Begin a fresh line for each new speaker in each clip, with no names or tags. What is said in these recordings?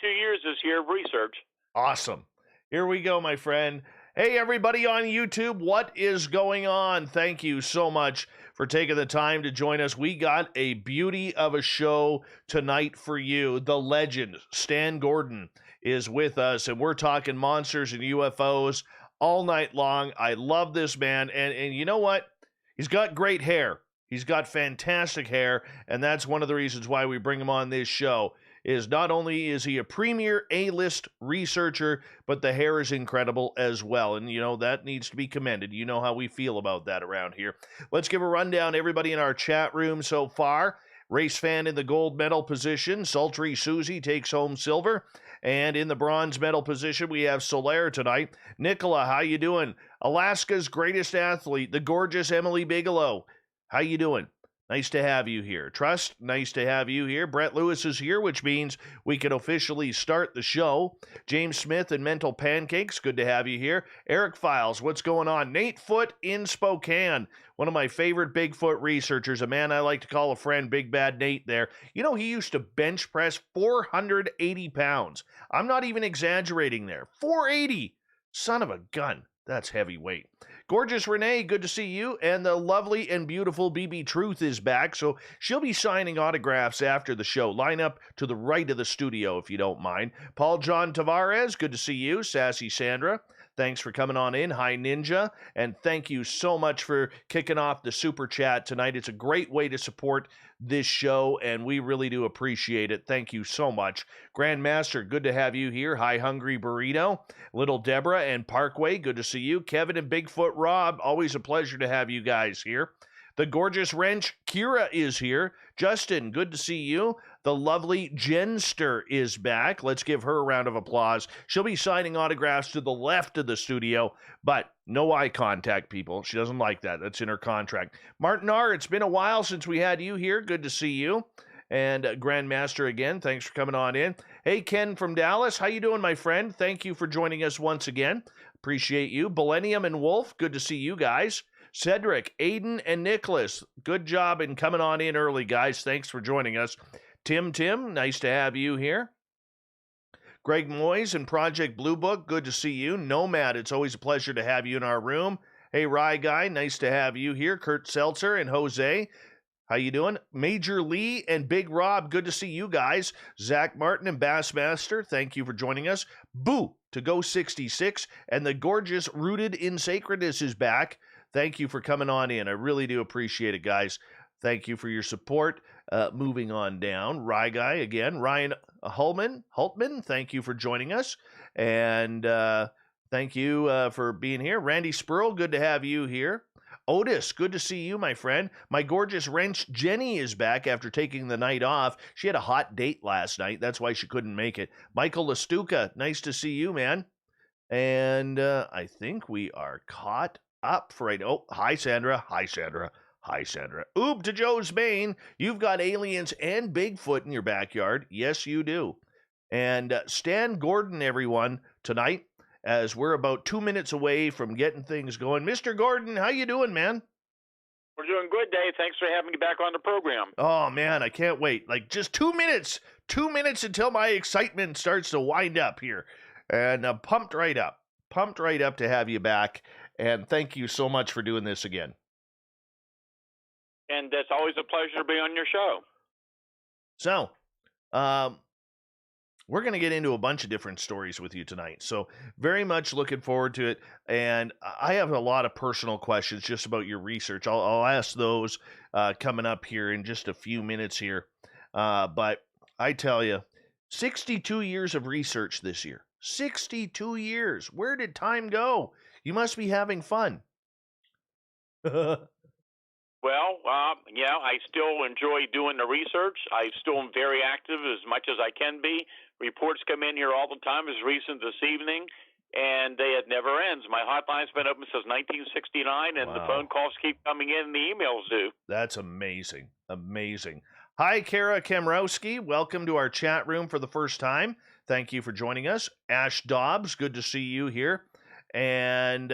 few years this year of research.
Awesome. Here we go, my friend. Hey, everybody on YouTube, what is going on? Thank you so much for taking the time to join us. We got a beauty of a show tonight for you. The legend, Stan Gordon, is with us, and we're talking monsters and UFOs all night long. I love this man, and you know what? He's got great hair. He's got fantastic hair, and that's one of the reasons why we bring him on this show. Is not only is he a premier A-list researcher, but the hair is incredible as well. And, you know, that needs to be commended. You know how we feel about that around here. Let's give a rundown, everybody in our chat room so far. Race fan in the gold medal position. Sultry Susie takes home silver. And in the bronze medal position, we have Solaire tonight. Nicola, how you doing? Alaska's greatest athlete, the gorgeous Emily Bigelow. How you doing? Nice to have you here. Trust, nice to have you here. Brett Lewis is here, which means we can officially start the show. James Smith and Mental Pancakes, good to have you here. Eric Files, what's going on? Nate Foote in Spokane, one of my favorite Bigfoot researchers, a man I like to call a friend, Big Bad Nate there. You know, he used to bench press 480 pounds. I'm not even exaggerating there. 480! Son of a gun. That's heavyweight. Gorgeous Renee, good to see you. And the lovely and beautiful BB Truth is back, so she'll be signing autographs after the show. Line up to the right of the studio if you don't mind. Paul John Tavares, good to see you. Sassy Sandra, thanks for coming on in. Hi Ninja, and thank you so much for kicking off the super chat tonight. It's a great way to support this show, and we really do appreciate it. Thank you so much. Grandmaster, good to have you here. Hi Hungry Burrito. Little Deborah and Parkway, good to see you. Kevin and Bigfoot Rob, always a pleasure to have you guys here. The gorgeous Wrench, Kira is here. Justin, good to see you. The lovely Jenster is back. Let's give her a round of applause. She'll be signing autographs to the left of the studio, but no eye contact, people. She doesn't like that. That's in her contract. Martin R., it's been a while since we had you here. Good to see you. And Grandmaster again, thanks for coming on in. Hey, Ken from Dallas, how you doing, my friend? Thank you for joining us once again. Appreciate you. Millennium and Wolf, good to see you guys. Cedric, Aiden, and Nicholas, good job in coming on in early, guys. Thanks for joining us. Tim, nice to have you here. Greg Moyes and Project Blue Book, good to see you. Nomad, it's always a pleasure to have you in our room. Hey, Rye Guy, nice to have you here. Kurt Seltzer and Jose, how you doing? Major Lee and Big Rob, good to see you guys. Zach Martin and Bassmaster, thank you for joining us. Boo to Go 66, and the gorgeous Rooted in Sacredness is back. Thank you for coming on in. I really do appreciate it, guys. Thank you for your support. Moving on down, Rye Guy again. Ryan Hultman, thank you for joining us. And thank you for being here. Randy Spurl, good to have you here. Otis, good to see you, my friend. My gorgeous Wrench Jenny is back after taking the night off. She had a hot date last night. That's why she couldn't make it. Michael Lastuca, nice to see you, man. And I think we are caught up for right. Oh, hi, Sandra. Hi, Sandra. Hi, Sandra. Oob to Joe's Maine. You've got aliens and Bigfoot in your backyard. Yes, you do. And Stan Gordon, everyone, tonight, as we're about 2 minutes away from getting things going. Mr. Gordon, how you doing, man?
We're doing good, Dave. Thanks for having me back on the program.
Oh, man, I can't wait. Like, just 2 minutes. 2 minutes until my excitement starts to wind up here. And I'm pumped right up. Pumped right up to have you back. And thank you so much for doing this again.
And it's always a pleasure to be on your show.
So, we're going to get into a bunch of different stories with you tonight. So, very much looking forward to it. And I have a lot of personal questions just about your research. I'll ask those coming up here in just a few minutes here. But I tell you, 62 years of research this year. 62 years. Where did time go? You must be having fun.
Well, yeah, I still enjoy doing the research. I still am very active as much as I can be. Reports come in here all the time, as recent this evening, and it never ends. My hotline's been open since 1969, and the phone calls keep coming in and the emails do.
That's amazing. Amazing. Hi, Kara Kamrowski. Welcome to our chat room for the first time. Thank you for joining us. Ash Dobbs, good to see you here. And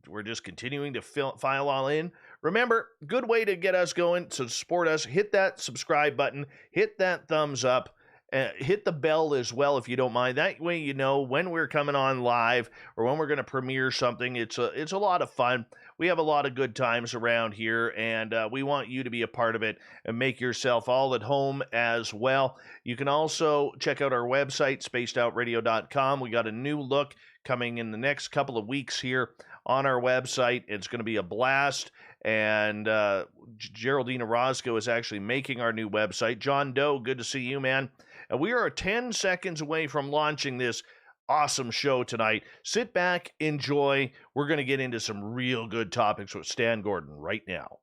we're just continuing to file all in. Remember, good way to get us going, to support us, hit that subscribe button, hit that thumbs up, Hit the bell as well if you don't mind. That way you know when we're coming on live or when we're going to premiere something. It's a lot of fun. We have a lot of good times around here, and we want you to be a part of it and make yourself all at home as well. You can also check out our website, spacedoutradio.com. We got a new look coming in the next couple of weeks here on our website. It's going to be a blast. And Geraldine Orozco is actually making our new website. John Doe, good to see you, man. And we are 10 seconds away from launching this awesome show tonight. Sit back, enjoy. We're going to get into some real good topics with Stan Gordon right now.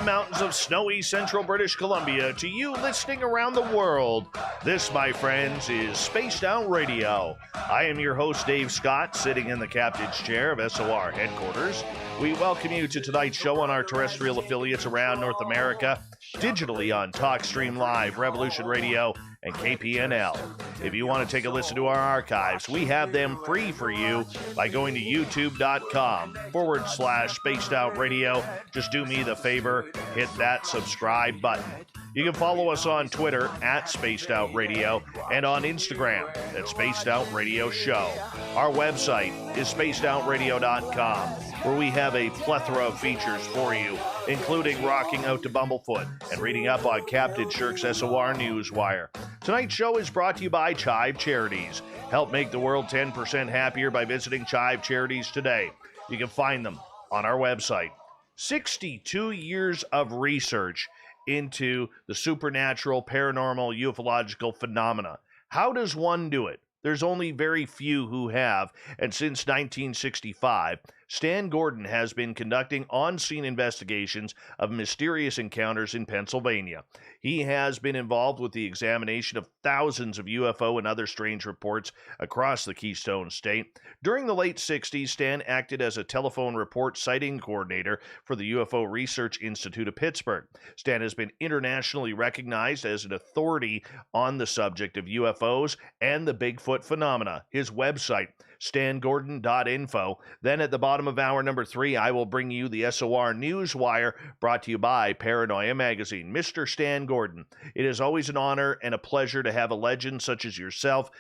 Mountains of snowy central British Columbia to you listening around the world. This, my friends, is Spaced Out Radio. I am your host, Dave Scott, sitting in the captain's chair of SOR headquarters. We welcome you to tonight's show on our terrestrial affiliates around North America, digitally on TalkStream Live, Revolution Radio, and KPNL. If you want to take a listen to our archives, we have them free for you by going to youtube.com/Spaced Out Radio. Just do me the favor, hit that subscribe button. You can follow us on Twitter at Spaced Out Radio and on Instagram at Spaced Out Radio Show. Our website is spacedoutradio.com, where we have a plethora of features for you, including rocking out to Bumblefoot and reading up on Captain Shirk's SOR Newswire. Tonight's show is brought to you by Chive Charities. Help make the world 10% happier by visiting Chive Charities today. You can find them on our website. 62 years of research into the supernatural, paranormal, ufological phenomena. How does one do it? There's only very few who have, and since 1965, Stan Gordon has been conducting on-scene investigations of mysterious encounters in Pennsylvania. He has been involved with the examination of thousands of UFO and other strange reports across the Keystone State. During the late 60s, Stan acted as a telephone report sighting coordinator for the UFO Research Institute of Pittsburgh. Stan has been internationally recognized as an authority on the subject of UFOs and the Bigfoot phenomena. His website, stangordon.info. Then at the bottom of hour number 3, I will bring you the SOR Newswire, brought to you by Paranoia Magazine. Mr. Stan Gordon, it is always an honor and a pleasure to have a legend such as yourself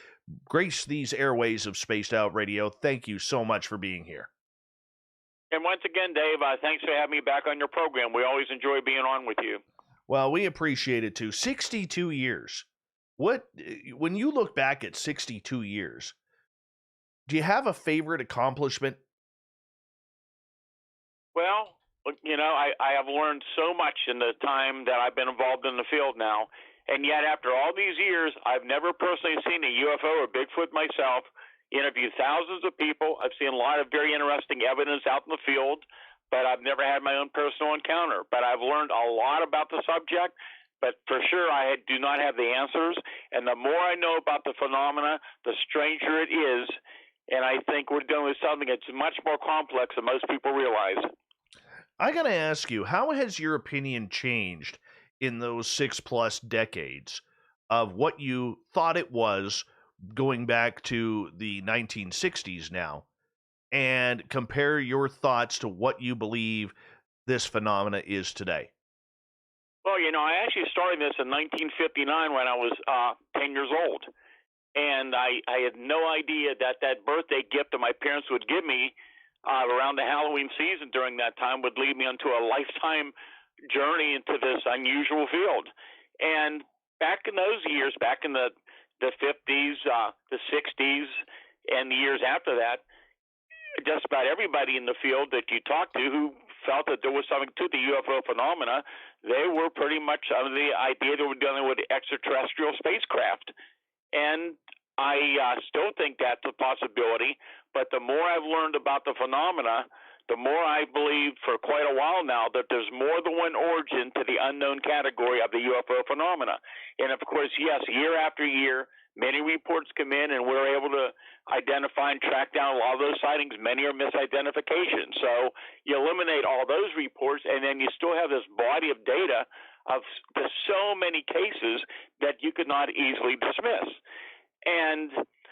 grace these airways of Spaced Out Radio. Thank you so much for being here.
And once again, Dave, thanks for having me back on your program. We always enjoy being on with you.
Well, we appreciate it too. 62 years. When you look back at 62 years, do you have a favorite accomplishment?
Well, you know, I have learned so much in the time that I've been involved in the field now. And yet, after all these years, I've never personally seen a UFO or Bigfoot myself. Interviewed thousands of people. I've seen a lot of very interesting evidence out in the field, but I've never had my own personal encounter. But I've learned a lot about the subject. But for sure, I do not have the answers. And the more I know about the phenomena, the stranger it is. And I think we're dealing with something that's much more complex than most people realize.
I got to ask you, how has your opinion changed in those 6+ decades of what you thought it was going back to the 1960s now, and compare your thoughts to what you believe this phenomena is today?
Well, you know, I actually started this in 1959 when I was 10 years old. And I had no idea that birthday gift that my parents would give me around the Halloween season during that time would lead me onto a lifetime journey into this unusual field. And back in those years, back in the 50s, the 60s, and the years after that, just about everybody in the field that you talked to who felt that there was something to the UFO phenomena, they were pretty much under the idea that we're dealing with extraterrestrial spacecraft. And I still think that's a possibility, but the more I've learned about the phenomena, the more I believe for quite a while now that there's more than one origin to the unknown category of the UFO phenomena. And of course, yes, year after year, many reports come in, and we're able to identify and track down a lot of those sightings. Many are misidentifications. So you eliminate all those reports, and then you still have this body of data of so many cases that you could not easily dismiss. And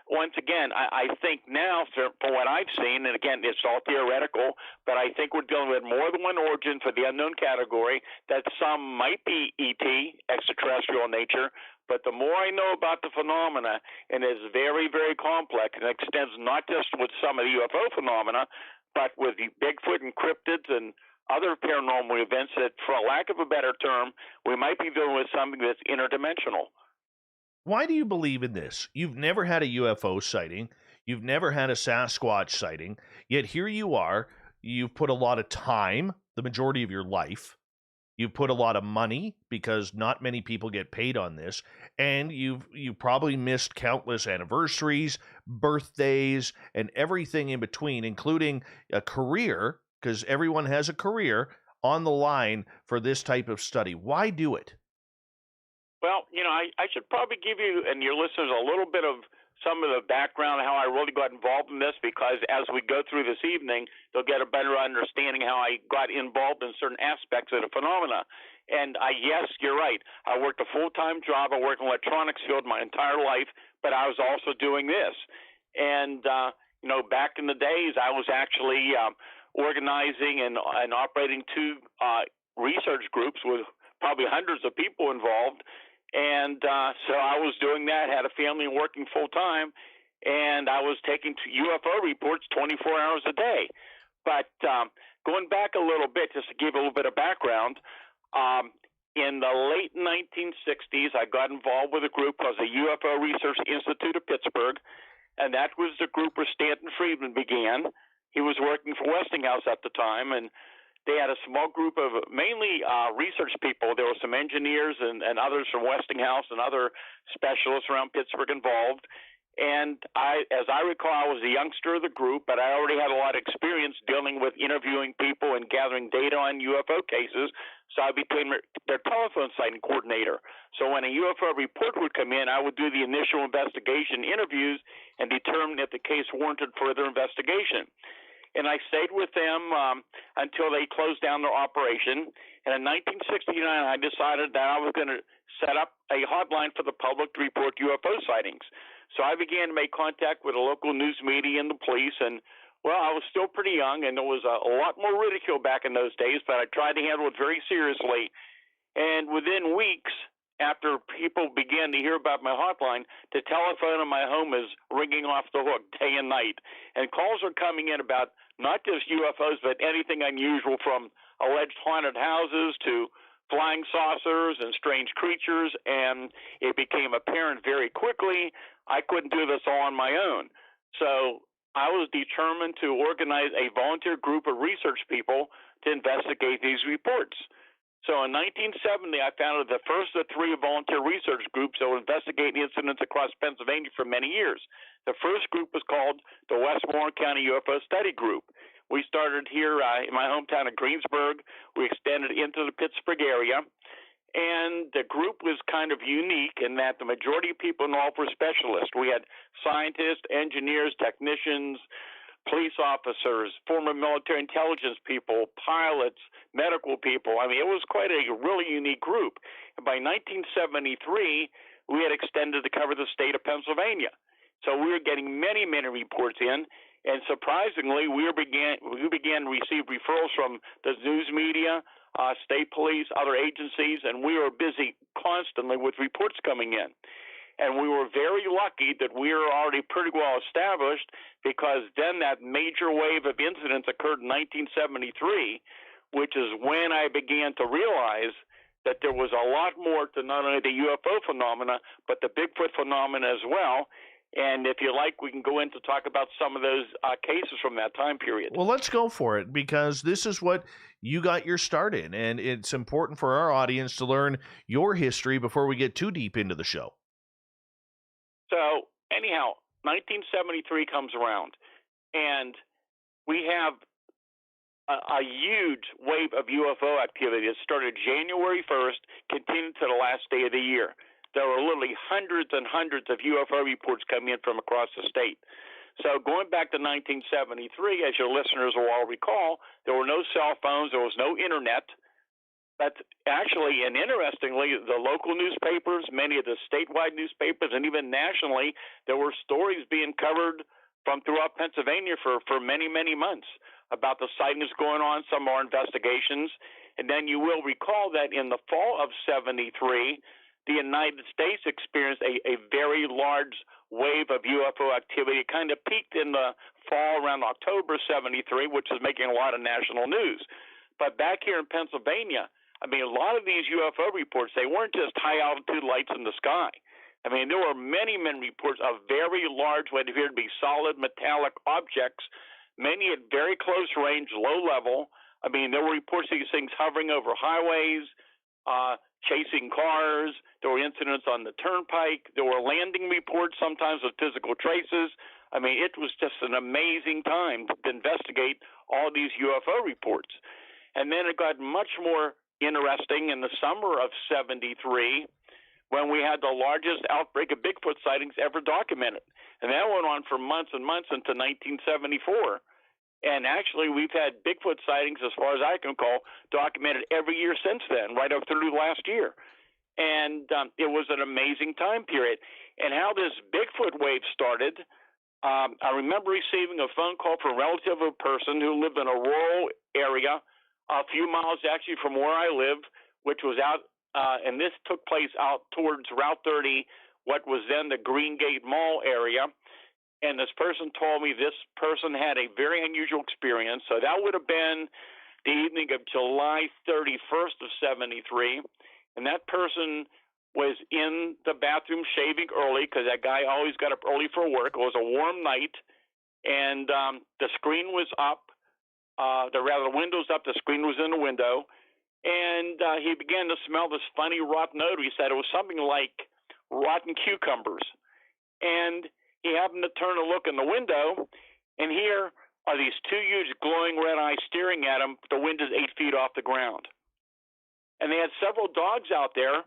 once again, I think now, from what I've seen, and again, it's all theoretical, but I think we're dealing with more than one origin for the unknown category, that some might be ET, extraterrestrial in nature, but the more I know about the phenomena, and it's very, very complex, and extends not just with some of the UFO phenomena, but with the Bigfoot and cryptids and other paranormal events that, for a lack of a better term, we might be dealing with something that's interdimensional.
Why do you believe in this? You've never had a UFO sighting. You've never had a Sasquatch sighting. Yet here you are. You've put a lot of time, the majority of your life. You've put a lot of money, because not many people get paid on this. And you probably missed countless anniversaries, birthdays, and everything in between, including a career, because everyone has a career on the line for this type of study. Why do it?
Well, I should probably give you and your listeners a little bit of some of the background, how I really got involved in this, because as we go through this evening, they'll get a better understanding how I got involved in certain aspects of the phenomena. And yes, you're right. I worked a full-time job. I worked in the electronics field my entire life, but I was also doing this. And, back in the days, I was actually organizing and operating two research groups with probably hundreds of people involved. And so I was doing that, had a family working full time, and I was taking UFO reports 24 hours a day. But going back a little bit, just to give a little bit of background, in the late 1960s, I got involved with a group called the UFO Research Institute of Pittsburgh, and that was the group where Stanton Friedman began. He was working for Westinghouse at the time, and they had a small group of mainly research people. There were some engineers and others from Westinghouse and other specialists around Pittsburgh involved. And as I recall, I was the youngster of the group, but I already had a lot of experience dealing with interviewing people and gathering data on UFO cases. So I became their telephone sighting coordinator. So when a UFO report would come in, I would do the initial investigation interviews and determine if the case warranted further investigation. And I stayed with them until they closed down their operation. And in 1969, I decided that I was going to set up a hotline for the public to report UFO sightings. So I began to make contact with the local news media and the police. And, well, I was still pretty young, and there was a lot more ridicule back in those days, but I tried to handle it very seriously. And within weeks, after people began to hear about my hotline, the telephone in my home is ringing off the hook day and night. And calls are coming in about not just UFOs, but anything unusual, from alleged haunted houses to flying saucers and strange creatures. And it became apparent very quickly I couldn't do this all on my own. So I was determined to organize a volunteer group of research people to investigate these reports. So in 1970, I founded the first of three volunteer research groups that would investigate incidents across Pennsylvania for many years. The first group was called the Westmoreland County UFO Study Group. We started here in my hometown of Greensburg. We extended into the Pittsburgh area. And the group was kind of unique in that the majority of people involved were specialists. We had scientists, engineers, technicians, police officers, former military intelligence people, pilots, medical people. I mean, it was quite a really unique group. And by 1973, we had extended to cover the state of Pennsylvania. So we were getting many, many reports in. And surprisingly, we began to receive referrals from the news media, state police, other agencies, and we were busy constantly with reports coming in. And we were very lucky that we were already pretty well established, because then that major wave of incidents occurred in 1973, which is when I began to realize that there was a lot more to not only the UFO phenomena, but the Bigfoot phenomena as well. And if you like, we can go in to talk about some of those cases from that time period.
Well, let's go for it, because this is what you got your start in, and it's important for our audience to learn your history before we get too deep into the show.
So anyhow, 1973 comes around, and we have a huge wave of UFO activity that started January 1st, continued to the last day of the year. There were literally hundreds and hundreds of UFO reports coming in from across the state. So going back to 1973, as your listeners will all recall, there were no cell phones, there was no internet. But actually, and interestingly, the local newspapers, many of the statewide newspapers, and even nationally, there were stories being covered from throughout Pennsylvania for many, many months about the sightings going on, some more investigations. And then you will recall that in the fall of 73, the United States experienced a very large wave of UFO activity. It kind of peaked in the fall around October 73, which is making a lot of national news. But back here in Pennsylvania, I mean, a lot of these UFO reports, they weren't just high-altitude lights in the sky. I mean, there were many, many reports of very large, what appeared to be solid metallic objects, many at very close range, low level. I mean, there were reports of these things hovering over highways, chasing cars. There were incidents on the turnpike. There were landing reports, sometimes with physical traces. I mean, it was just an amazing time to investigate all these UFO reports. And then it got much more interesting in the summer of 73 when we had the largest outbreak of Bigfoot sightings ever documented. And that went on for months and months into 1974. And actually, we've had Bigfoot sightings, as far as I can recall, documented every year since then, right up through last year. And it was an amazing time period. And how this Bigfoot wave started, I remember receiving a phone call from a relative of a person who lived in a rural area a few miles actually from where I live, which was out, and this took place out towards Route 30, what was then the Green Gate Mall area. And this person told me this person had a very unusual experience. So that would have been the evening of July 31st of 73. And that person was in the bathroom shaving early because that guy always got up early for work. It was a warm night, and the screen was up. The windows up, the screen was in the window, and he began to smell this funny rotten odor. He said it was something like rotten cucumbers. And he happened to turn to look in the window, and here are these two huge glowing red eyes staring at him. The wind is 8 feet off the ground. And they had several dogs out there,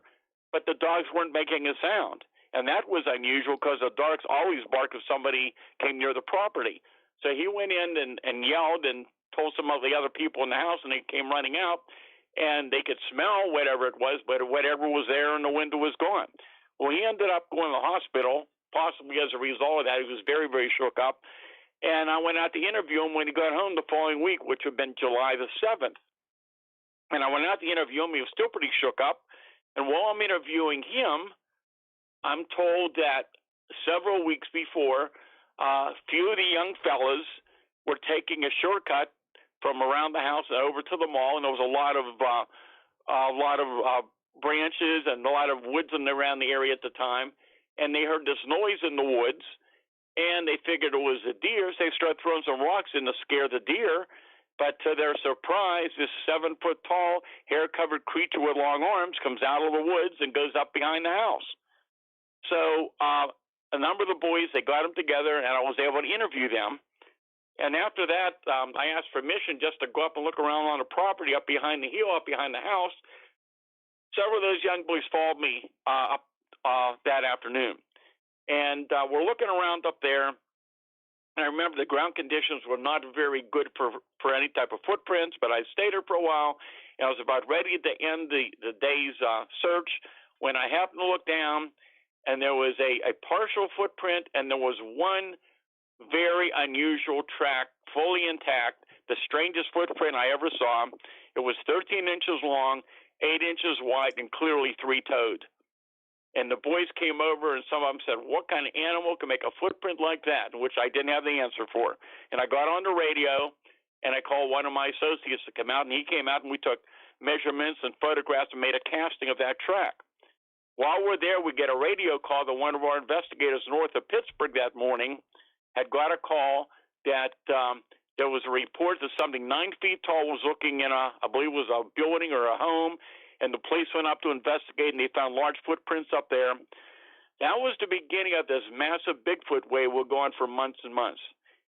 but the dogs weren't making a sound. And that was unusual because the dogs always bark if somebody came near the property. So he went in and yelled and told some of the other people in the house, and they came running out, and they could smell whatever it was, but whatever was there in the window was gone. Well, he ended up going to the hospital, possibly as a result of that. He was very, very shook up, and I went out to interview him when he got home the following week, which would have been July the 7th. And I went out to interview him. He was still pretty shook up, and while I'm interviewing him, I'm told that several weeks before, a few of the young fellas were taking a shortcut from around the house and over to the mall, and there was a lot of branches and a lot of woods around the area at the time, and they heard this noise in the woods, and they figured it was a deer, so they started throwing some rocks in to scare the deer, but to their surprise, this 7-foot-tall, hair-covered creature with long arms comes out of the woods and goes up behind the house. So a number of the boys, they got them together, and I was able to interview them. And after that, I asked permission just to go up and look around on the property up behind the hill, up behind the house. Several of those young boys followed me up that afternoon. And we're looking around up there. And I remember the ground conditions were not very good for any type of footprints, but I stayed there for a while. And I was about ready to end the day's search when I happened to look down, and there was a partial footprint, and there was one very unusual track, fully intact, the strangest footprint I ever saw. It was 13 inches long, 8 inches wide, and clearly 3-toed. And the boys came over, and some of them said, what kind of animal can make a footprint like that, which I didn't have the answer for. And I got on the radio, and I called one of my associates to come out, and he came out, and we took measurements and photographs and made a casting of that track. While we're there, we get a radio call that one of our investigators north of Pittsburgh that morning had got a call that there was a report that something 9 feet tall was looking in I believe it was a building or a home, and the police went up to investigate, and they found large footprints up there. That was the beginning of this massive Bigfoot wave we're going for months and months.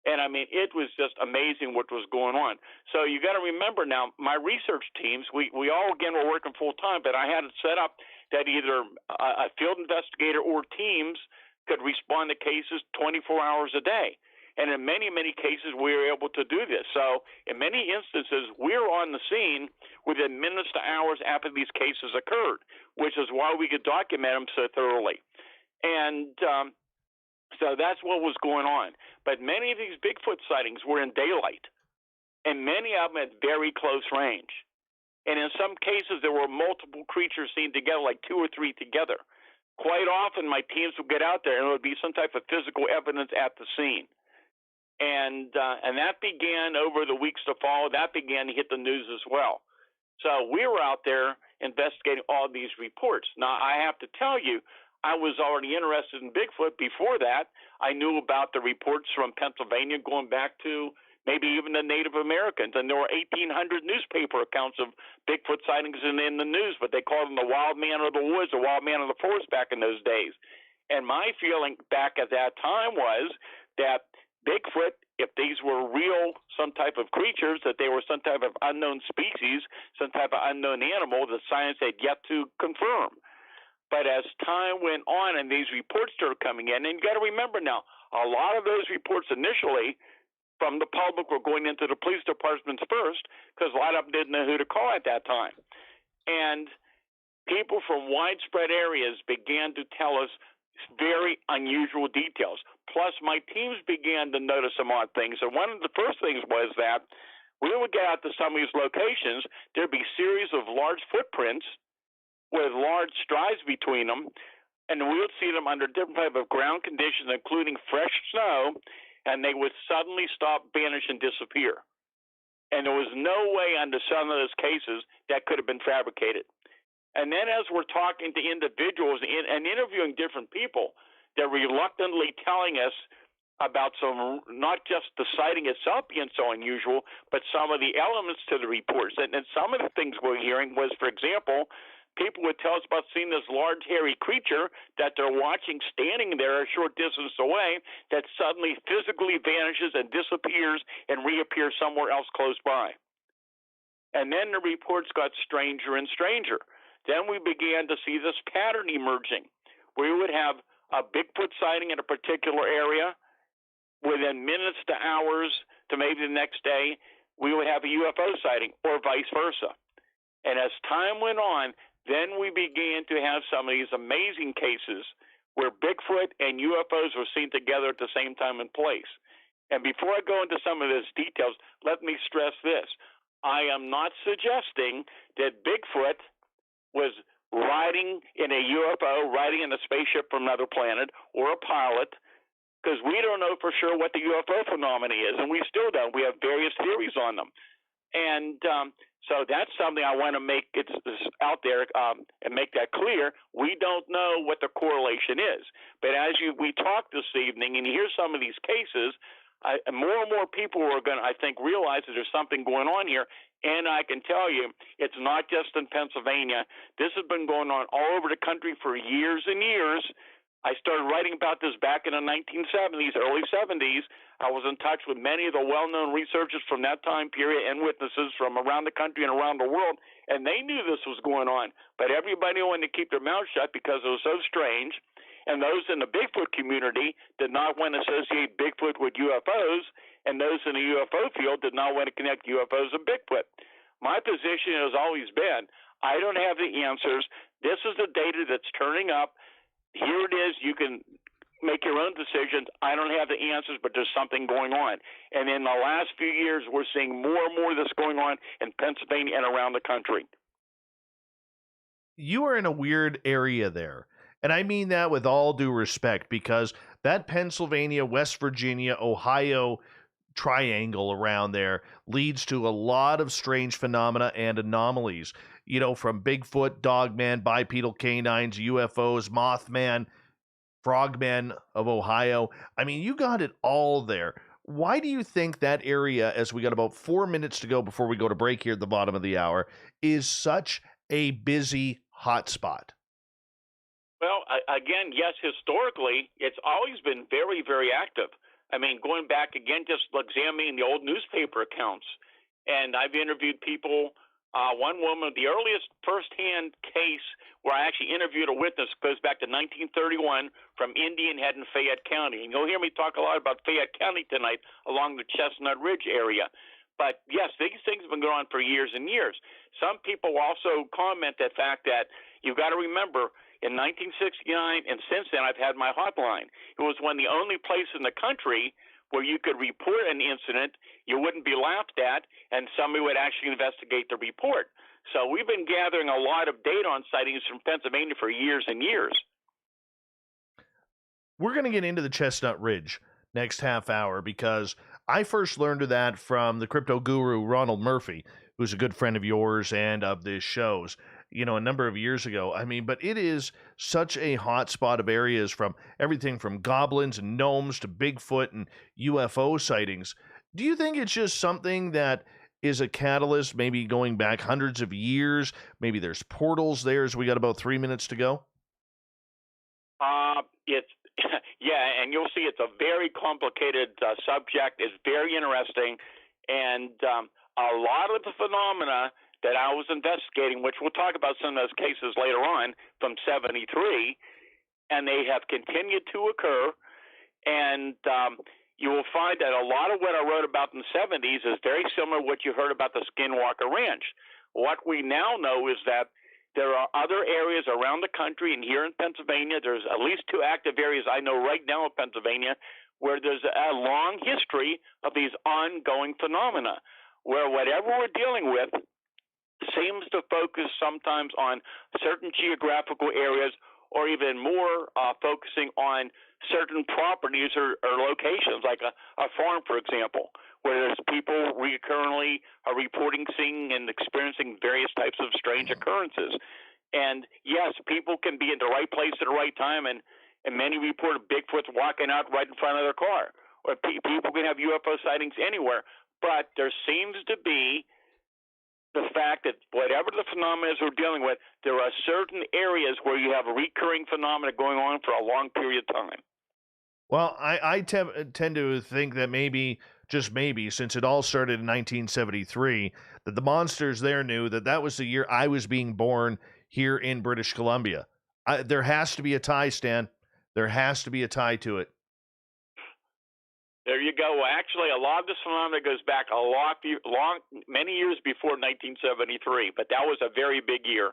And I mean, it was just amazing what was going on. So you got to remember now, my research teams, we all again were working full time, but I had it set up that either a field investigator or teams could respond to cases 24 hours a day. And in many, many cases, we were able to do this. So in many instances, we were on the scene within minutes to hours after these cases occurred, which is why we could document them so thoroughly. And so that's what was going on. But many of these Bigfoot sightings were in daylight, and many of them at very close range. And in some cases, there were multiple creatures seen together, like 2 or 3 together. Quite often, my teams would get out there, and there would be some type of physical evidence at the scene. And that began over the weeks to follow. That began to hit the news as well. So we were out there investigating all these reports. Now, I have to tell you, I was already interested in Bigfoot before that. I knew about the reports from Pennsylvania going back to maybe even the Native Americans. And there were 1,800 newspaper accounts of Bigfoot sightings in the news, but they called him the wild man of the woods, the wild man of the forest back in those days. And my feeling back at that time was that Bigfoot, if these were real, some type of creatures, that they were some type of unknown species, some type of unknown animal that science had yet to confirm. But as time went on and these reports started coming in, and you got to remember now, a lot of those reports initially from the public were going into the police departments first because a lot of them didn't know who to call at that time. And people from widespread areas began to tell us very unusual details. Plus, my teams began to notice some odd things. And one of the first things was that we would get out to some of these locations, there'd be series of large footprints with large strides between them, and we would see them under different type of ground conditions, including fresh snow, and they would suddenly stop, vanish, and disappear. And there was no way under some of those cases that could have been fabricated. And then as we're talking to individuals and interviewing different people, they're reluctantly telling us about some, not just the sighting itself being so unusual, but some of the elements to the reports. And some of the things we're hearing was, for example, people would tell us about seeing this large, hairy creature that they're watching standing there a short distance away that suddenly physically vanishes and disappears and reappears somewhere else close by. And then the reports got stranger and stranger. Then we began to see this pattern emerging. We would have a Bigfoot sighting in a particular area. Within minutes to hours to maybe the next day, we would have a UFO sighting or vice versa. And as time went on, then we began to have some of these amazing cases where Bigfoot and UFOs were seen together at the same time and place. And before I go into some of those details, let me stress this. I am not suggesting that Bigfoot was riding in a UFO, riding in a spaceship from another planet, or a pilot, because we don't know for sure what the UFO phenomenon is, and we still don't. We have various theories on them. And so that's something I want to make it out there and make that clear. We don't know what the correlation is. But as we talk this evening and you hear some of these cases, more and more people are going to, I think, realize that there's something going on here. And I can tell you, it's not just in Pennsylvania. This has been going on all over the country for years and years. I started writing about this back in the 1970s, early 70s. I was in touch with many of the well-known researchers from that time period and witnesses from around the country and around the world, and they knew this was going on. But everybody wanted to keep their mouth shut because it was so strange, and those in the Bigfoot community did not want to associate Bigfoot with UFOs, and those in the UFO field did not want to connect UFOs and Bigfoot. My position has always been, I don't have the answers. This is the data that's turning up. Here it is. You can make your own decisions. I don't have the answers, but there's something going on. And in the last few years, we're seeing more and more of this going on in Pennsylvania and around the country.
You are in a weird area there. And I mean that with all due respect, because that Pennsylvania, West Virginia, Ohio triangle around there leads to a lot of strange phenomena and anomalies. You know, from Bigfoot, Dogman, bipedal canines, UFOs, Mothman, Frogmen of Ohio. I mean, you got it all there. Why do you think that area, as we got about 4 minutes to go before we go to break here at the bottom of the hour, is such a busy hotspot?
Well, again, yes, historically, it's always been very, very active. I mean, going back again, just examining the old newspaper accounts. And I've interviewed people. One woman, the earliest firsthand case where I actually interviewed a witness goes back to 1931 from Indian Head in Fayette County. And you'll hear me talk a lot about Fayette County tonight along the Chestnut Ridge area. But yes, these things have been going on for years and years. Some people also comment the fact that you've got to remember in 1969, and since then I've had my hotline. It was one of the only places in the country where you could report an incident, you wouldn't be laughed at, and somebody would actually investigate the report. So we've been gathering a lot of data on sightings from Pennsylvania for years and years.
We're going to get into the Chestnut Ridge next half hour because I first learned of that from the crypto guru Ronald Murphy, who's a good friend of yours and of this show's, you know, a number of years ago. I mean, but it is such a hot spot of areas, from everything from goblins and gnomes to Bigfoot and UFO sightings. Do you think it's just something that is a catalyst, maybe going back hundreds of years? Maybe there's portals there, as we got about 3 minutes to go?
It's yeah, and you'll see it's a very complicated subject. It's very interesting, and a lot of the phenomena that I was investigating, which we'll talk about some of those cases later on from '73, and they have continued to occur. And you will find that a lot of what I wrote about in the '70s is very similar to what you heard about the Skinwalker Ranch. What we now know is that there are other areas around the country, and here in Pennsylvania, there's at least 2 active areas I know right now in Pennsylvania where there's a long history of these ongoing phenomena, where whatever we're dealing with seems to focus sometimes on certain geographical areas, or even more focusing on certain properties or locations, like a farm, for example, where there's people recurrently are reporting seeing and experiencing various types of strange occurrences. And yes, people can be in the right place at the right time, and many report Bigfoot's walking out right in front of their car, or people can have UFO sightings anywhere. But there seems to be the fact that whatever the phenomena is we're dealing with, there are certain areas where you have a recurring phenomena going on for a long period of time.
Well, I tend to think that maybe, just maybe, since it all started in 1973, that the monsters there knew that that was the year I was being born here in British Columbia. There has to be a tie, Stan. There has to be a tie to it.
There you go. Well, actually, a lot of this phenomena goes back many years before 1973, but that was a very big year.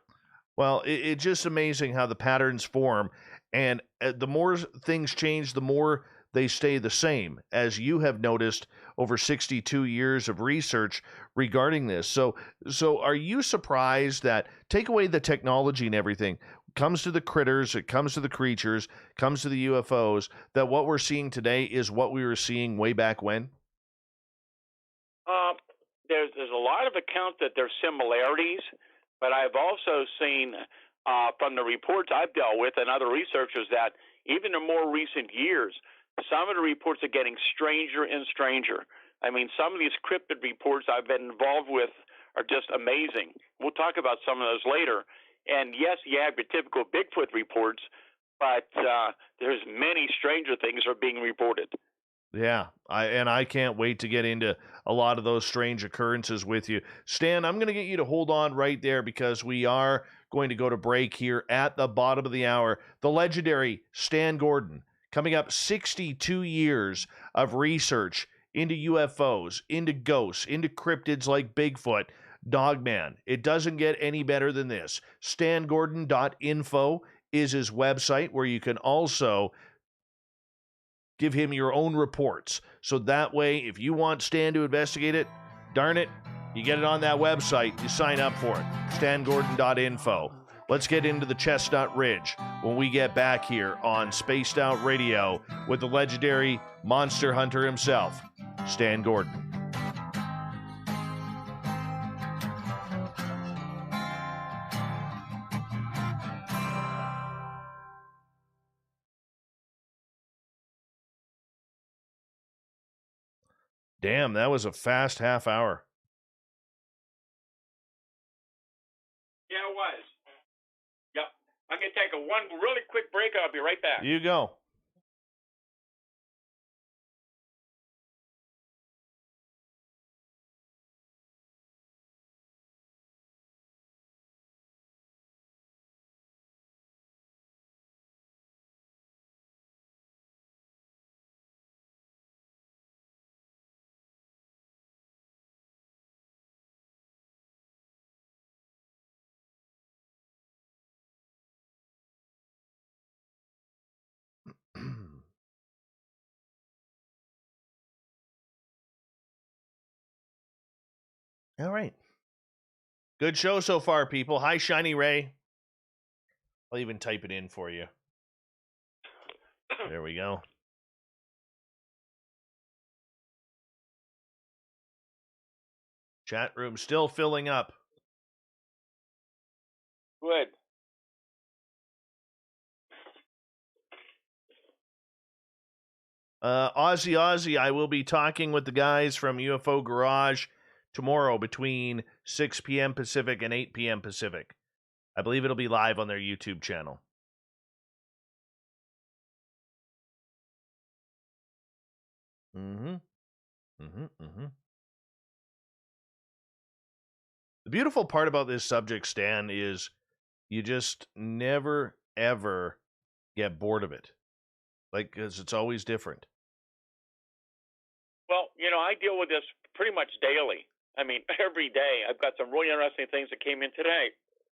Well, it's just amazing how the patterns form, and the more things change, the more they stay the same, as you have noticed over 62 years of research regarding this. So are you surprised that, take away the technology and everything, comes to the critters, it comes to the creatures, comes to the UFOs, that what we're seeing today is what we were seeing way back when?
There's a lot of accounts that there's similarities, but I've also seen from the reports I've dealt with and other researchers that even in more recent years, some of the reports are getting stranger and stranger. I mean, some of these cryptid reports I've been involved with are just amazing. We'll talk about some of those later. And yes, you have your typical Bigfoot reports, but there's many stranger things are being reported.
Yeah, I can't wait to get into a lot of those strange occurrences with you. Stan, I'm going to get you to hold on right there because we are going to go to break here at the bottom of the hour. The legendary Stan Gordon, coming up, 62 years of research into UFOs, into ghosts, into cryptids like Bigfoot, Dogman. It doesn't get any better than this. StanGordon.info is his website, where you can also give him your own reports. So that way, if you want Stan to investigate it, darn it, you get it on that website. You sign up for it. StanGordon.info. Let's get into the Chestnut Ridge when we get back here on Spaced Out Radio with the legendary monster hunter himself, Stan Gordon. Damn, that was a fast half hour.
Yeah, it was. Yep. I'm going to take one really quick break. I'll be right back.
You go. All right. Good show so far, people. Hi, Shiny Ray. I'll even type it in for you. There we go. Chat room still filling up.
Good.
Aussie, I will be talking with the guys from UFO Garage tomorrow between 6 p.m. Pacific and 8 p.m. Pacific. I believe it'll be live on their YouTube channel. The beautiful part about this subject, Stan, is you just never, ever get bored of it. Like, because it's always different.
Well, I deal with this pretty much daily. I mean, every day. I've got some really interesting things that came in today.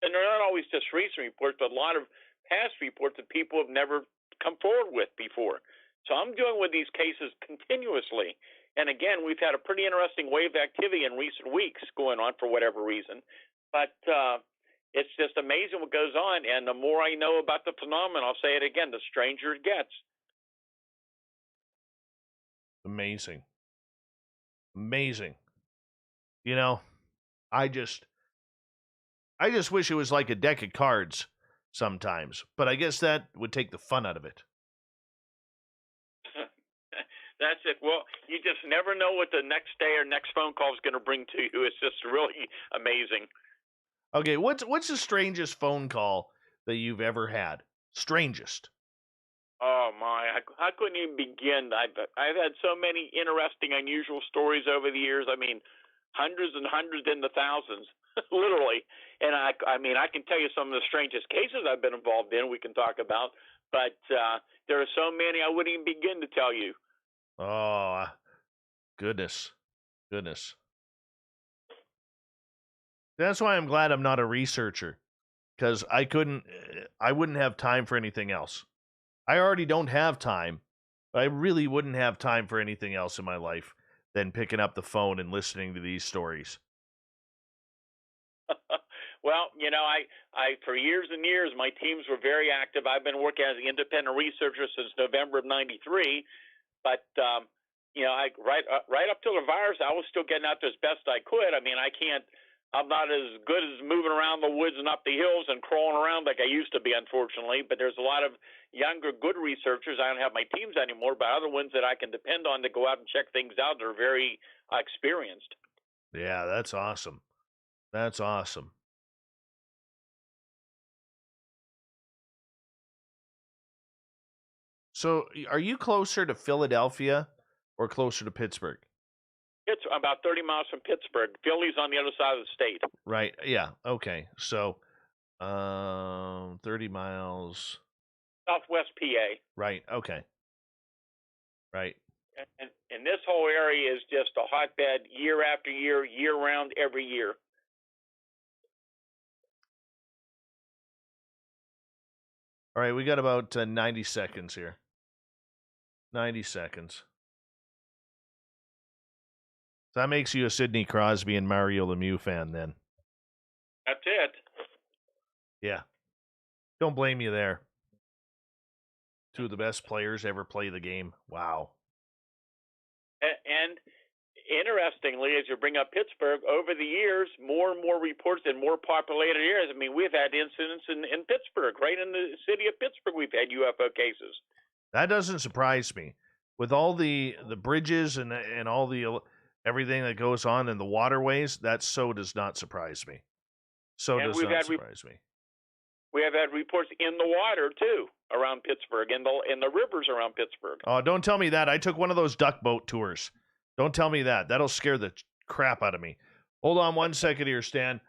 And they're not always just recent reports, but a lot of past reports that people have never come forward with before. So I'm dealing with these cases continuously. And again, we've had a pretty interesting wave of activity in recent weeks going on for whatever reason. But it's just amazing what goes on. And the more I know about the phenomenon, I'll say it again, the stranger it gets.
Amazing. I just wish it was like a deck of cards sometimes, but I guess that would take the fun out of it.
That's it. Well, you just never know what the next day or next phone call is going to bring to you. It's just really amazing.
Okay, what's the strangest phone call that you've ever had? Strangest.
Oh my! I couldn't even begin. I've had so many interesting, unusual stories over the years. I mean, hundreds and hundreds in the thousands, literally. And I can tell you some of the strangest cases I've been involved in. We can talk about, but there are so many I wouldn't even begin to tell you.
Oh, goodness. That's why I'm glad I'm not a researcher, because I wouldn't have time for anything else. I already don't have time. I really wouldn't have time for anything else in my life than picking up the phone and listening to these stories.
Well, I for years and years, my teams were very active. I've been working as an independent researcher since November of '93. But right up till the virus, I was still getting out there as best I could. I mean, I'm not as good as moving around the woods and up the hills and crawling around like I used to be, unfortunately. But there's a lot of younger, good researchers. I don't have my teams anymore, but other ones that I can depend on to go out and check things out that are very experienced.
Yeah, that's awesome. So, are you closer to Philadelphia or closer to Pittsburgh?
It's about 30 miles from Pittsburgh. Philly's on the other side of the state.
Right. Yeah. Okay. So, 30 miles.
Southwest PA.
Right. Okay. Right.
And this whole area is just a hotbed year after year, year-round, every year.
All right. We got about 90 seconds here. 90 seconds. So that makes you a Sidney Crosby and Mario Lemieux fan then.
That's it.
Yeah. Don't blame you there. Two of the best players ever play the game. Wow.
And interestingly, as you bring up Pittsburgh, over the years, more and more reports in more populated areas. I mean, we've had incidents in Pittsburgh, right in the city of Pittsburgh, we've had UFO cases.
That doesn't surprise me. With all the bridges and all the everything that goes on in the waterways, that does not surprise me.
We have had reports in the water too around Pittsburgh, in the rivers around Pittsburgh.
Oh, don't tell me that. I took one of those duck boat tours. Don't tell me that. That'll scare the crap out of me. Hold on one second here, Stan.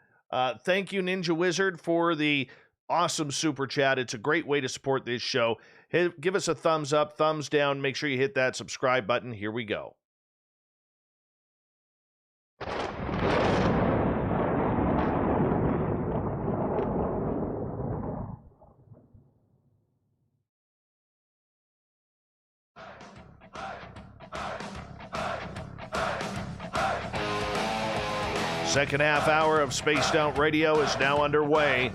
Thank you, Ninja Wizard, for the awesome super chat. It's a great way to support this show. Give us a thumbs up, thumbs down. Make sure you hit that subscribe button. Here we go. Second half hour of Spaced Out Radio is now underway.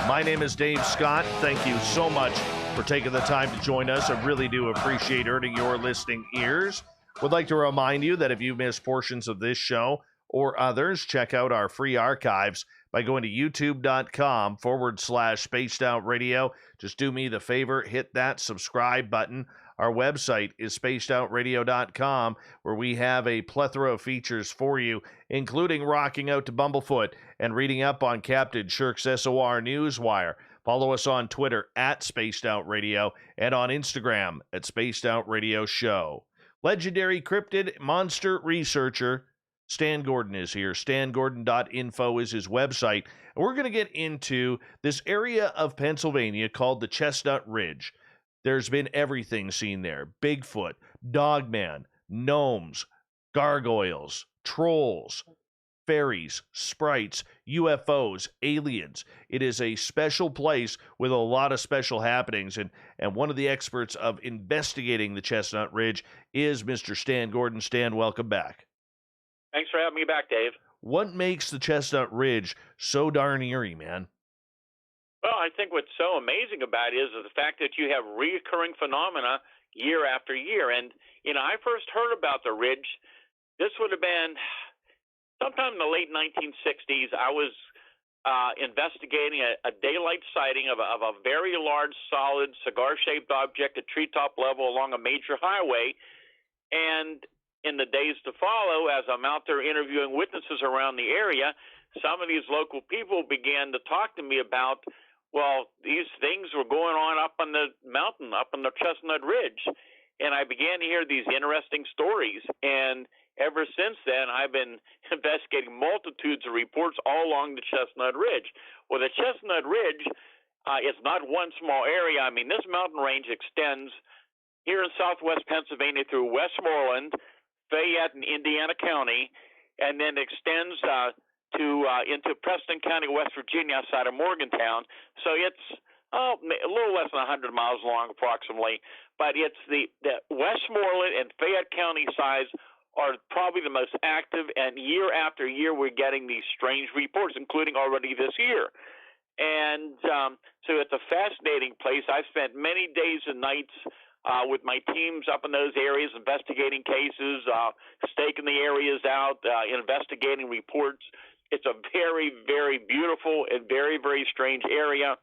My name is Dave Scott. Thank you so much for taking the time to join us. I really do appreciate earning your listening ears. Would like to remind you that if you missed portions of this show or others, check out our free archives by going to youtube.com/Spaced Out Radio. Just do me the favor, hit that subscribe button. Our website is spacedoutradio.com, where we have a plethora of features for you, including rocking out to Bumblefoot and reading up on Captain Shirk's SOR Newswire. Follow us on Twitter at Spaced Out Radio and on Instagram at Spaced Out Radio Show. Legendary cryptid monster researcher Stan Gordon is here. StanGordon.info is his website. And we're going to get into this area of Pennsylvania called the Chestnut Ridge. There's been everything seen there. Bigfoot, Dogman, gnomes, gargoyles, trolls, fairies, sprites, UFOs, aliens. It is a special place with a lot of special happenings. And one of the experts of investigating the Chestnut Ridge is Mr. Stan Gordon. Stan, welcome back.
Thanks for having me back, Dave.
What makes the Chestnut Ridge so darn eerie, man?
Well, I think what's so amazing about it is the fact that you have recurring phenomena year after year. And, I first heard about the Ridge. This would have been sometime in the late 1960s. I was investigating a daylight sighting of a very large, solid, cigar-shaped object at treetop level along a major highway. And in the days to follow, as I'm out there interviewing witnesses around the area, some of these local people began to talk to me about, well, these things were going on up on the mountain, up on the Chestnut Ridge. And I began to hear these interesting stories. And ever since then, I've been investigating multitudes of reports all along the Chestnut Ridge. Well, the Chestnut Ridge is not one small area. I mean, this mountain range extends here in southwest Pennsylvania through Westmoreland, Fayette and Indiana County, and then extends into Preston County, West Virginia, outside of Morgantown. So it's a little less than 100 miles long, approximately. But it's the Westmoreland and Fayette County sides are probably the most active, and year after year we're getting these strange reports, including already this year. And so it's a fascinating place. I've spent many days and nights with my teams up in those areas, investigating cases, staking the areas out, investigating reports. It's a very, very beautiful and very, very strange area.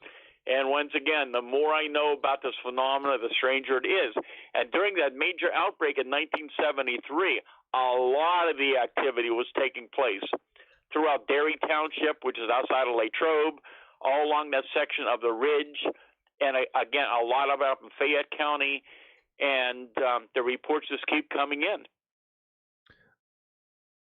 And once again, the more I know about this phenomena, the stranger it is. And during that major outbreak in 1973, a lot of the activity was taking place throughout Derry Township, which is outside of Latrobe, all along that section of the ridge. And again, a lot of it up in Fayette County, and the reports just keep coming in.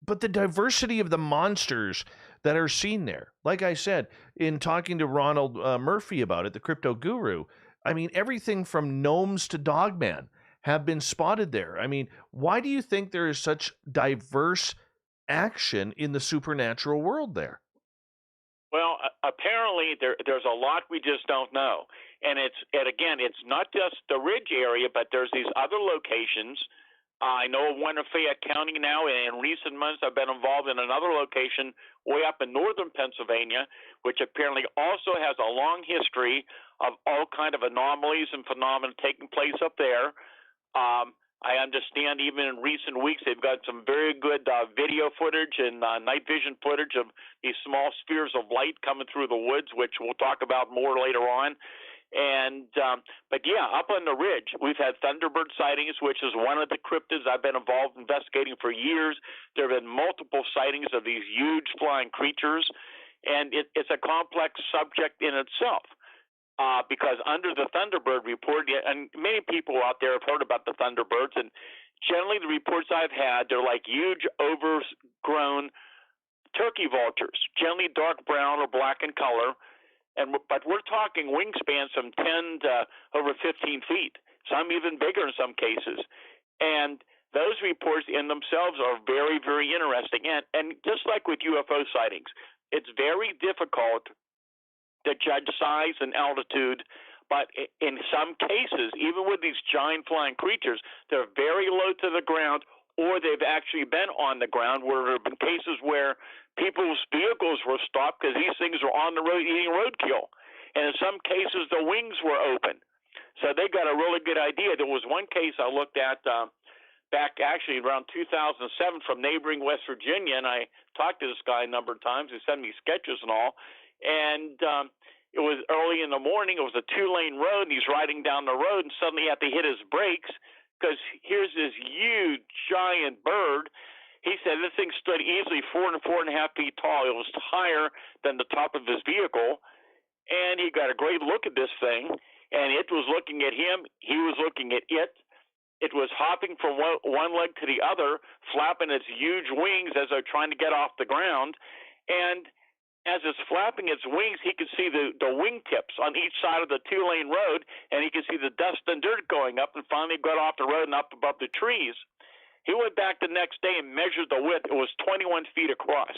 But the diversity of the monsters that are seen there, like I said, in talking to Ronald Murphy about it, the crypto guru, I mean, everything from gnomes to Dogman have been spotted there. I mean, why do you think there is such diverse action in the supernatural world there?
Well, apparently there's a lot we just don't know. And again, it's not just the Ridge area, but there's these other locations. I know of one in Fayette County now, and in recent months I've been involved in another location way up in northern Pennsylvania, which apparently also has a long history of all kind of anomalies and phenomena taking place up there. I understand even in recent weeks they've got some very good video footage and night vision footage of these small spheres of light coming through the woods, which we'll talk about more later on. And but yeah, up on the ridge, we've had Thunderbird sightings, which is one of the cryptids I've been involved investigating for years. There have been multiple sightings of these huge flying creatures, and it's a complex subject in itself. Because under the Thunderbird report, and many people out there have heard about the Thunderbirds, and generally the reports I've had, they're like huge, overgrown turkey vultures, generally dark brown or black in color. But we're talking wingspans from 10 to over 15 feet, some even bigger in some cases. And those reports in themselves are very, very interesting. And just like with UFO sightings, it's very difficult to judge size and altitude. But in some cases, even with these giant flying creatures, they're very low to the ground or they've actually been on the ground, where there have been cases where people's vehicles were stopped because these things were on the road eating roadkill. And in some cases, the wings were open. So they got a really good idea. There was one case I looked at back actually around 2007 from neighboring West Virginia, and I talked to this guy a number of times. He sent me sketches and all. And it was early in the morning. It was a 2-lane road, and he's riding down the road, and suddenly he had to hit his brakes because here's this huge, giant bird. He said this thing stood easily 4 to 4.5 feet tall. It was higher than the top of his vehicle. And he got a great look at this thing, and it was looking at him. He was looking at it. It was hopping from one leg to the other, flapping its huge wings as they're trying to get off the ground. And as it's flapping its wings, he could see the wingtips on each side of the 2-lane road, and he could see the dust and dirt going up, and finally got off the road and up above the trees. He went back the next day and measured the width. It was 21 feet across.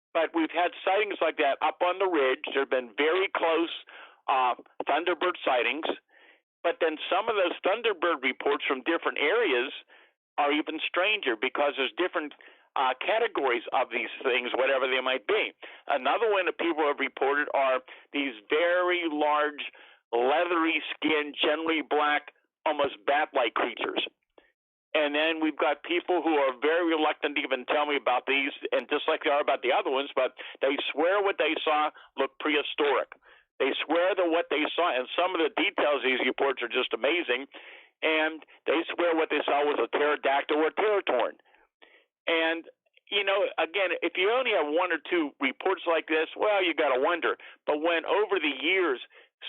But we've had sightings like that up on the ridge. There have been very close Thunderbird sightings. But then some of those Thunderbird reports from different areas are even stranger because there's different categories of these things, whatever they might be. Another one that people have reported are these very large, leathery skinned, generally black, almost bat-like creatures. And then we've got people who are very reluctant to even tell me about these, and just like they are about the other ones, but they swear what they saw looked prehistoric. They swear that what they saw, and some of the details of these reports are just amazing, and they swear what they saw was a pterodactyl or a pterotorn. And, you know, again, if you only have 1 or 2 reports like this, well, you got to wonder. But when over the years,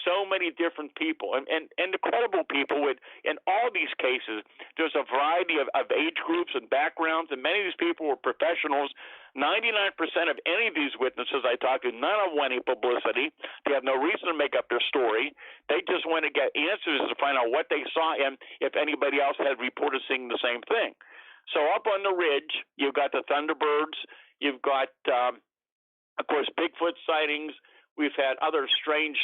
so many different people and incredible people in all these cases, there's a variety of age groups and backgrounds, and many of these people were professionals. 99% of any of these witnesses I talked to, none of them want any publicity. They have no reason to make up their story. They just want to get answers to find out what they saw and if anybody else had reported seeing the same thing. So up on the ridge, you've got the Thunderbirds. You've got, of course, Bigfoot sightings. We've had other strange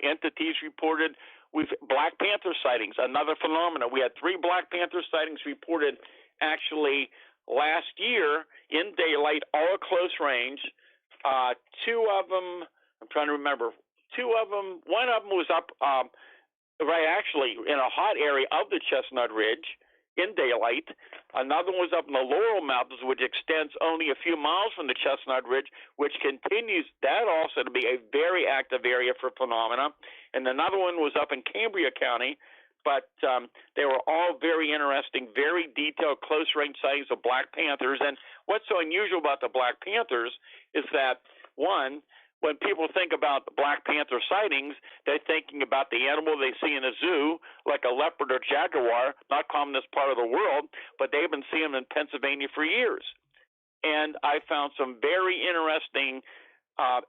entities reported. We've Black Panther sightings, another phenomenon. We had 3 Black Panther sightings reported actually last year in daylight, all close range. 2 of them, I'm trying to remember, 2 of them, one of them was up right actually in a hot area of the Chestnut Ridge in daylight. Another one was up in the Laurel Mountains, which extends only a few miles from the Chestnut Ridge, which continues that also to be a very active area for phenomena. And another one was up in Cambria County, but they were all very interesting, very detailed, close-range sightings of Black Panthers. And what's so unusual about the Black Panthers is that, one, when people think about the Black Panther sightings, they're thinking about the animal they see in a zoo, like a leopard or jaguar, not common in this part of the world, but they've been seeing them in Pennsylvania for years. And I found some very interesting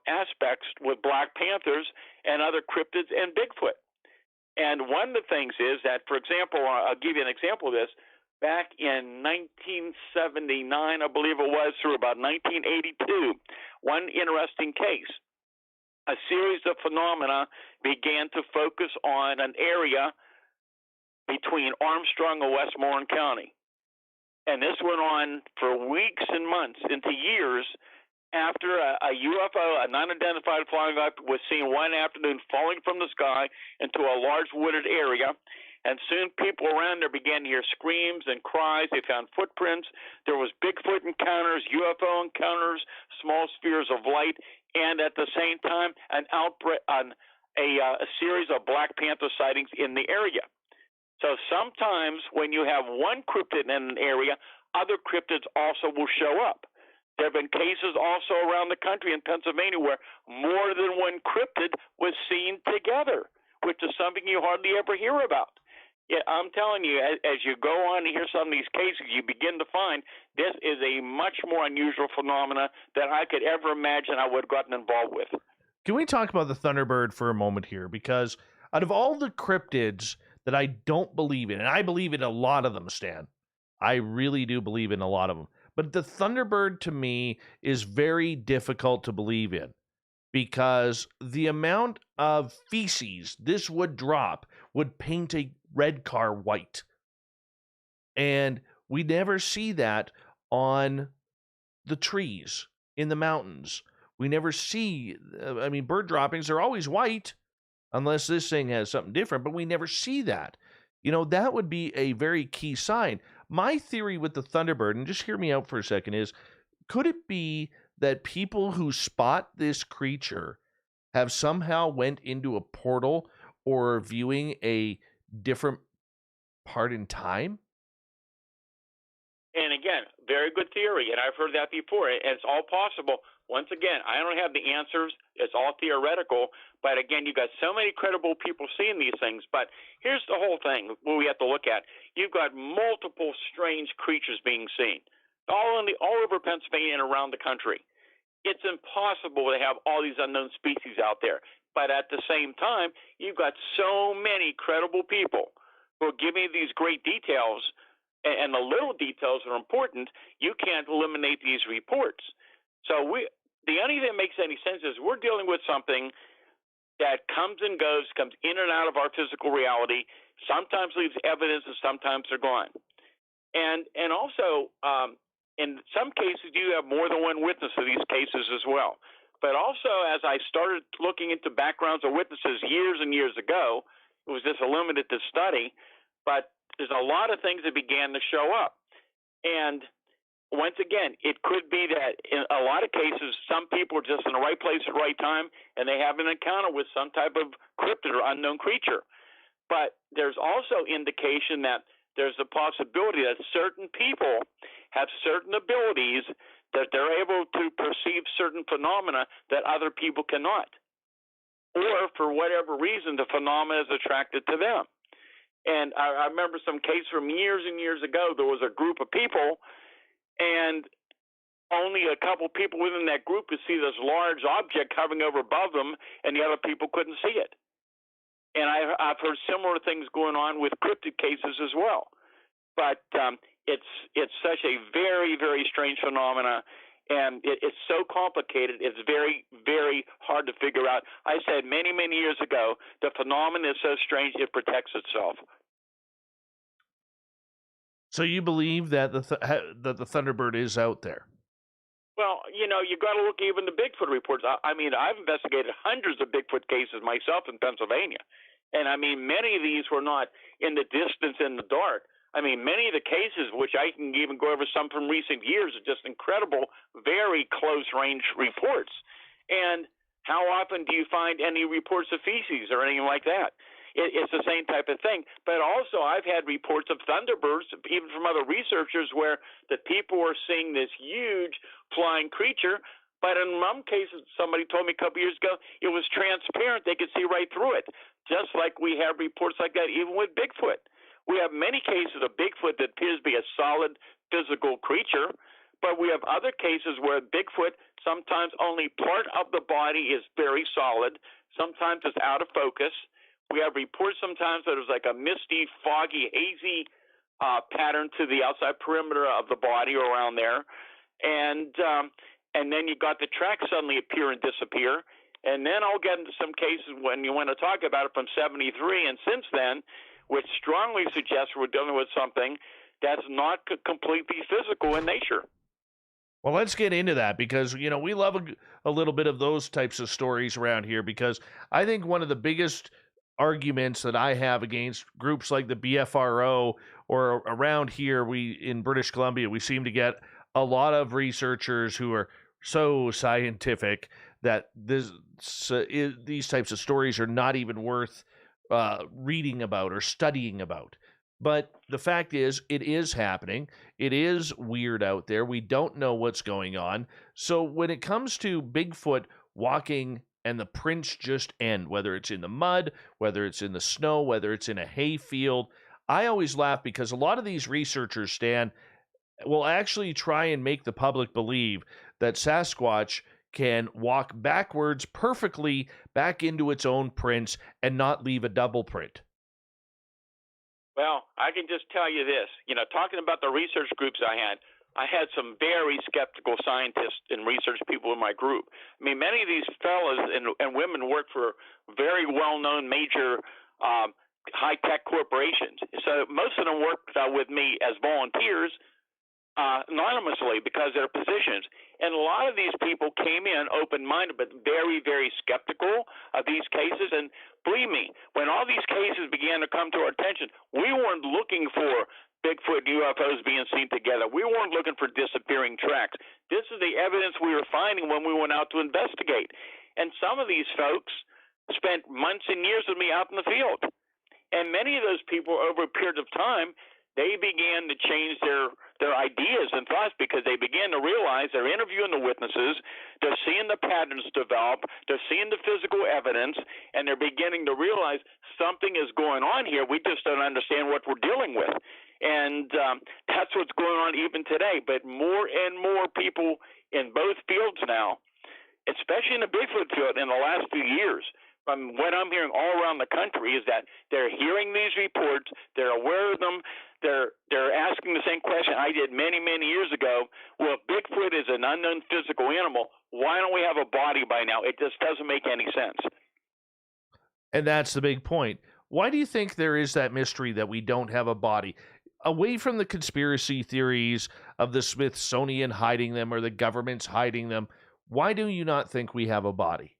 aspects with Black Panthers and other cryptids and Bigfoot. And one of the things is that, for example, I'll give you an example of this. Back in 1979, I believe it was, through about 1982, one interesting case. A series of phenomena began to focus on an area between Armstrong and Westmoreland County. And this went on for weeks and months, into years, after a UFO, an unidentified flying object, was seen one afternoon falling from the sky into a large wooded area. And soon people around there began to hear screams and cries. They found footprints. There was Bigfoot encounters, UFO encounters, small spheres of light, and at the same time, an outbreak, a series of Black Panther sightings in the area. So sometimes when you have one cryptid in an area, other cryptids also will show up. There have been cases also around the country in Pennsylvania where more than one cryptid was seen together, which is something you hardly ever hear about. Yeah, I'm telling you, as you go on to hear some of these cases, you begin to find this is a much more unusual phenomena than I could ever imagine I would have gotten involved with.
Can we talk about the Thunderbird for a moment here? Because out of all the cryptids that I don't believe in, and I believe in a lot of them, Stan, I really do believe in a lot of them, but the Thunderbird to me is very difficult to believe in because the amount of feces this would drop would paint a red car white. And We never see that on the trees in the mountains. We never see, I mean, bird droppings are always white, unless this thing has something different, but we never see that. That would be a very key sign. My theory with the Thunderbird, and just hear me out for a second, is could it be that people who spot this creature have somehow went into a portal or viewing a different part in time?
And again, very good theory, and I've heard that before. And it's all possible. Once again, I don't have the answers. It's all theoretical. But again, you've got so many credible people seeing these things. But here's the whole thing what we have to look at. You've got multiple strange creatures being seen, all over Pennsylvania and around the country. It's impossible to have all these unknown species out there. But at the same time, you've got so many credible people who are giving these great details, and the little details are important. You can't eliminate these reports. So the only thing that makes any sense is we're dealing with something that comes and goes, comes in and out of our physical reality, sometimes leaves evidence and sometimes they're gone. And also, in some cases, you have more than one witness of these cases as well. But also, as I started looking into backgrounds of witnesses years and years ago, it was just a limited to study, but there's a lot of things that began to show up. And once again, it could be that in a lot of cases, some people are just in the right place at the right time, and they have an encounter with some type of cryptid or unknown creature. But there's also indication that there's a possibility that certain people have certain abilities that they're able to perceive certain phenomena that other people cannot. Or for whatever reason, the phenomena is attracted to them. And I remember some case from years and years ago. There was a group of people, and only a couple people within that group could see this large object hovering over above them, and the other people couldn't see it. And I've heard similar things going on with cryptid cases as well. But it's such a very, very strange phenomena, and it's so complicated. It's very, very hard to figure out. I said many, many years ago, the phenomenon is so strange it protects itself.
So you believe that that the Thunderbird is out there?
Well, you got to look even the Bigfoot reports. I mean, I've investigated hundreds of Bigfoot cases myself in Pennsylvania, and I mean, many of these were not in the distance, in the dark. I mean, many of the cases, which I can even go over some from recent years, are just incredible, very close-range reports. And how often do you find any reports of feces or anything like that? It's the same type of thing. But also, I've had reports of thunderbirds, even from other researchers, where the people are seeing this huge flying creature. But in some cases, somebody told me a couple years ago, it was transparent. They could see right through it, just like we have reports like that even with Bigfoot. We have many cases of Bigfoot that appears to be a solid physical creature, but we have other cases where Bigfoot, sometimes only part of the body is very solid, sometimes it's out of focus. We have reports sometimes that there's like a misty, foggy, hazy pattern to the outside perimeter of the body or around there. And then you got the tracks suddenly appear and disappear. And then I'll get into some cases when you want to talk about it from 73 and since then, which strongly suggests we're dealing with something that's not completely physical in nature.
Well, let's get into that because, we love a little bit of those types of stories around here because I think one of the biggest arguments that I have against groups like the BFRO or around here, in British Columbia, we seem to get a lot of researchers who are so scientific that these types of stories are not even worth reading about or studying about. But the fact is, it is happening. It is weird out there. We don't know what's going on. So when it comes to Bigfoot walking and the prints just end, whether it's in the mud, whether it's in the snow, whether it's in a hay field, I always laugh because a lot of these researchers, Stan, will actually try and make the public believe that Sasquatch can walk backwards perfectly back into its own prints and not leave a double print.
Well, I can just tell you this, talking about the research groups I had some very skeptical scientists and research people in my group. I mean, many of these fellas and women work for very well-known major high-tech corporations. So most of them work with me as volunteers anonymously because of their positions. And a lot of these people came in open-minded but very, very skeptical of these cases. And believe me, when all these cases began to come to our attention, we weren't looking for Bigfoot and UFOs being seen together. We weren't looking for disappearing tracks. This is the evidence we were finding when we went out to investigate. And some of these folks spent months and years with me out in the field. And many of those people, over a period of time, they began to change their ideas and thoughts because they began to realize they're interviewing the witnesses, they're seeing the patterns develop, they're seeing the physical evidence, and they're beginning to realize something is going on here. We just don't understand what we're dealing with. And that's what's going on even today. But more and more people in both fields now, especially in the Bigfoot field in the last few years, from what I'm hearing all around the country, is that they're hearing these reports, they're aware of them, they're asking the same question I did many, many years ago. Well, if Bigfoot is an unknown physical animal, why don't we have a body by now? It just doesn't make any sense.
And that's the big point. Why do you think there is that mystery that we don't have a body? Away from the conspiracy theories of the Smithsonian hiding them or the government's hiding them, why do you not think we have a body?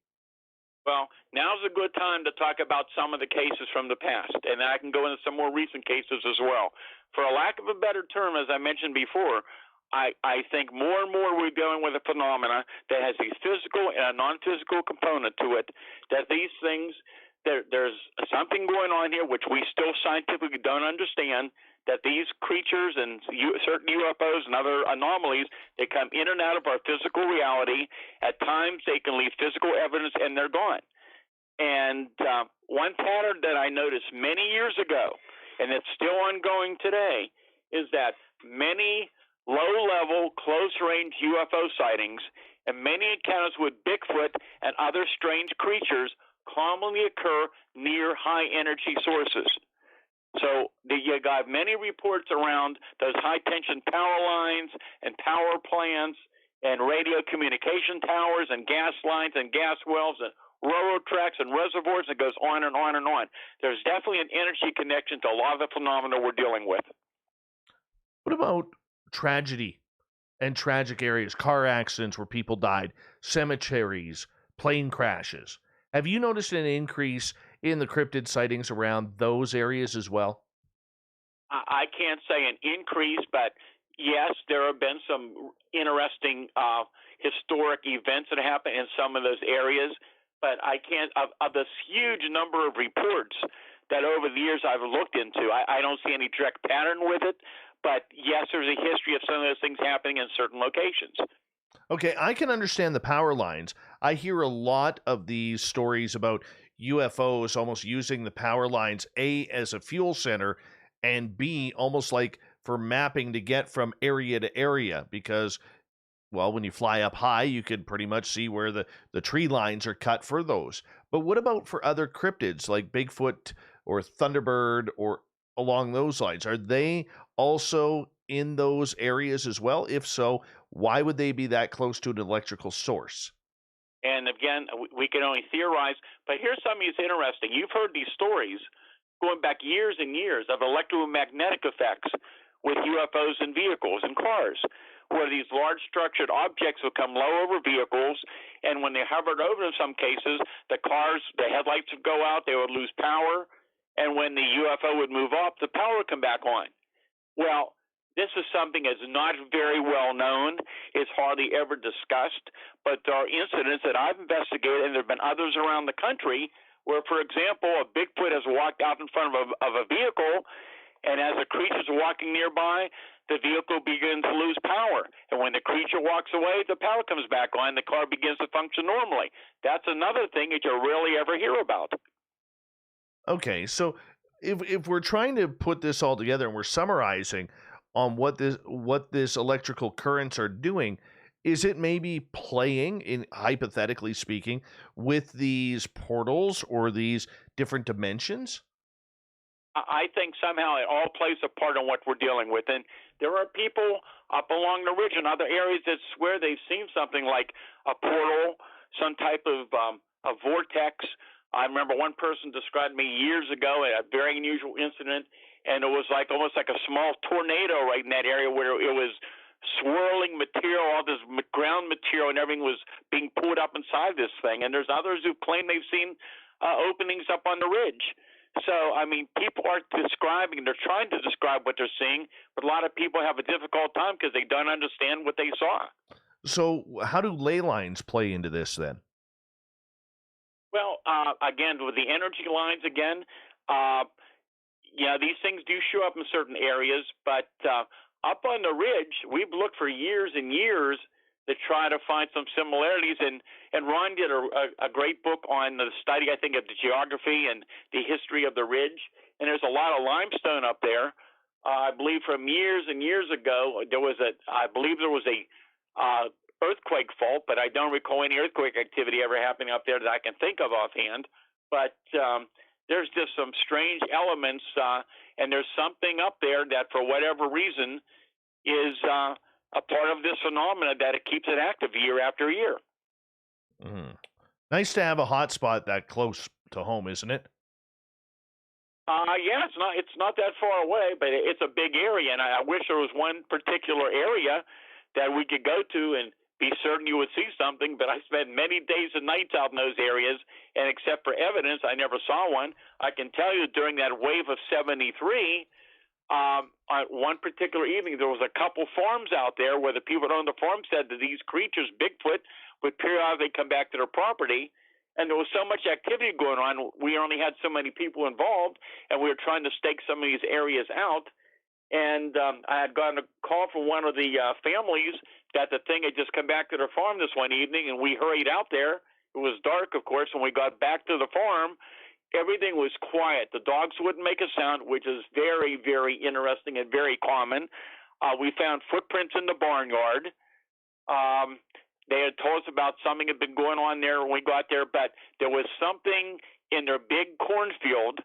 Well, now's a good time to talk about some of the cases from the past, and I can go into some more recent cases as well. For a lack of a better term, as I mentioned before, I think more and more we're dealing with a phenomena that has a physical and a non-physical component to it, that these things, there's something going on here which we still scientifically don't understand, that these creatures and certain UFOs and other anomalies, they come in and out of our physical reality. At times, they can leave physical evidence, and they're gone. And one pattern that I noticed many years ago, and it's still ongoing today, is that many low-level, close-range UFO sightings and many encounters with Bigfoot and other strange creatures commonly occur near high-energy sources. So you got many reports around those high-tension power lines and power plants and radio communication towers and gas lines and gas wells and railroad tracks and reservoirs. It goes on and on and on. There's definitely an energy connection to a lot of the phenomena we're dealing with.
What about tragedy and tragic areas, car accidents where people died, cemeteries, plane crashes? Have you noticed an increase in the cryptid sightings around those areas as well?
I can't say an increase, but yes, there have been some interesting historic events that happen in some of those areas. But I can't, of this huge number of reports that over the years I've looked into, I don't see any direct pattern with it. But yes, there's a history of some of those things happening in certain locations.
Okay, I can understand the power lines. I hear a lot of these stories about UFOs almost using the power lines, A, as a fuel center, and B, almost like for mapping to get from area to area, because, well, when you fly up high, you can pretty much see where the tree lines are cut for those. But what about for other cryptids like Bigfoot or Thunderbird or along those lines? Are they also in those areas as well? If so, why would they be that close to an electrical source?
And again, we can only theorize, but here's something that's interesting. You've heard these stories going back years and years of electromagnetic effects with UFOs and vehicles and cars, where these large structured objects would come low over vehicles, and when they hovered over in some cases, the headlights would go out, they would lose power, and when the UFO would move up, the power would come back on. Well, this is something that's not very well known. It's hardly ever discussed, but there are incidents that I've investigated, and there have been others around the country where, for example, a Bigfoot has walked out in front of a vehicle, and as the creature's walking nearby, the vehicle begins to lose power. And when the creature walks away, the power comes back on, the car begins to function normally. That's another thing that you rarely ever hear about.
Okay, so if we're trying to put this all together and we're summarizing on what this electrical currents are doing, is it maybe playing, in hypothetically speaking, with these portals or these different dimensions?
I think somehow it all plays a part in what we're dealing with. And there are people up along the ridge and other areas that swear they've seen something like a portal, some type of a vortex, I remember one person described me years ago a very unusual incident, and it was like almost like a small tornado right in that area where it was swirling material, all this ground material, and everything was being pulled up inside this thing. And there's others who claim they've seen openings up on the ridge. So, I mean, people are describing, they're trying to describe what they're seeing, but a lot of people have a difficult time because they don't understand what they saw.
So how do ley lines play into this then?
Well, again, with the energy lines, these things do show up in certain areas, but up on the ridge, we've looked for years and years to try to find some similarities. And Ron did a great book on the study, I think, of the geography and the history of the ridge. And there's a lot of limestone up there. I believe from years and years ago, there was a earthquake fault, but I don't recall any earthquake activity ever happening up there that I can think of offhand. But there's just some strange elements, and there's something up there that, for whatever reason, is a part of this phenomena that it keeps it active year after year.
Mm. Nice to have a hot spot that close to home, isn't it?
Yeah, it's not that far away, but it's a big area, and I wish there was one particular area that we could go to and be certain you would see something. But I spent many days and nights out in those areas, and except for evidence, I never saw one. I can tell you during that wave of 73, on one particular evening, there was a couple farms out there where the people that owned the farm said that these creatures, Bigfoot, would periodically come back to their property, and there was so much activity going on, we only had so many people involved, and we were trying to stake some of these areas out. And I had gotten a call from one of the families that the thing had just come back to their farm this one evening, and we hurried out there. It was dark, of course, when we got back to the farm. Everything was quiet. The dogs wouldn't make a sound, which is very, very interesting and very common. We found footprints in the barnyard. They had told us about something had been going on there when we got there, but there was something in their big cornfield,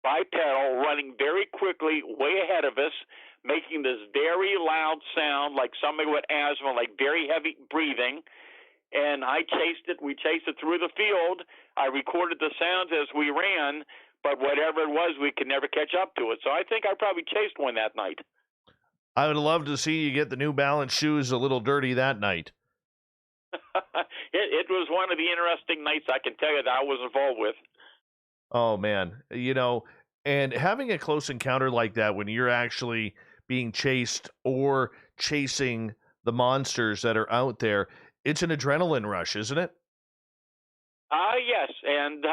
bipedal, running very quickly, way ahead of us, making this very loud sound like somebody with asthma, like very heavy breathing. And I chased it. We chased it through the field. I recorded the sounds as we ran, but whatever it was, we could never catch up to it. So I think I probably chased one that night.
I would love to see you get the New Balance shoes a little dirty that night.
It was one of the interesting nights, I can tell you, that I was involved with.
Oh, man. You know, and having a close encounter like that when you're actually being chased or chasing the monsters that are out there, it's an adrenaline rush, isn't it?
Yes, and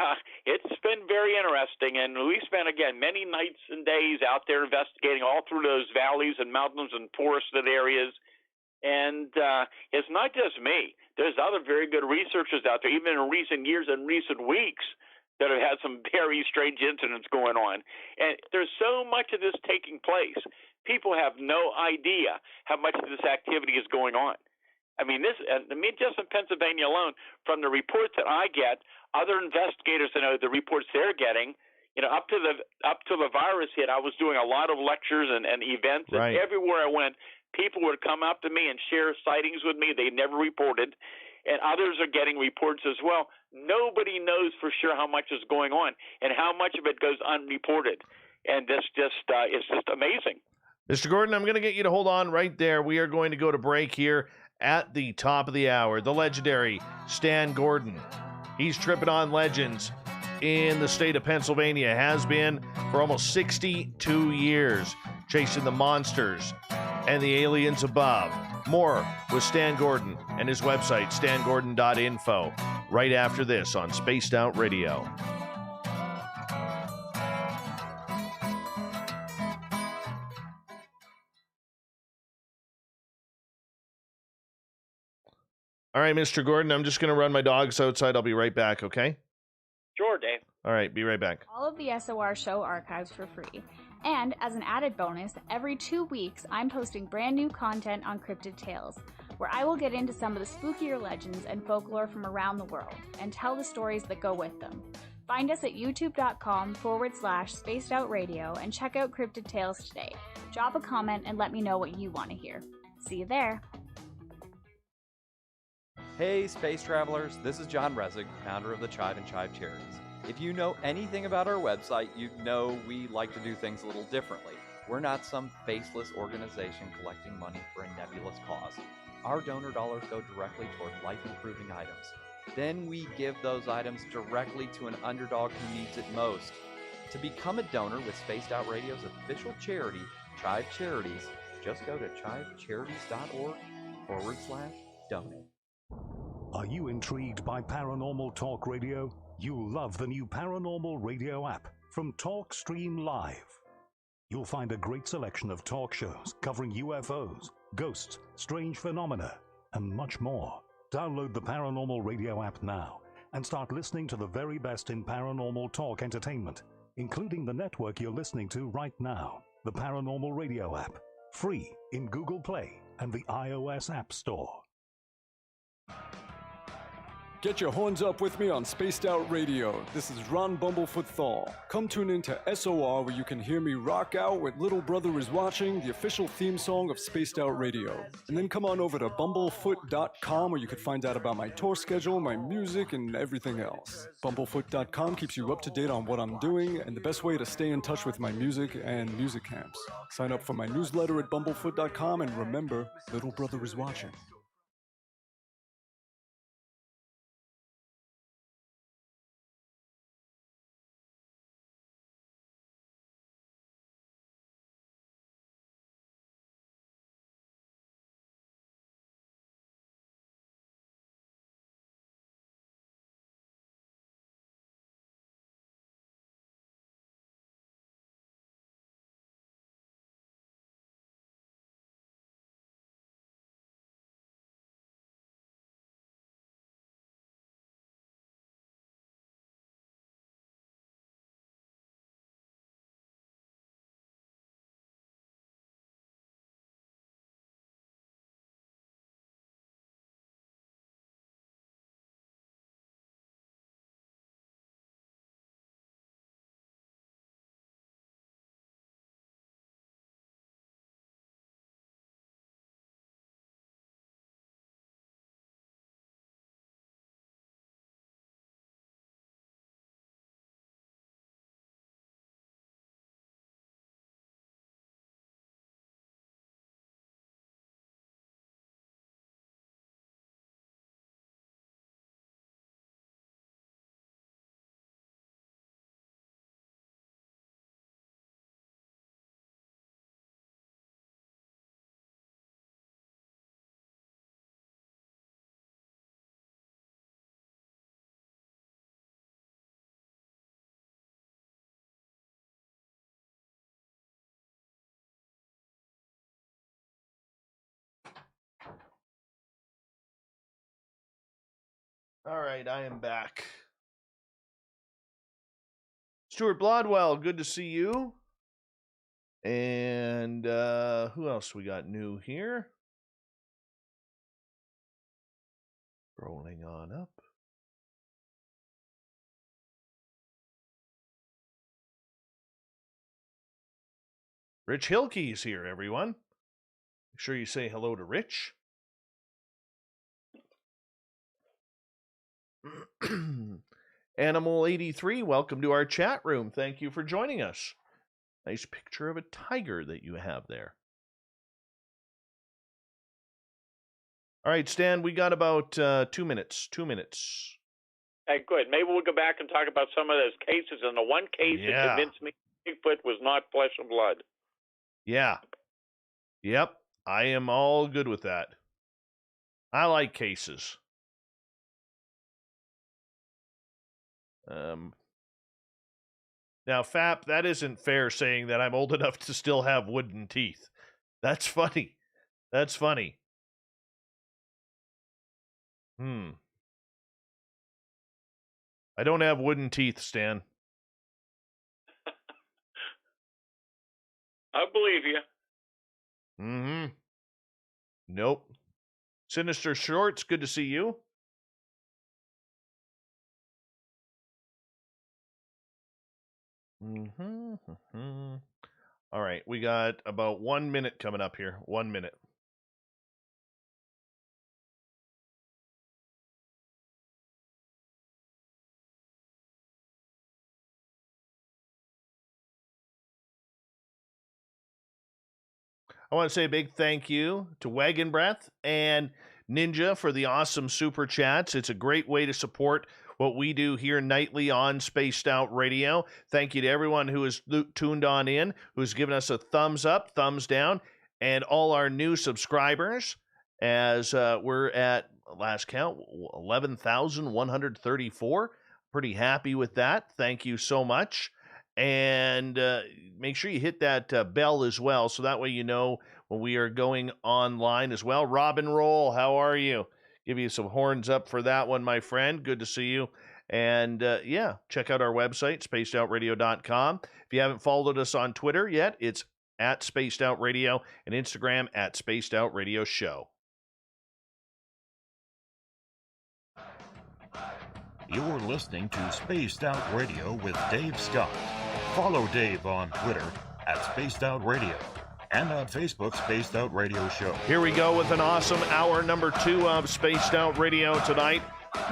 it's been very interesting. And we spent, again, many nights and days out there investigating all through those valleys and mountains and forested areas. And it's not just me. There's other very good researchers out there, even in recent years and recent weeks, that have had some very strange incidents going on. And there's so much of this taking place. People have no idea how much of this activity is going on. I mean, just in Pennsylvania alone, from the reports that I get, other investigators know the reports they're getting, up to the virus hit, I was doing a lot of lectures and events,
right.
And everywhere I went, people would come up to me and share sightings with me they never reported, and others are getting reports as well. Nobody knows for sure how much is going on and how much of it goes unreported, and this it's just amazing.
Mr. Gordon, I'm going to get you to hold on right there. We are going to go to break here at the top of the hour. The legendary Stan Gordon. He's tripping on legends in the state of Pennsylvania, has been for almost 62 years, chasing the monsters and the aliens above. More with Stan Gordon and his website, stangordon.info, right after this on Spaced Out Radio. All right, Mr. Gordon, I'm just going to run my dogs outside. I'll be right back, okay?
Sure, Dave.
All right, be right back.
All of the SOR show archives for free. And as an added bonus, every 2 weeks, I'm posting brand new content on Cryptid Tales, where I will get into some of the spookier legends and folklore from around the world and tell the stories that go with them. Find us at youtube.com/spacedoutradio and check out Cryptid Tales today. Drop a comment and let me know what you want to hear. See you there.
Hey, space travelers, this is John Resig, founder of the Chive and Chive Charities. If you know anything about our website, you know we like to do things a little differently. We're not some faceless organization collecting money for a nebulous cause. Our donor dollars go directly toward life-improving items. Then we give those items directly to an underdog who needs it most. To become a donor with Spaced Out Radio's official charity, Chive Charities, just go to chivecharities.org/donate.
Are you intrigued by Paranormal Talk Radio? You'll love the new Paranormal Radio app from TalkStream Live. You'll find a great selection of talk shows covering UFOs, ghosts, strange phenomena, and much more. Download the Paranormal Radio app now and start listening to the very best in paranormal talk entertainment, including the network you're listening to right now, the Paranormal Radio app, free in Google Play and the iOS App Store.
Get your horns up with me on Spaced Out Radio. This is Ron Bumblefoot Thal. Come tune in to SOR where you can hear me rock out with Little Brother is Watching, the official theme song of Spaced Out Radio. And then come on over to bumblefoot.com where you can find out about my tour schedule, my music, and everything else. Bumblefoot.com keeps you up to date on what I'm doing and the best way to stay in touch with my music and music camps. Sign up for my newsletter at bumblefoot.com and remember, Little Brother is Watching.
All right, I am back. Stuart Blodwell, good to see you. And who else we got new here? Rolling on up. Rich Hilke's here, everyone. Make sure you say hello to Rich. Animal 83, welcome to our chat room. Thank you for joining us. Nice picture of a tiger that you have there. All right, Stan, we got about 2 minutes. 2 minutes.
Hey, good. Maybe we'll go back and talk about some of those cases. And the one case that convinced me Bigfoot was not flesh and blood.
Yeah. Yep. I am all good with that. I like cases. Now, Fap, that isn't fair saying that I'm old enough to still have wooden teeth. That's funny. That's funny. I don't have wooden teeth, Stan.
I believe you.
Nope. Sinister Shorts, good to see you. All right, we got about 1 minute coming up here. 1 minute. I want to say a big thank you to Wagon Breath and Ninja for the awesome super chats. It's a great way to support what we do here nightly on Spaced Out Radio. Thank you to everyone who has tuned on in, who's given us a thumbs up, thumbs down, and all our new subscribers as we're at, last count, 11,134. Pretty happy with that. Thank you so much. And make sure you hit that bell as well, so that way you know when we are going online as well. Robin Roll, how are you? Give you some horns up for that one, my friend. Good to see you. And yeah, check out our website, spacedoutradio.com. If you haven't followed us on Twitter yet, it's at Spaced Out Radio, and Instagram at Spaced Out Radio Show.
You're listening to Spaced Out Radio with Dave Scott. Follow Dave on Twitter at Spaced Out Radio and on Facebook, Spaced Out Radio Show.
Here we go with an awesome hour number 2 of Spaced Out Radio tonight.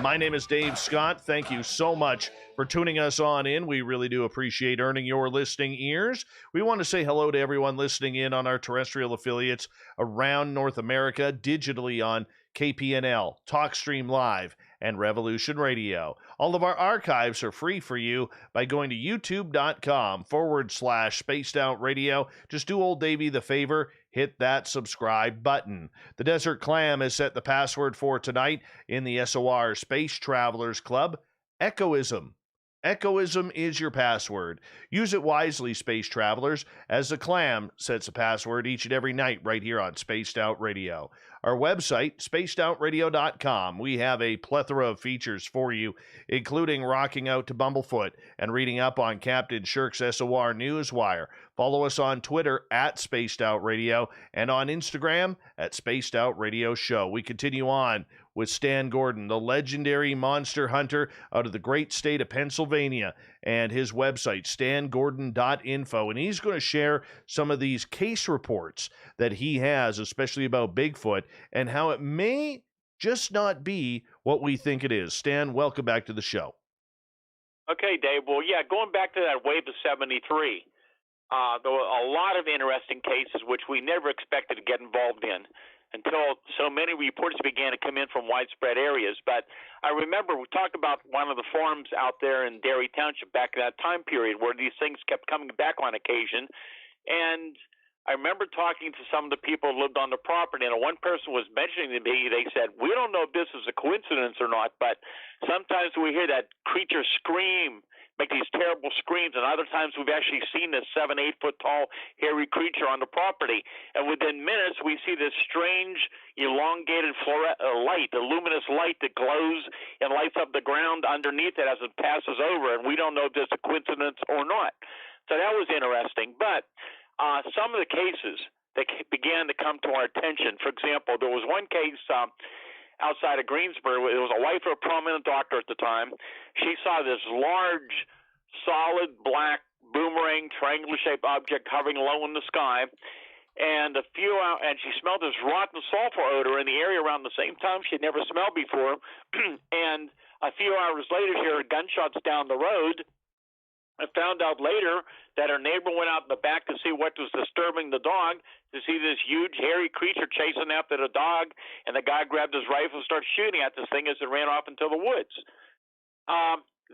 My name is Dave Scott. Thank you so much for tuning us on in. We really do appreciate earning your listening ears. We want to say hello to everyone listening in on our terrestrial affiliates around North America, digitally on KPNL, TalkStream Live, and Revolution Radio. All of our archives are free for you by going to youtube.com/Spaced Out Radio. Just do old Davey the favor, hit that subscribe button. The Desert Clam has set the password for tonight in the SOR Space Travelers Club, Echoism. Echoism is your password. Use it wisely, space travelers, as the Clam sets a password each and every night right here on Spaced Out Radio. Our website, spacedoutradio.com. We have a plethora of features for you, including rocking out to Bumblefoot and reading up on Captain Shirk's SOR Newswire. Follow us on Twitter at Spaced Out Radio and on Instagram at Spaced Out Radio Show. We continue on with Stan Gordon, the legendary monster hunter out of the great state of Pennsylvania, and his website, stangordon.info. And he's going to share some of these case reports that he has, especially about Bigfoot, and how it may just not be what we think it is. Stan, welcome back to the show.
Okay, Dave. Well, yeah, going back to that wave of 73, there were a lot of interesting cases which we never expected to get involved in until so many reports began to come in from widespread areas. But I remember we talked about one of the farms out there in Derry Township back in that time period where these things kept coming back on occasion. And I remember talking to some of the people who lived on the property, and one person was mentioning to me, they said, we don't know if this is a coincidence or not, but sometimes we hear that creature scream, make these terrible screams, and other times we've actually seen this 7-8 foot tall hairy creature on the property, and within minutes we see this strange elongated light, a luminous light that glows and lights up the ground underneath it as it passes over, and we don't know if there's a coincidence or not. So that was interesting. But some of the cases that began to come to our attention, for example, there was one case outside of Greensboro. It was a wife of a prominent doctor at the time. She saw this large, solid black boomerang, triangular-shaped object hovering low in the sky, and she smelled this rotten sulfur odor in the area around the same time she'd never smelled before. And a few hours later, she heard gunshots down the road. I found out later that her neighbor went out in the back to see what was disturbing the dog, to see this huge, hairy creature chasing after the dog, and the guy grabbed his rifle and started shooting at this thing as it ran off into the woods.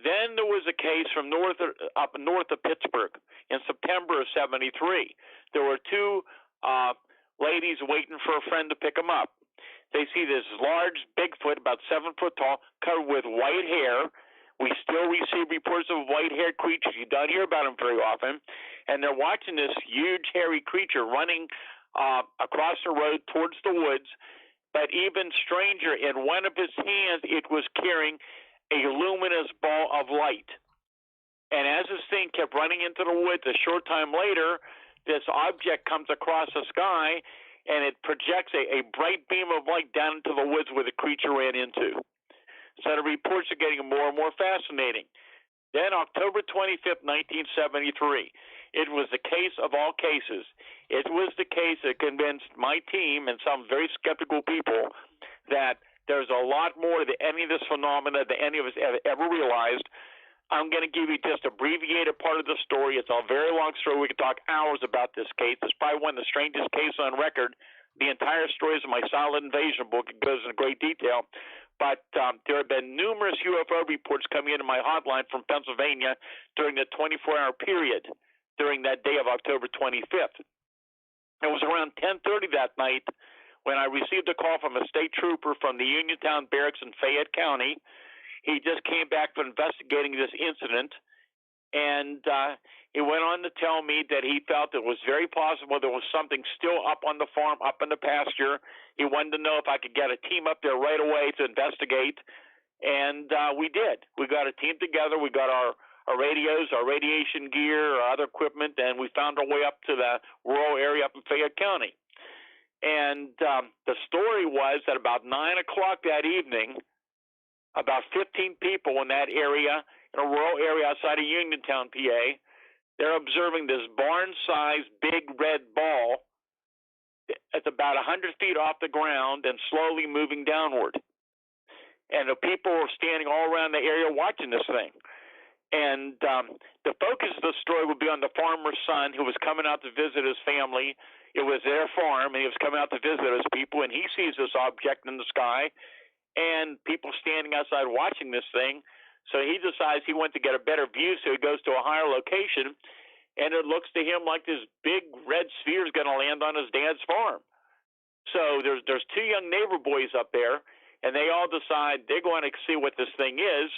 Then there was a case from up north of Pittsburgh in September of 73. There were two ladies waiting for a friend to pick them up. They see this large Bigfoot, about 7 foot tall, covered with white hair. We still receive reports of white-haired creatures. You don't hear about them very often. And they're watching this huge, hairy creature running across the road towards the woods. But even stranger, in one of his hands, it was carrying a luminous ball of light. And as this thing kept running into the woods, a short time later, this object comes across the sky, and it projects a bright beam of light down into the woods where the creature ran into. So the reports are getting more and more fascinating. Then October 25th, 1973, it was the case of all cases. It was the case that convinced my team and some very skeptical people that there's a lot more to any of this phenomena than any of us ever realized. I'm going to give you just abbreviated part of the story. It's a very long story. We could talk hours about this case. It's probably one of the strangest cases on record. The entire story is in my Silent Invasion book. It goes into great detail. But there have been numerous UFO reports coming into my hotline from Pennsylvania during the 24-hour period during that day of October 25th. It was around 10:30 that night when I received a call from a state trooper from the Uniontown Barracks in Fayette County. He just came back from investigating this incident, and he went on to tell me that he felt it was very possible there was something still up on the farm, up in the pasture. He wanted to know if I could get a team up there right away to investigate, and we did. We got a team together. We got our radios, our radiation gear, our other equipment, and we found our way up to the rural area up in Fayette County. And the story was that about 9 o'clock that evening, about 15 people in that area, in a rural area outside of Uniontown, PA, they're observing this barn-sized big red ball. It's about 100 feet off the ground and slowly moving downward. And the people were standing all around the area watching this thing. And the focus of the story would be on the farmer's son who was coming out to visit his family. It was their farm, and he was coming out to visit his people, and he sees this object in the sky, and people standing outside watching this thing. So he decides he wants to get a better view, so he goes to a higher location, and it looks to him like this big red sphere is going to land on his dad's farm. So there's two young neighbor boys up there, and they all decide they're going to see what this thing is.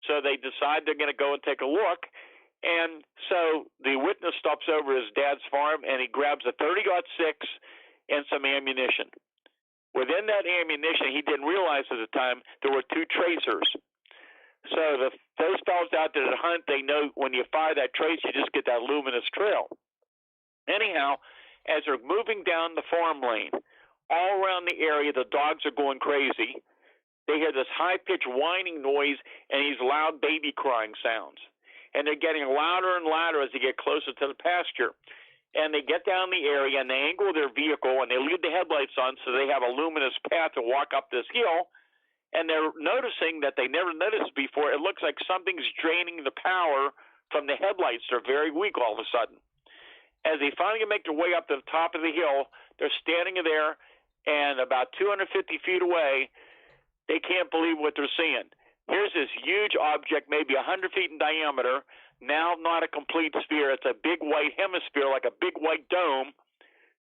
So they decide they're going to go and take a look. And so the witness stops over his dad's farm, and he grabs a .30-06 and some ammunition. Within that ammunition, he didn't realize at the time there were two tracers. So those fellows out there that hunt, they know when you fire that tracer, you just get that luminous trail. Anyhow, as they're moving down the farm lane, all around the area, the dogs are going crazy. They hear this high-pitched whining noise and these loud baby crying sounds. And they're getting louder and louder as they get closer to the pasture. And they get down the area, and they angle their vehicle, and they leave the headlights on so they have a luminous path to walk up this hill. And they're noticing that they never noticed before. It looks like something's draining the power from the headlights. They're very weak all of a sudden. As they finally make their way up to the top of the hill, they're standing there, and about 250 feet away, they can't believe what they're seeing. Here's this huge object, maybe 100 feet in diameter, now not a complete sphere. It's a big white hemisphere, like a big white dome,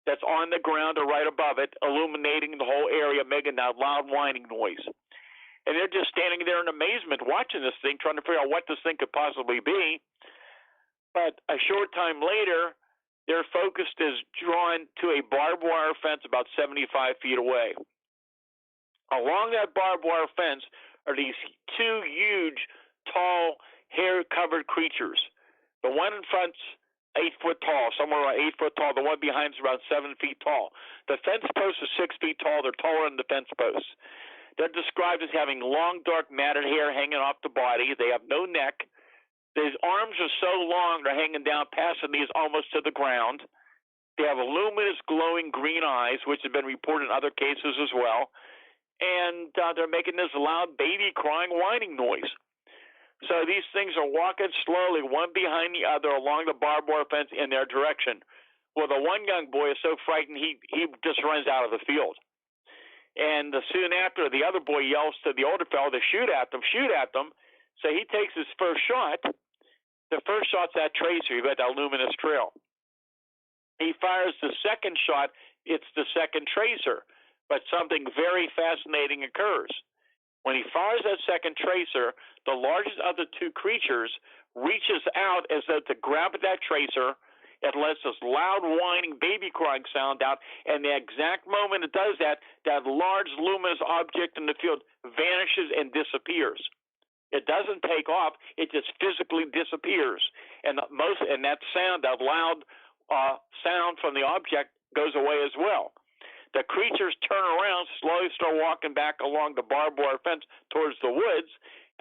that's on the ground or right above it, illuminating the whole area, making that loud whining noise. And they're just standing there in amazement watching this thing, trying to figure out what this thing could possibly be. But a short time later, their focus is drawn to a barbed wire fence about 75 feet away. Along that barbed wire fence are these two huge, tall, hair-covered creatures. The one in front's 8 foot tall, somewhere around 8 foot tall. The one behind is around 7 feet tall. The fence posts are 6 feet tall. They're taller than the fence posts. They're described as having long, dark, matted hair hanging off the body. They have no neck. Their arms are so long they're hanging down past the knees almost to the ground. They have luminous, glowing green eyes, which have been reported in other cases as well. And they're making this loud baby crying, whining noise. So these things are walking slowly, one behind the other, along the barbed wire fence in their direction. Well, the one young boy is so frightened, he just runs out of the field. And soon after, the other boy yells to the older fellow to shoot at them. So he takes his first shot. The first shot's that tracer. You've got that luminous trail. He fires the second shot. It's the second tracer. But something very fascinating occurs. When he fires that second tracer, the largest of the two creatures reaches out as though to grab at that tracer. It lets this loud whining baby crying sound out, and the exact moment it does that, that large luminous object in the field vanishes and disappears. It doesn't take off, it just physically disappears. And that sound, that loud sound from the object goes away as well. The creatures turn around, slowly start walking back along the barbed wire fence towards the woods.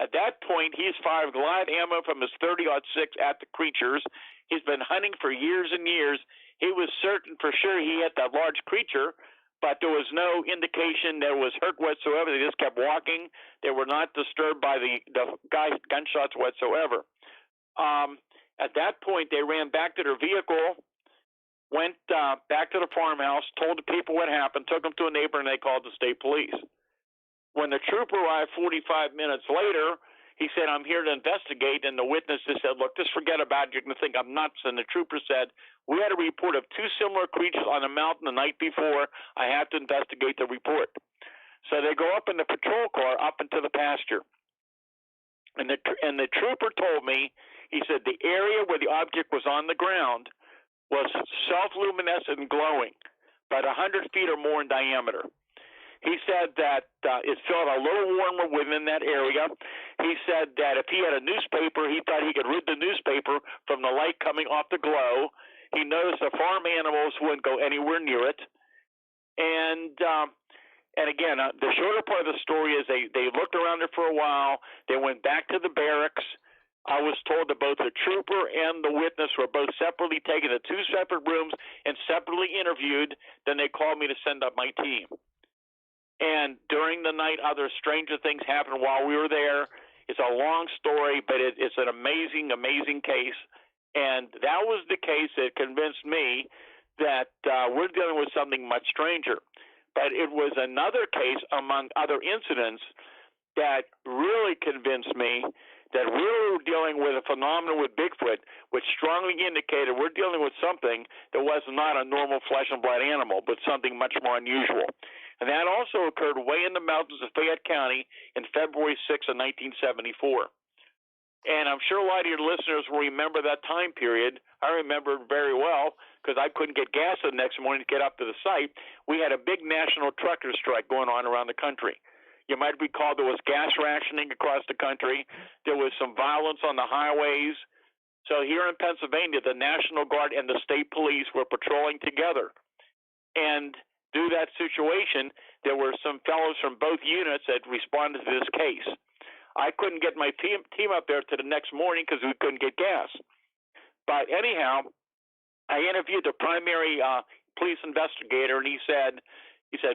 At that point, he's fired live ammo from his .30-06 at the creatures. He's been hunting for years and years. He was certain for sure he hit that large creature, but there was no indication there was hurt whatsoever. They just kept walking. They were not disturbed by the gunshots whatsoever. At that point, they ran back to their vehicle, went back to the farmhouse, told the people what happened, took them to a neighbor, and they called the state police. When the trooper arrived 45 minutes later, he said, "I'm here to investigate," and the witness just said, "Look, just forget about it. You're going to think I'm nuts." And the trooper said, "We had a report of 2 similar creatures on a mountain the night before. I have to investigate the report." So they go up in the patrol car up into the pasture. And the trooper told me, he said, the area where the object was on the ground was self-luminescent and glowing, about 100 feet or more in diameter. He said that it felt a little warmer within that area. He said that if he had a newspaper, he thought he could read the newspaper from the light coming off the glow. He noticed the farm animals wouldn't go anywhere near it. And again, the shorter part of the story is they looked around there for a while. They went back to the barracks. I was told that both the trooper and the witness were both separately taken to 2 separate rooms and separately interviewed. Then they called me to send up my team. And during the night, other stranger things happened while we were there. It's a long story, but it's an amazing, amazing case. And that was the case that convinced me that we're dealing with something much stranger. But it was another case among other incidents that really convinced me that we were dealing with a phenomenon with Bigfoot, which strongly indicated we're dealing with something that was not a normal flesh and blood animal, but something much more unusual. And that also occurred way in the mountains of Fayette County in February 6th of 1974. And I'm sure a lot of your listeners will remember that time period. I remember it very well because I couldn't get gas the next morning to get up to the site. We had a big national trucker strike going on around the country. You might recall there was gas rationing across the country. There was some violence on the highways. So here in Pennsylvania, the National Guard and the state police were patrolling together. And due to that situation, there were some fellows from both units that responded to this case. I couldn't get my team up there to the next morning because we couldn't get gas. But anyhow, I interviewed the primary police investigator, and he said,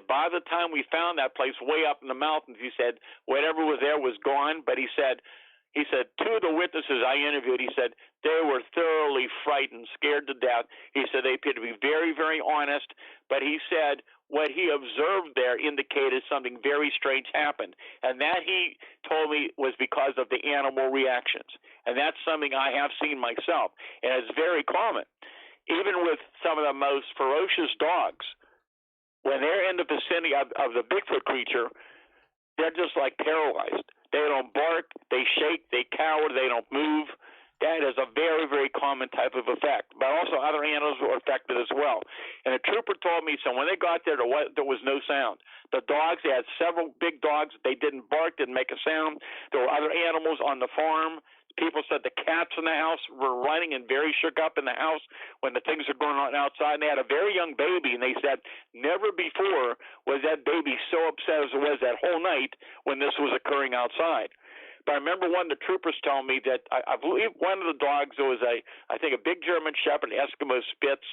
by the time we found that place way up in the mountains, he said, whatever was there was gone. But he said, 2 of the witnesses I interviewed, he said, they were thoroughly frightened, scared to death. He said they appeared to be very, very honest. But he said what he observed there indicated something very strange happened. And that, he told me, was because of the animal reactions. And that's something I have seen myself. And it's very common. Even with some of the most ferocious dogs, when they're in the vicinity of the Bigfoot creature, they're just like paralyzed. They don't bark, they shake, they cower, they don't move. That is a very, very common type of effect. But also other animals were affected as well. And the trooper told me, so when they got there was no sound. The dogs, they had several big dogs. They didn't bark, didn't make a sound. There were other animals on the farm. People said the cats in the house were running and very shook up in the house when the things are going on outside. And they had a very young baby, and they said never before was that baby so upset as it was that whole night when this was occurring outside. But I remember one of the troopers telling me that I believe one of the dogs, there was I think a big German Shepherd, Eskimo Spitz.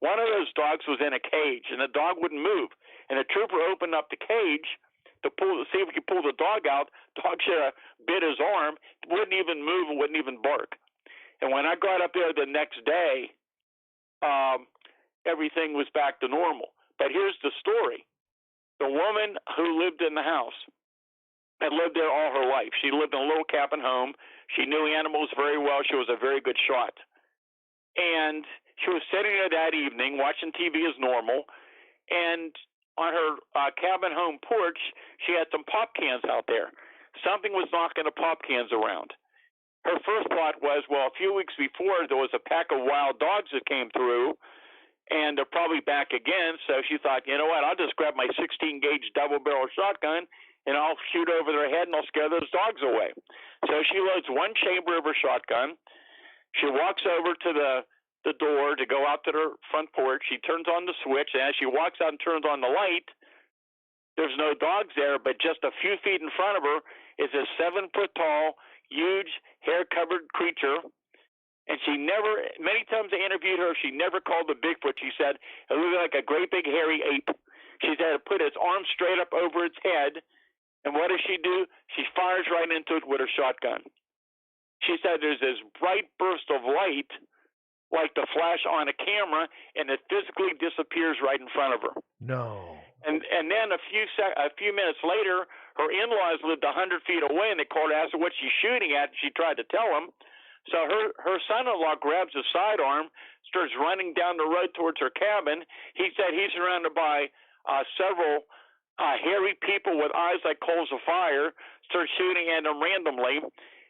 One of those dogs was in a cage, and the dog wouldn't move. And the trooper opened up the cage to see if he could pull the dog out. Dog should have bit his arm, wouldn't even move and wouldn't even bark. And when I got up there the next day, everything was back to normal. But here's the story. The woman who lived in the house had lived there all her life. She lived in a little cabin home. She knew animals very well. She was a very good shot. And she was sitting there that evening watching TV as normal, and on her cabin home porch, she had some pop cans out there. Something was knocking the pop cans around. Her first thought was, well, a few weeks before, there was a pack of wild dogs that came through, and they're probably back again. So she thought, you know what, I'll just grab my 16-gauge double-barrel shotgun, and I'll shoot over their head, and I'll scare those dogs away. So she loads one chamber of her shotgun. She walks over to the door to go out to her front porch. She turns on the switch, and as she walks out and turns on the light, there's no dogs there, but just a few feet in front of her is a 7-foot-tall, huge, hair-covered creature. And she never, many times I interviewed her, she never called it Bigfoot. She said it looked like a great big hairy ape. She said it put its arm straight up over its head, and what does she do? She fires right into it with her shotgun. She said there's this bright burst of light, like the flash on a camera, and it physically disappears right in front of her.
No.
And then a few minutes later, her in-laws lived 100 feet away, and they called her, asked her what she's shooting at, and she tried to tell them. So her son-in-law grabs his sidearm, starts running down the road towards her cabin. He said he's surrounded by several hairy people with eyes like coals of fire, starts shooting at them randomly.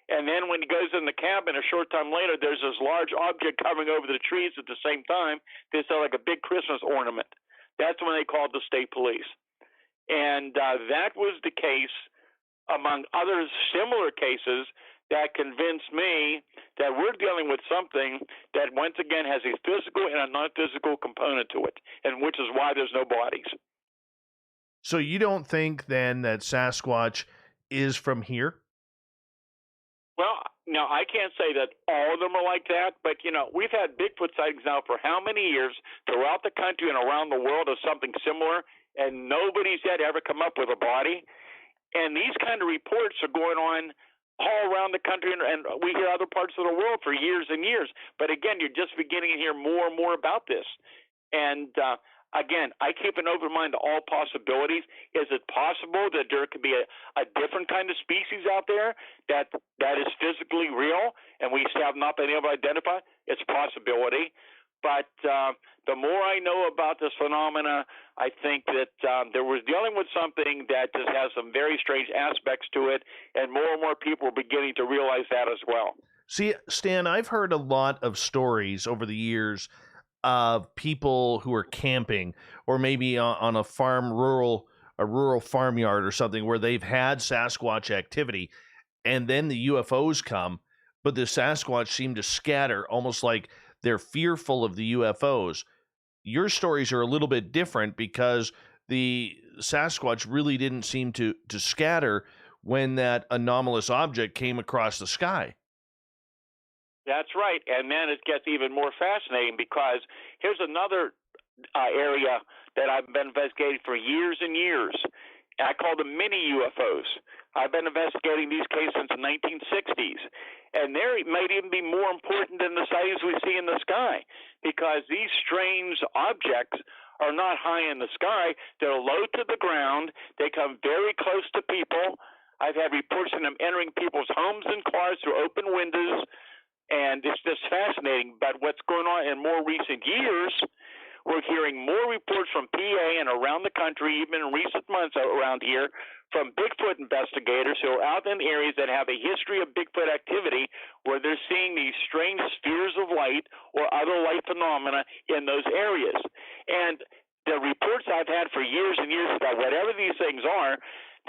And then when he goes in the cabin, a short time later, there's this large object covering over the trees at the same time. They said like a big Christmas ornament. That's when they called the state police. And that was the case, among other similar cases, that convinced me that we're dealing with something that, once again, has a physical and a non-physical component to it, and which is why there's no bodies.
So you don't think, then, that Sasquatch is from here?
Well, no, I can't say that all of them are like that, but, we've had Bigfoot sightings now for how many years throughout the country and around the world of something similar, and nobody's yet ever come up with a body. And these kind of reports are going on all around the country, and we hear other parts of the world for years and years. But again, you're just beginning to hear more and more about this. And again, I keep an open mind to all possibilities. Is it possible that there could be a different kind of species out there that is physically real, and we still have not been able to identify? It's a possibility. But the more I know about this phenomena, I think that there was dealing with something that just has some very strange aspects to it, and more people are beginning to realize that as well.
See, Stan, I've heard a lot of stories over the years of people who are camping, or maybe on a rural farmyard or something, where they've had Sasquatch activity, and then the UFOs come, but the Sasquatch seem to scatter, almost like they're fearful of the UFOs. Your stories are a little bit different because the Sasquatch really didn't seem to scatter when that anomalous object came across the sky.
That's right. And then it gets even more fascinating, because here's another area that I've been investigating for years and years. I call them mini UFOs. I've been investigating these cases since the 1960s. And they might even be more important than the sightings we see in the sky, because these strange objects are not high in the sky. They're low to the ground. They come very close to people. I've had reports of them entering people's homes and cars through open windows, and it's just fascinating. But what's going on in more recent years, we're hearing more reports from PA and around the country, even in recent months around here, from Bigfoot investigators who are out in areas that have a history of Bigfoot activity, where they're seeing these strange spheres of light or other light phenomena in those areas. And the reports I've had for years and years about whatever these things are,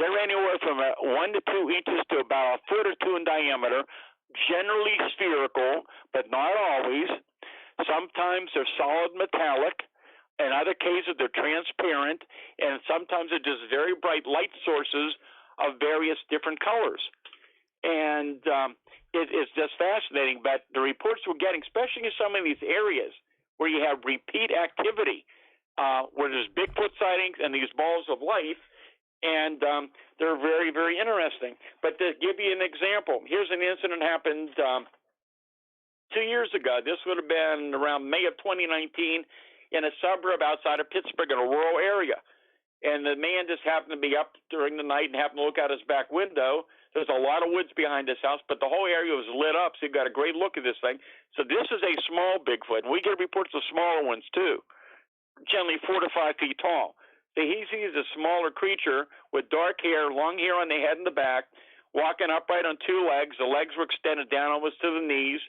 they're anywhere from 1 to 2 inches to about a foot or two in diameter, generally spherical, but not always. Sometimes they're solid metallic. In other cases, they're transparent, and sometimes they're just very bright light sources of various different colors. And it's just fascinating. But the reports we're getting, especially in some of these areas where you have repeat activity, where there's Bigfoot sightings and these balls of light, and they're very, very interesting. But to give you an example, here's an incident that happened 2 years ago. This would have been around May of 2019. In a suburb outside of Pittsburgh, in a rural area. And the man just happened to be up during the night and happened to look out his back window. There's a lot of woods behind his house, but the whole area was lit up, so you got a great look at this thing. So this is a small Bigfoot, and we get reports of smaller ones too, generally 4 to 5 feet tall. So he sees a smaller creature with dark hair, long hair on the head and the back, walking upright on 2 legs. The legs were extended down almost to the knees,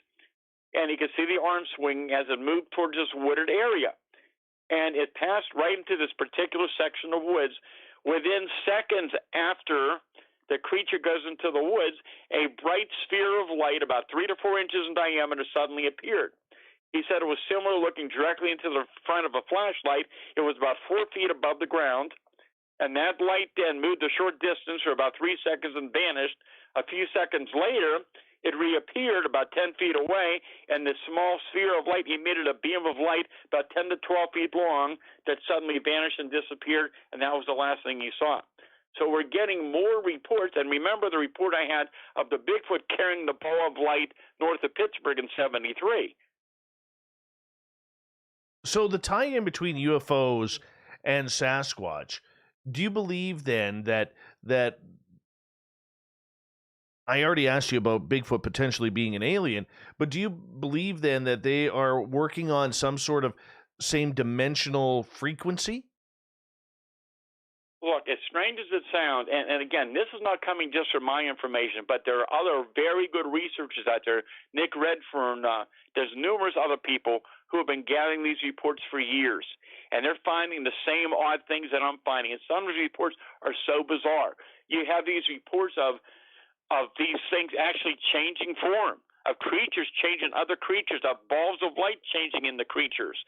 and he could see the arm swinging as it moved towards this wooded area. And it passed right into this particular section of woods. Within seconds after the creature goes into the woods, a bright sphere of light about 3 to 4 inches in diameter suddenly appeared. He said it was similar, looking directly into the front of a flashlight. It was about 4 feet above the ground, and that light then moved a short distance for about 3 seconds and vanished. A few seconds later, it reappeared about 10 feet away, and this small sphere of light emitted a beam of light about 10 to 12 feet long that suddenly vanished and disappeared, and that was the last thing he saw. So we're getting more reports, and remember the report I had of the Bigfoot carrying the ball of light north of Pittsburgh in 73.
So the tie-in between UFOs and Sasquatch, do you believe then that I already asked you about Bigfoot potentially being an alien, but do you believe then that they are working on some sort of same dimensional frequency?
Look, as strange as it sounds, and again, this is not coming just from my information, but there are other very good researchers out there. Nick Redfern, there's numerous other people who have been gathering these reports for years, and they're finding the same odd things that I'm finding. And some of these reports are so bizarre. You have these reports of these things actually changing form, of creatures changing other creatures, of balls of light changing in the creatures.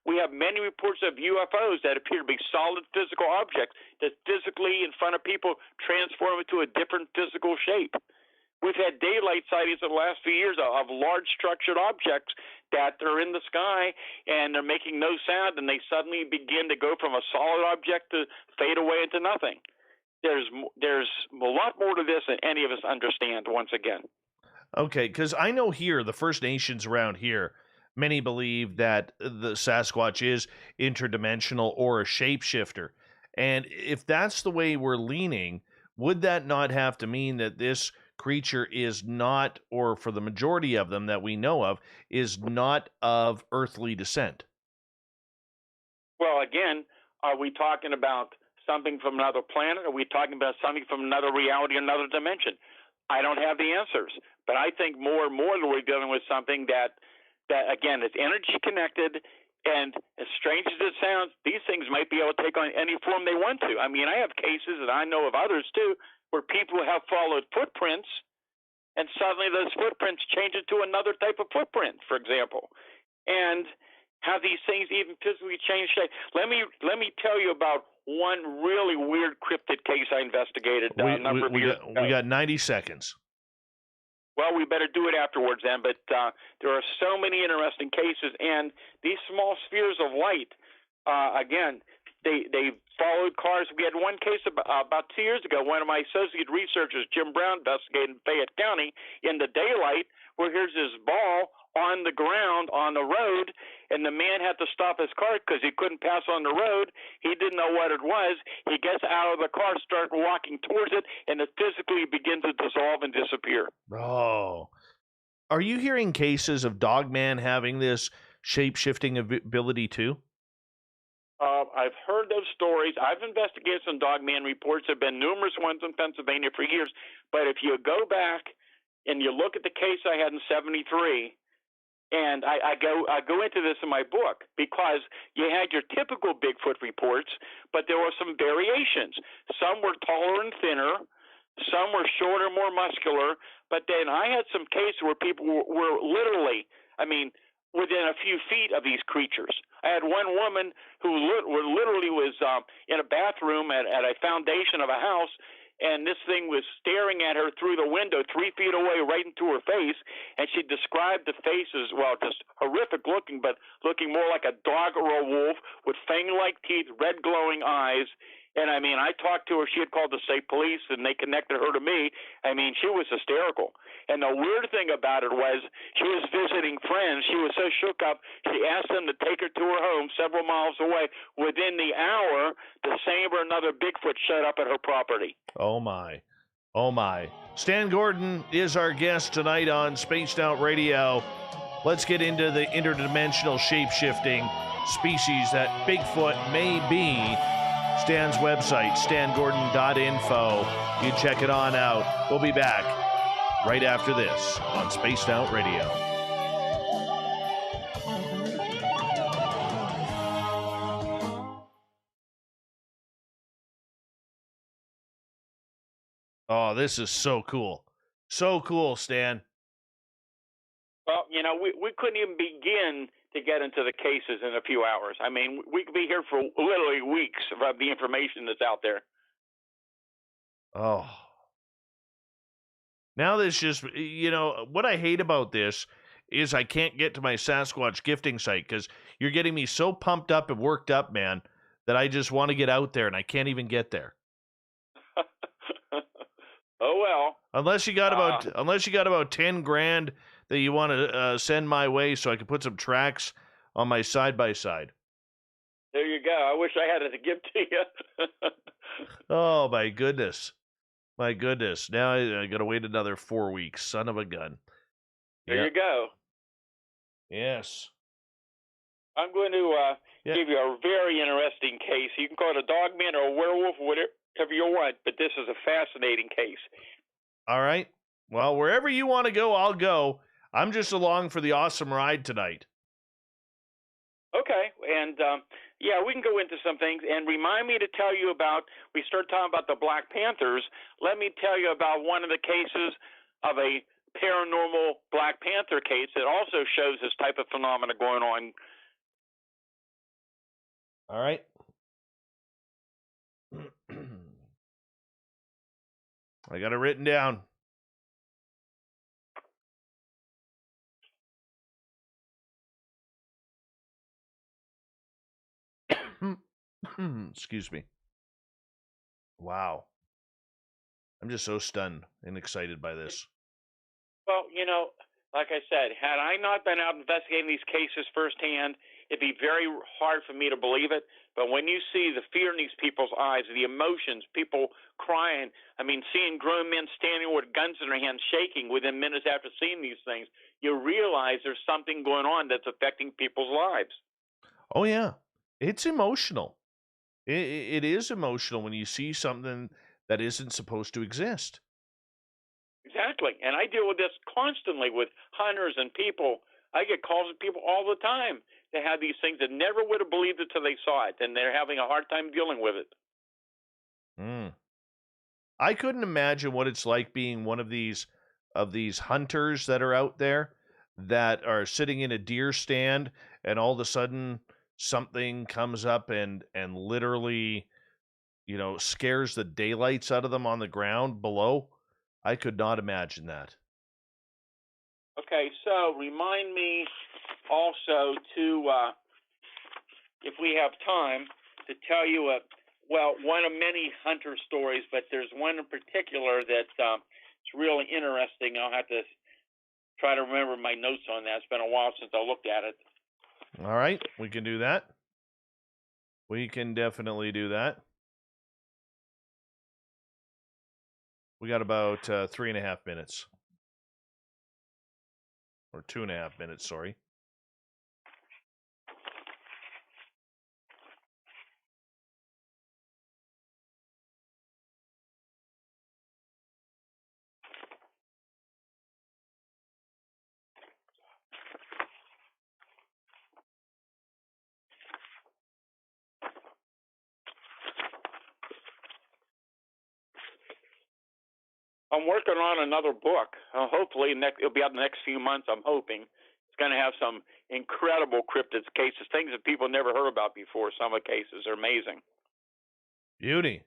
We have many reports of UFOs that appear to be solid physical objects that physically in front of people transform into a different physical shape. We've had daylight sightings in the last few years of large structured objects that are in the sky and they're making no sound, and they suddenly begin to go from a solid object to fade away into nothing. There's a lot more to this than any of us understand, once again.
Okay, because I know here, the First Nations around here, many believe that the Sasquatch is interdimensional or a shapeshifter. And if that's the way we're leaning, would that not have to mean that this creature is not, or for the majority of them that we know of, is not of earthly descent?
Well, again, are we talking about something from another planet? Are we talking about something from another reality, another dimension? I don't have the answers, but I think more and more that we're dealing with something that again, is energy connected, and as strange as it sounds, these things might be able to take on any form they want to. I mean, I have cases, and I know of others too, where people have followed footprints, and suddenly those footprints change into another type of footprint, for example, and how these things even physically change shape. Let me tell you about one really weird cryptid case I investigated a number of years ago.
We got 90 seconds.
Well, we better do it afterwards then, but there are so many interesting cases, and these small spheres of light, again, they followed cars. We had one case about 2 years ago. One of my associate researchers, Jim Brown, investigated in Fayette County in the daylight, where here's this ball on the ground on the road, and the man had to stop his car because he couldn't pass on the road. He didn't know what it was. He gets out of the car, starts walking towards it, and it physically begins to dissolve and disappear.
Oh. Are you hearing cases of Dogman having this shape-shifting ability too?
I've heard those stories. I've investigated some Dogman reports. There have been numerous ones in Pennsylvania for years. But if you go back and you look at the case I had in 73, and I go into this in my book, because you had your typical Bigfoot reports, but there were some variations. Some were taller and thinner. Some were shorter, more muscular. But then I had some cases where people were literally, within a few feet of these creatures. I had one woman who literally was in a bathroom at a foundation of a house, and this thing was staring at her through the window 3 feet away right into her face, and she described the face as, well, just horrific looking, but looking more like a dog or a wolf with fang-like teeth, red glowing eyes. And I talked to her. She had called the state police, and they connected her to me. She was hysterical. And the weird thing about it was she was visiting friends. She was so shook up, she asked them to take her to her home several miles away. Within the hour, the same or another Bigfoot showed up at her property.
Oh, my. Oh, my. Stan Gordon is our guest tonight on Spaced Out Radio. Let's get into the interdimensional shape-shifting species that Bigfoot may be. Stan's website, stangordon.info. You check it on out. We'll be back right after this on Spaced Out Radio. Oh, this is so cool. So cool, Stan.
Well, we couldn't even begin to get into the cases in a few hours. We could be here for literally weeks of the information that's out there.
Oh. Now this just, what I hate about this is I can't get to my Sasquatch gifting site because you're getting me so pumped up and worked up, man, that I just want to get out there and I can't even get there.
Oh well.
Unless you got about 10 grand that you want to send my way so I can put some tracks on my side by side.
There you go. I wish I had it to give to you.
Oh my goodness. My goodness. Now I got to wait another 4 weeks. Son of a gun.
There you go.
Yes.
I'm going to give you a very interesting case. You can call it a dogman or a werewolf, whatever you want, but this is a fascinating case.
All right. Well, wherever you want to go, I'll go. I'm just along for the awesome ride tonight.
Okay. And, we can go into some things. And remind me to tell you about, we start talking about the Black Panthers. Let me tell you about one of the cases of a paranormal Black Panther case that also shows this type of phenomena going on.
All right. I got it written down. Excuse me. Wow. I'm just so stunned and excited by this.
Well, like I said, had I not been out investigating these cases firsthand, it'd be very hard for me to believe it. But when you see the fear in these people's eyes, the emotions, people crying, seeing grown men standing with guns in their hands shaking within minutes after seeing these things, you realize there's something going on that's affecting people's lives.
Oh, yeah. It's emotional. It is emotional when you see something that isn't supposed to exist.
Exactly. And I deal with this constantly with hunters and people. I get calls from people all the time that have these things that never would have believed it till they saw it, and they're having a hard time dealing with it.
I couldn't imagine what it's like being one of these hunters that are out there that are sitting in a deer stand and all of a sudden something comes up and literally, scares the daylights out of them on the ground below. I could not imagine that.
Okay, so remind me also to, if we have time, to tell you one of many hunter stories, but there's one in particular that it's really interesting. I'll have to try to remember my notes on that. It's been a while since I looked at it.
All right, we can do that. We can definitely do that. We got about 3.5 minutes. Or 2.5 minutes, sorry.
I'm working on another book. Hopefully, it'll be out in the next few months, I'm hoping. It's going to have some incredible cryptid cases, things that people never heard about before. Some of the cases are amazing.
Beauty.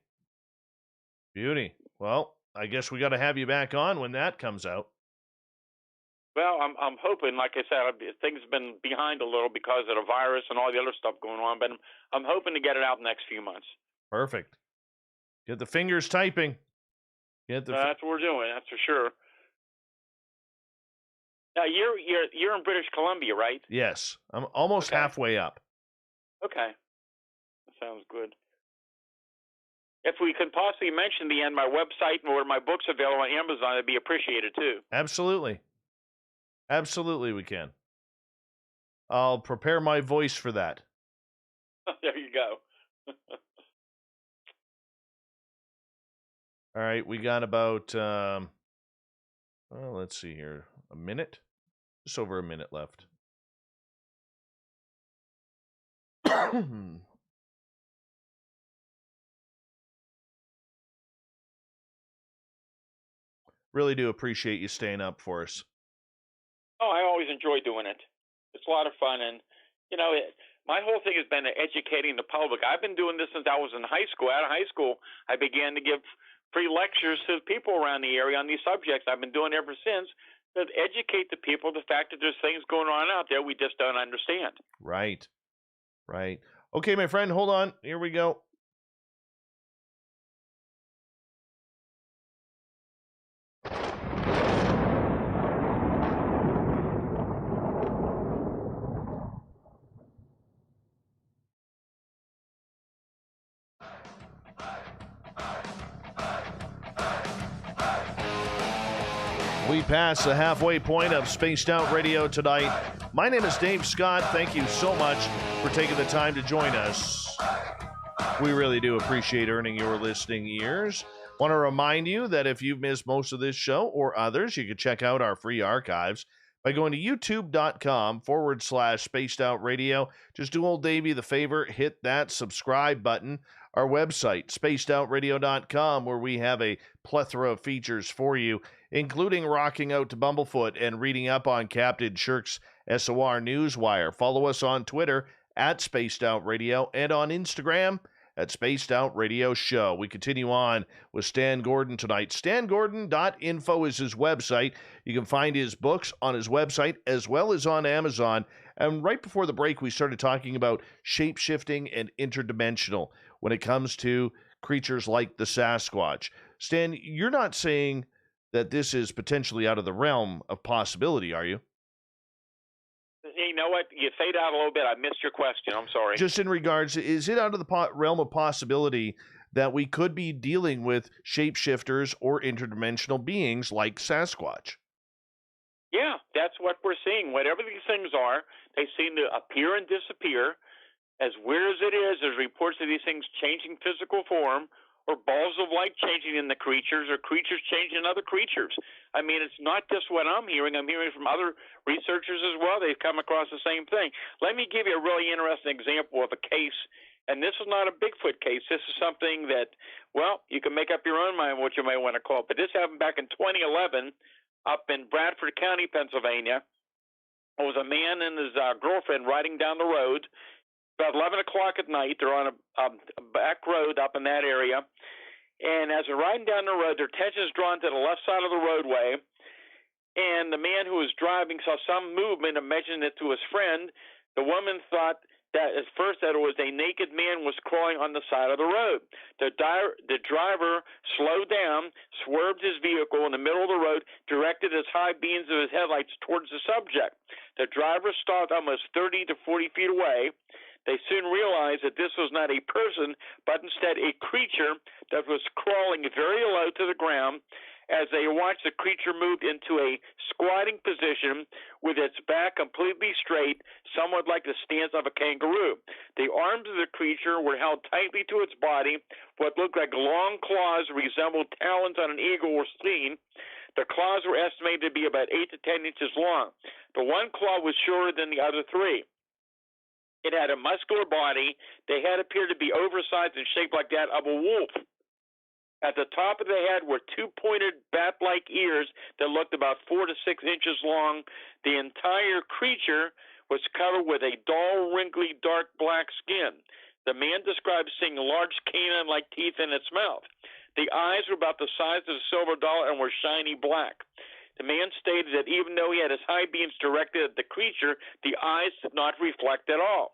Well, I guess we got to have you back on when that comes out.
Well, I'm hoping, like I said, things have been behind a little because of the virus and all the other stuff going on, but I'm hoping to get it out in the next few months.
Perfect. Get the fingers typing.
That's what we're doing. That's for sure. Now you're in British Columbia, right?
Yes, I'm almost halfway up.
Okay, that sounds good. If we could possibly mention the end, my website and where my books available on Amazon, it'd be appreciated too.
Absolutely, we can. I'll prepare my voice for that.
There you go.
All right, we got about, let's see here, a minute? Just over a minute left. Really do appreciate you staying up for us.
Oh, I always enjoy doing it. It's a lot of fun, and, my whole thing has been educating the public. I've been doing this since I was in high school. Out of high school, I began to give free lectures to the people around the area on these subjects. I've been doing ever since to educate the people the fact that there's things going on out there we just don't understand.
Right. Okay, my friend, hold on. Here we go. We pass the halfway point of Spaced Out Radio tonight. My name is Dave Scott. Thank you so much for taking the time to join us. We really do appreciate earning your listening ears. Want to remind you that if you've missed most of this show or others, you can check out our free archives by going to youtube.com/Spaced Out Radio. Just do old Davey the favor, hit that subscribe button. Our website, spacedoutradio.com, where we have a plethora of features for you, including rocking out to Bumblefoot and reading up on Captain Shirk's SOR Newswire. Follow us on Twitter at Spaced Out Radio and on Instagram at Spaced Out Radio Show. We continue on with Stan Gordon tonight. StanGordon.info is his website. You can find his books on his website as well as on Amazon. And right before the break, we started talking about shape-shifting and interdimensional when it comes to creatures like the Sasquatch. Stan, you're not saying that this is potentially out of the realm of possibility, are you?
You know what? You fade out a little bit. I missed your question. I'm sorry.
Just in regards, is it out of the realm of possibility that we could be dealing with shapeshifters or interdimensional beings like Sasquatch?
Yeah, that's what we're seeing. Whatever these things are, they seem to appear and disappear. As weird as it is, there's reports of these things changing physical form, or balls of light changing in the creatures, or creatures changing other creatures. I mean, it's not just what I'm hearing. I'm hearing from other researchers as well. They've come across the same thing. Let me give you a really interesting example of a case, and this is not a Bigfoot case. This is something that, well, you can make up your own mind what you may want to call it, but this happened back in 2011 up in Bradford County, Pennsylvania. There was a man and his girlfriend riding down the road. About 11 o'clock at night, they're on a back road up in that area, and as they're riding down the road, their attention is drawn to the left side of the roadway, and the man who was driving saw some movement and mentioned it to his friend. The woman thought that at first that it was a naked man was crawling on the side of the road. The driver slowed down, swerved his vehicle in the middle of the road, directed his high beams of his headlights towards the subject. The driver stopped almost 30 to 40 feet away. They soon realized that this was not a person, but instead a creature that was crawling very low to the ground. As they watched, the creature moved into a squatting position with its back completely straight, somewhat like the stance of a kangaroo. The arms of the creature were held tightly to its body. What looked like long claws resembled talons on an eagle were seen. The claws were estimated to be about 8 to 10 inches long. The one claw was shorter than the other three. It had a muscular body. The head appeared to be oversized and shaped like that of a wolf. At the top of the head were two pointed bat-like ears that looked about 4 to 6 inches long. The entire creature was covered with a dull, wrinkly, dark black skin. The man described seeing large canine-like teeth in its mouth. The eyes were about the size of a silver dollar and were shiny black. The man stated that even though he had his high beams directed at the creature, the eyes did not reflect at all.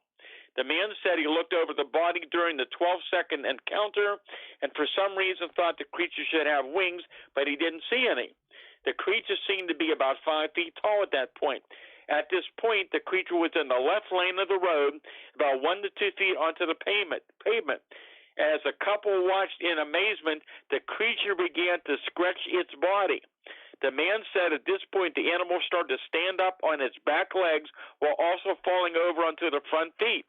The man said he looked over the body during the 12-second encounter and for some reason thought the creature should have wings, but he didn't see any. The creature seemed to be about 5 feet tall at that point. At this point, the creature was in the left lane of the road, about 1 to 2 feet onto the pavement. As the couple watched in amazement, the creature began to scratch its body. The man said at this point the animal started to stand up on its back legs while also falling over onto the front feet.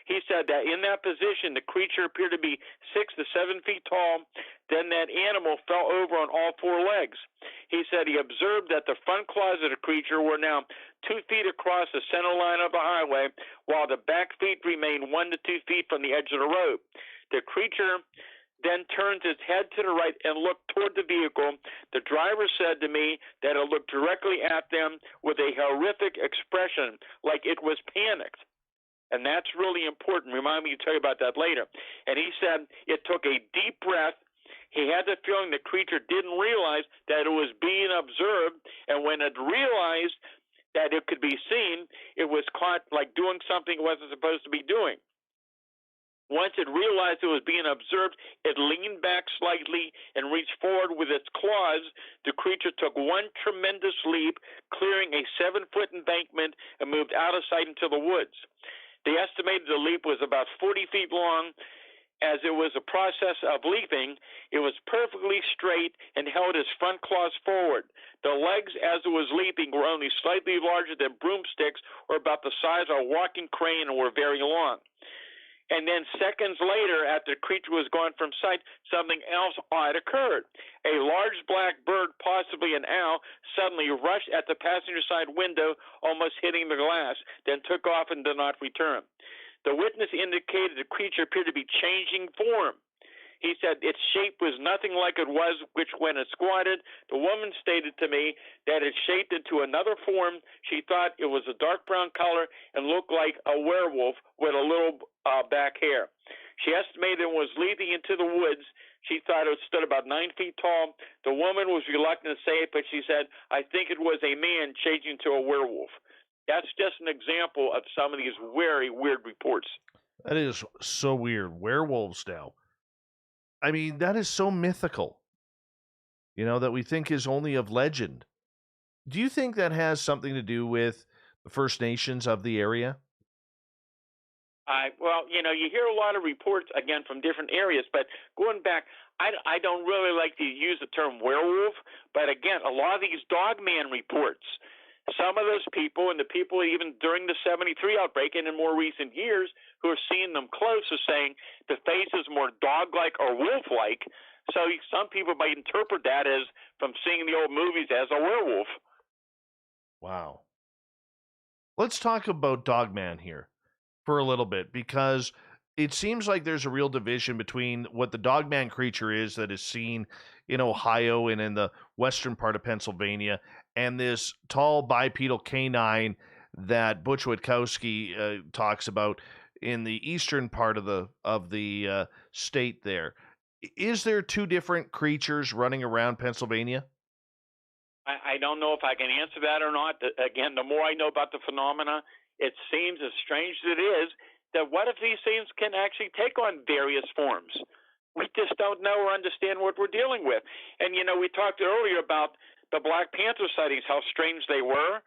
He said that in that position, the creature appeared to be 6 to 7 feet tall. Then that animal fell over on all 4 legs. He said he observed that the front claws of the creature were now 2 feet across the center line of the highway, while the back feet remained 1 to 2 feet from the edge of the road. The creature then turned its head to the right and looked toward the vehicle. The driver said to me that it looked directly at them with a horrific expression, like it was panicked. And that's really important. Remind me to tell you about that later. And he said it took a deep breath. He had the feeling the creature didn't realize that it was being observed, and when it realized that it could be seen, it was caught like doing something it wasn't supposed to be doing. Once it realized it was being observed, it leaned back slightly and reached forward with its claws. The creature took one tremendous leap, clearing a 7-foot embankment, and moved out of sight into the woods. They estimated the leap was about 40 feet long. As it was a process of leaping, it was perfectly straight and held its front claws forward. The legs, as it was leaping, were only slightly larger than broomsticks or about the size of a walking crane and were very long. And then seconds later, after the creature was gone from sight, something else odd occurred. A large black bird, possibly an owl, suddenly rushed at the passenger side window, almost hitting the glass, then took off and did not return. The witness indicated the creature appeared to be changing form. He said its shape was nothing like it was, which when it squatted, the woman stated to me that it shaped into another form. She thought it was a dark brown color and looked like a werewolf with a little back hair. She estimated it was leaping into the woods. She thought it stood about 9 feet tall. The woman was reluctant to say it, but she said, I think it was a man changing to a werewolf. That's just an example of some of these very weird reports.
That is so weird. Werewolves now. I mean, that is so mythical, that we think is only of legend. Do you think that has something to do with the First Nations of the area?
Well, you hear a lot of reports, again, from different areas, but going back, I don't really like to use the term werewolf, but again, a lot of these dogman reports, some of those people, and the people even during the 73 outbreak and in more recent years who are seeing them close are saying the face is more dog-like or wolf-like. So some people might interpret that as, from seeing the old movies, as a werewolf.
Wow. Let's talk about Dogman here for a little bit, because it seems like there's a real division between what the Dogman creature is that is seen in Ohio and in the western part of Pennsylvania, and this tall bipedal canine that Butch Witkowski talks about in the eastern part of the state there. Is there two different creatures running around Pennsylvania?
I don't know if I can answer that or not. Again, the more I know about the phenomena, it seems, as strange as it is, that what if these things can actually take on various forms? We just don't know or understand what we're dealing with. And, we talked earlier about the Black Panther sightings, how strange they were.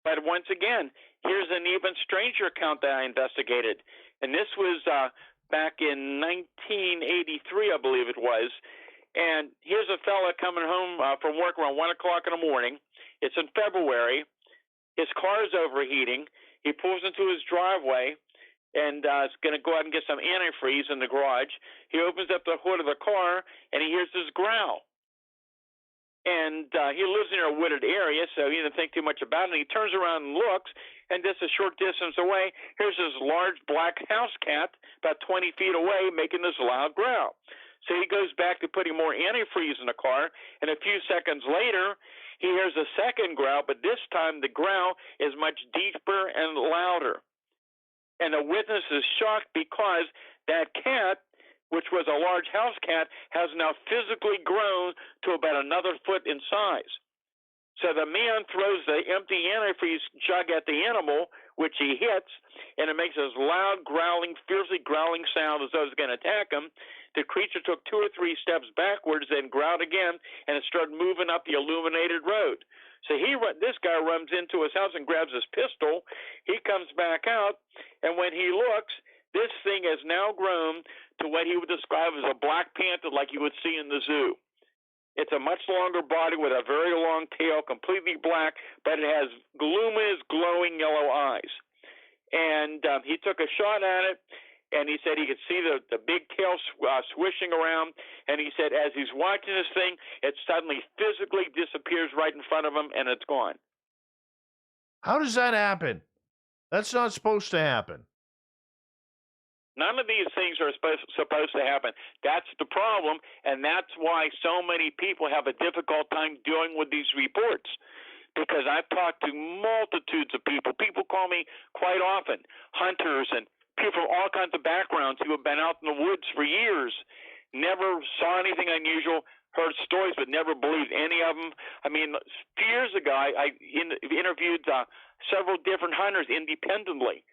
But once again, here's an even stranger account that I investigated. And this was back in 1983, I believe it was. And here's a fella coming home from work around 1 o'clock in the morning. It's in February. His car is overheating. He pulls into his driveway and is going to go out and get some antifreeze in the garage. He opens up the hood of the car, and he hears this growl. And he lives in a wooded area, so he didn't think too much about it. And he turns around and looks, and just a short distance away, here's this large black house cat about 20 feet away making this loud growl. So he goes back to putting more antifreeze in the car, and a few seconds later, he hears a second growl, but this time the growl is much deeper and louder. And the witness is shocked because that cat, which was a large house cat, has now physically grown to about another foot in size. So the man throws the empty antifreeze jug at the animal, which he hits, and it makes this loud, growling, fiercely growling sound as though it's going to attack him. The creature took 2 or 3 steps backwards, then growled again, and it started moving up the illuminated road. So this guy runs into his house and grabs his pistol. He comes back out, and when he looks, this thing has now grown to what he would describe as a black panther like you would see in the zoo. It's a much longer body with a very long tail, completely black, but it has luminous, glowing yellow eyes. And he took a shot at it, and he said he could see the big tail swishing around. And he said as he's watching this thing, it suddenly physically disappears right in front of him, and it's gone.
How does that happen? That's not supposed to happen.
None of these things are supposed to happen. That's the problem, and that's why so many people have a difficult time dealing with these reports. Because I've talked to multitudes of people. People call me quite often, hunters and people from all kinds of backgrounds who have been out in the woods for years. never saw anything unusual, heard stories, but never believed any of them. I mean, a few years ago, I interviewed several different hunters independently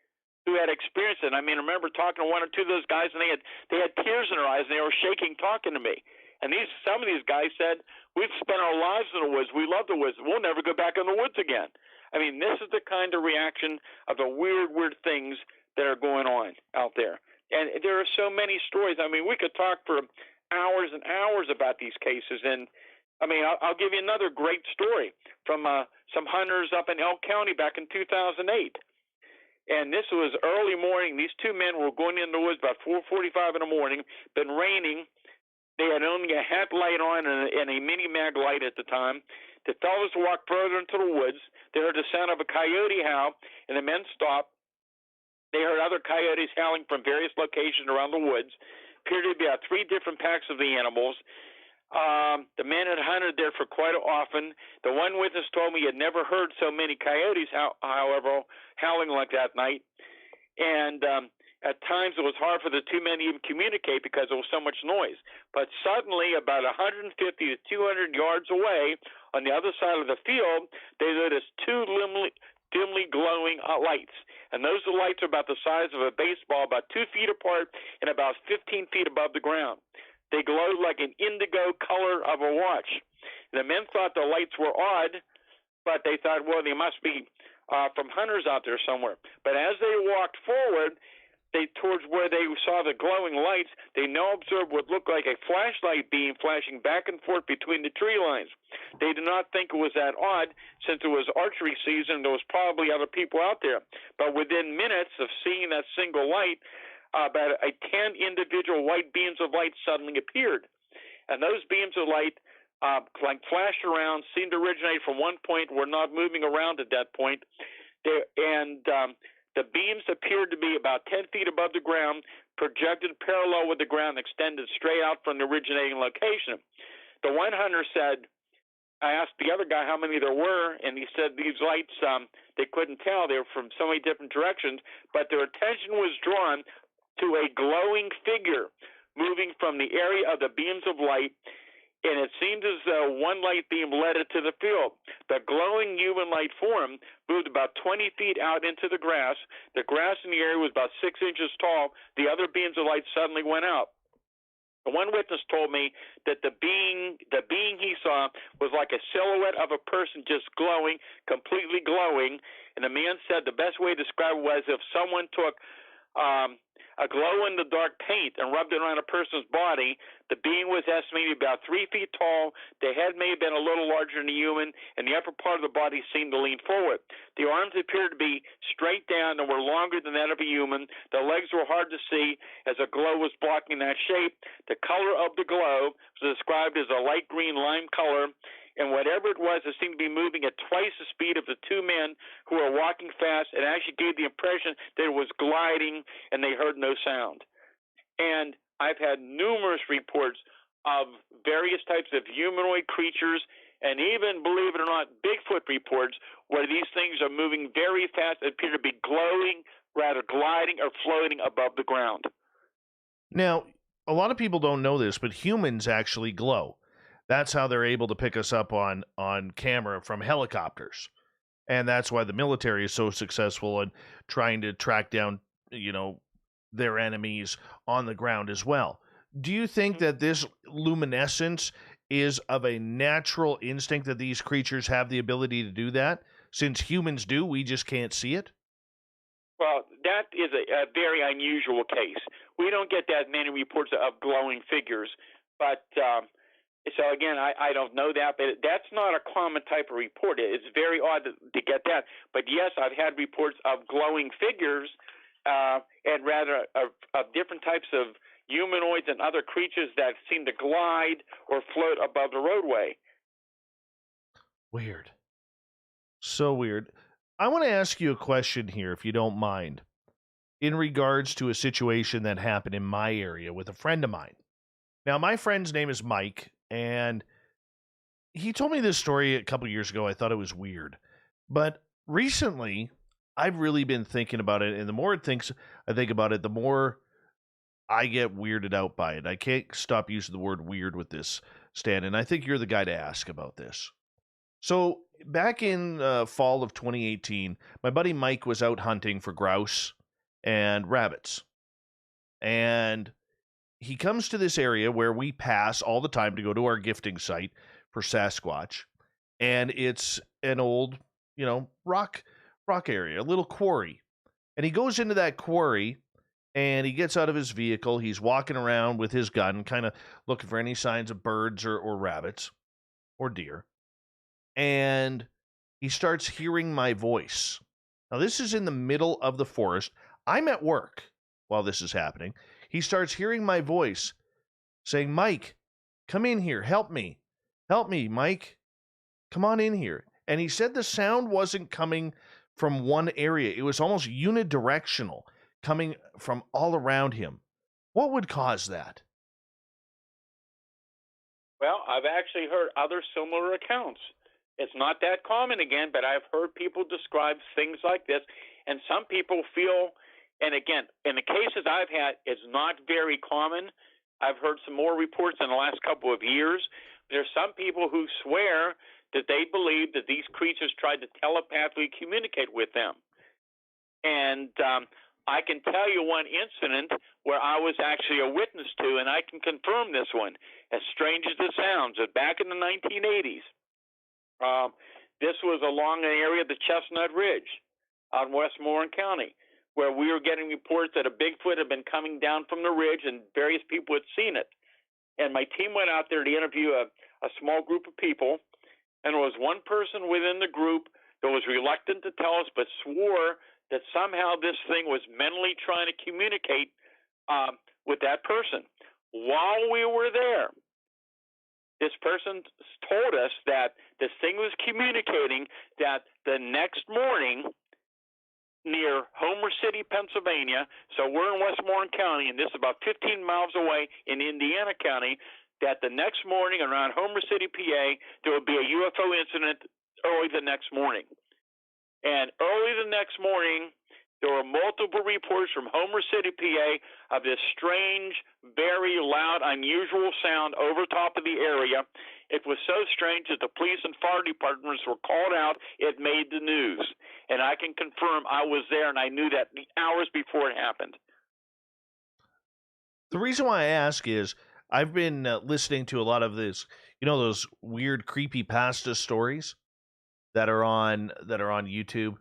who had experienced it. I mean, I remember talking to one or two of those guys, and they had tears in their eyes, and they were shaking talking to me. And some of these guys said, "We've spent our lives in the woods. We love the woods. We'll never go back in the woods again." I mean, this is the kind of reaction of the weird things that are going on out there. And there are so many stories. I mean, we could talk for hours and hours about these cases. And I mean, I'll give you another great story from some hunters up in Elk County back in 2008. And this was early morning. These two men were going in the woods about 4:45 in the morning. Been raining. They had only a headlight on and a mini mag light at the time. The fellows walked further into the woods. They heard the sound of a coyote howl, and the men stopped. They heard other coyotes howling from various locations around the woods. Appeared to be about 3 different packs of the animals. The men had hunted there for quite often. The one witness told me he had never heard so many coyotes, however, howling like that night. And at times it was hard for the two men to even communicate because there was so much noise. But suddenly, about 150 to 200 yards away, on the other side of the field, they noticed 2 dimly glowing lights. And those lights are about the size of a baseball, about 2 feet apart and about 15 feet above the ground. They glowed like an indigo color of a watch. The men thought the lights were odd, but they thought, well, they must be from hunters out there somewhere. But as they walked forward, towards where they saw the glowing lights, they now observed what looked like a flashlight beam flashing back and forth between the tree lines. They did not think it was that odd, since it was archery season. There was probably other people out there. But within minutes of seeing that single light, about 10 individual white beams of light suddenly appeared. And those beams of light flashed around, seemed to originate from one point, were not moving around at that point. The beams appeared to be about 10 feet above the ground, projected parallel with the ground, extended straight out from the originating location. The one hunter said, I asked the other guy how many there were, and he said these lights, they couldn't tell. They were from so many different directions, but their attention was drawn to a glowing figure moving from the area of the beams of light, and it seemed as though one light beam led it to the field. The glowing human light form moved about 20 feet out into the grass. The grass in the area was about 6 inches tall. The other beams of light suddenly went out. The one witness told me that the being he saw was like a silhouette of a person just glowing, completely glowing. And the man said the best way to describe it was if someone took a glow-in-the-dark paint and rubbed it around a person's body. The being was estimated about 3 feet tall. The head may have been a little larger than a human, and the upper part of the body seemed to lean forward. The arms appeared to be straight down and were longer than that of a human. The legs were hard to see as a glow was blocking that shape. The color of the glow was described as a light green lime color, and whatever it was, it seemed to be moving at twice the speed of the two men who were walking fast. It actually gave the impression that it was gliding, and they heard no sound. And I've had numerous reports of various types of humanoid creatures, and even, believe it or not, Bigfoot reports where these things are moving very fast and appear to be glowing, rather gliding or floating above the ground.
Now, a lot of people don't know this, but humans actually glow. That's how they're able to pick us up on camera from helicopters. And that's why the military is so successful in trying to track down, their enemies on the ground as well. Do you think that this luminescence is of a natural instinct that these creatures have the ability to do that? Since humans do, we just can't see it?
Well, that is a very unusual case. We don't get that many reports of glowing figures, but so again, I don't know that, but that's not a common type of report. It's very odd to get that. But yes, I've had reports of glowing figures and rather of different types of humanoids and other creatures that seem to glide or float above the roadway.
Weird. So weird. I want to ask you a question here, if you don't mind, in regards to a situation that happened in my area with a friend of mine. Now, my friend's name is Mike, and he told me this story a couple years ago. I thought it was weird. But recently, I've really been thinking about it, and the more I think about it, the more I get weirded out by it. I can't stop using the word weird with this, Stan, and I think you're the guy to ask about this. So back in fall of 2018, my buddy Mike was out hunting for grouse and rabbits. And he comes to this area where we pass all the time to go to our gifting site for Sasquatch. And it's an old, rock area, a little quarry. And he goes into that quarry and he gets out of his vehicle. He's walking around with his gun, kind of looking for any signs of birds or rabbits or deer. And he starts hearing my voice. Now, this is in the middle of the forest. I'm at work while this is happening. He starts hearing my voice saying, "Mike, come in here. Help me. Help me, Mike. Come on in here." And he said the sound wasn't coming from one area. It was almost unidirectional, coming from all around him. What would cause that?
Well, I've actually heard other similar accounts. It's not that common again, but I've heard people describe things like this. And some people feel, and again, in the cases I've had, it's not very common. I've heard some more reports in the last couple of years. There's some people who swear that they believe that these creatures tried to telepathically communicate with them. And I can tell you one incident where I was actually a witness to, and I can confirm this one, as strange as it sounds, that back in the 1980s, this was along an area of the Chestnut Ridge out in Westmoreland County, where we were getting reports that a Bigfoot had been coming down from the ridge and various people had seen it. And my team went out there to interview a small group of people, and there was one person within the group that was reluctant to tell us but swore that somehow this thing was mentally trying to communicate with that person. While we were there, this person told us that this thing was communicating that the next morning near Homer City, Pennsylvania, so we're in Westmoreland County, and this is about 15 miles away in Indiana County, that the next morning around Homer City, PA, there would be a UFO incident early the next morning. And early the next morning, there were multiple reports from Homer City, PA, of this strange, very loud, unusual sound over top of the area. It was so strange that the police and fire departments were called out. It made the news. And I can confirm I was there, and I knew that hours before it happened.
The reason why I ask is I've been listening to a lot of this, those weird creepypasta stories that are on YouTube.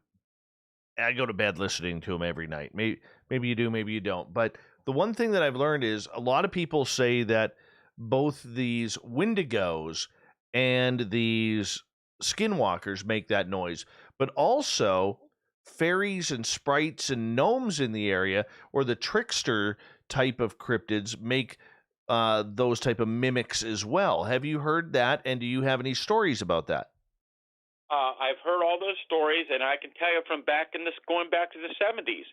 I go to bed listening to them every night. Maybe you do, maybe you don't. But the one thing that I've learned is a lot of people say that both these Wendigos and these skinwalkers make that noise, but also fairies and sprites and gnomes in the area, or the trickster type of cryptids, make those type of mimics as well. Have you heard that, and do you have any stories about that?
I've heard all those stories, and I can tell you from going back to the 70s,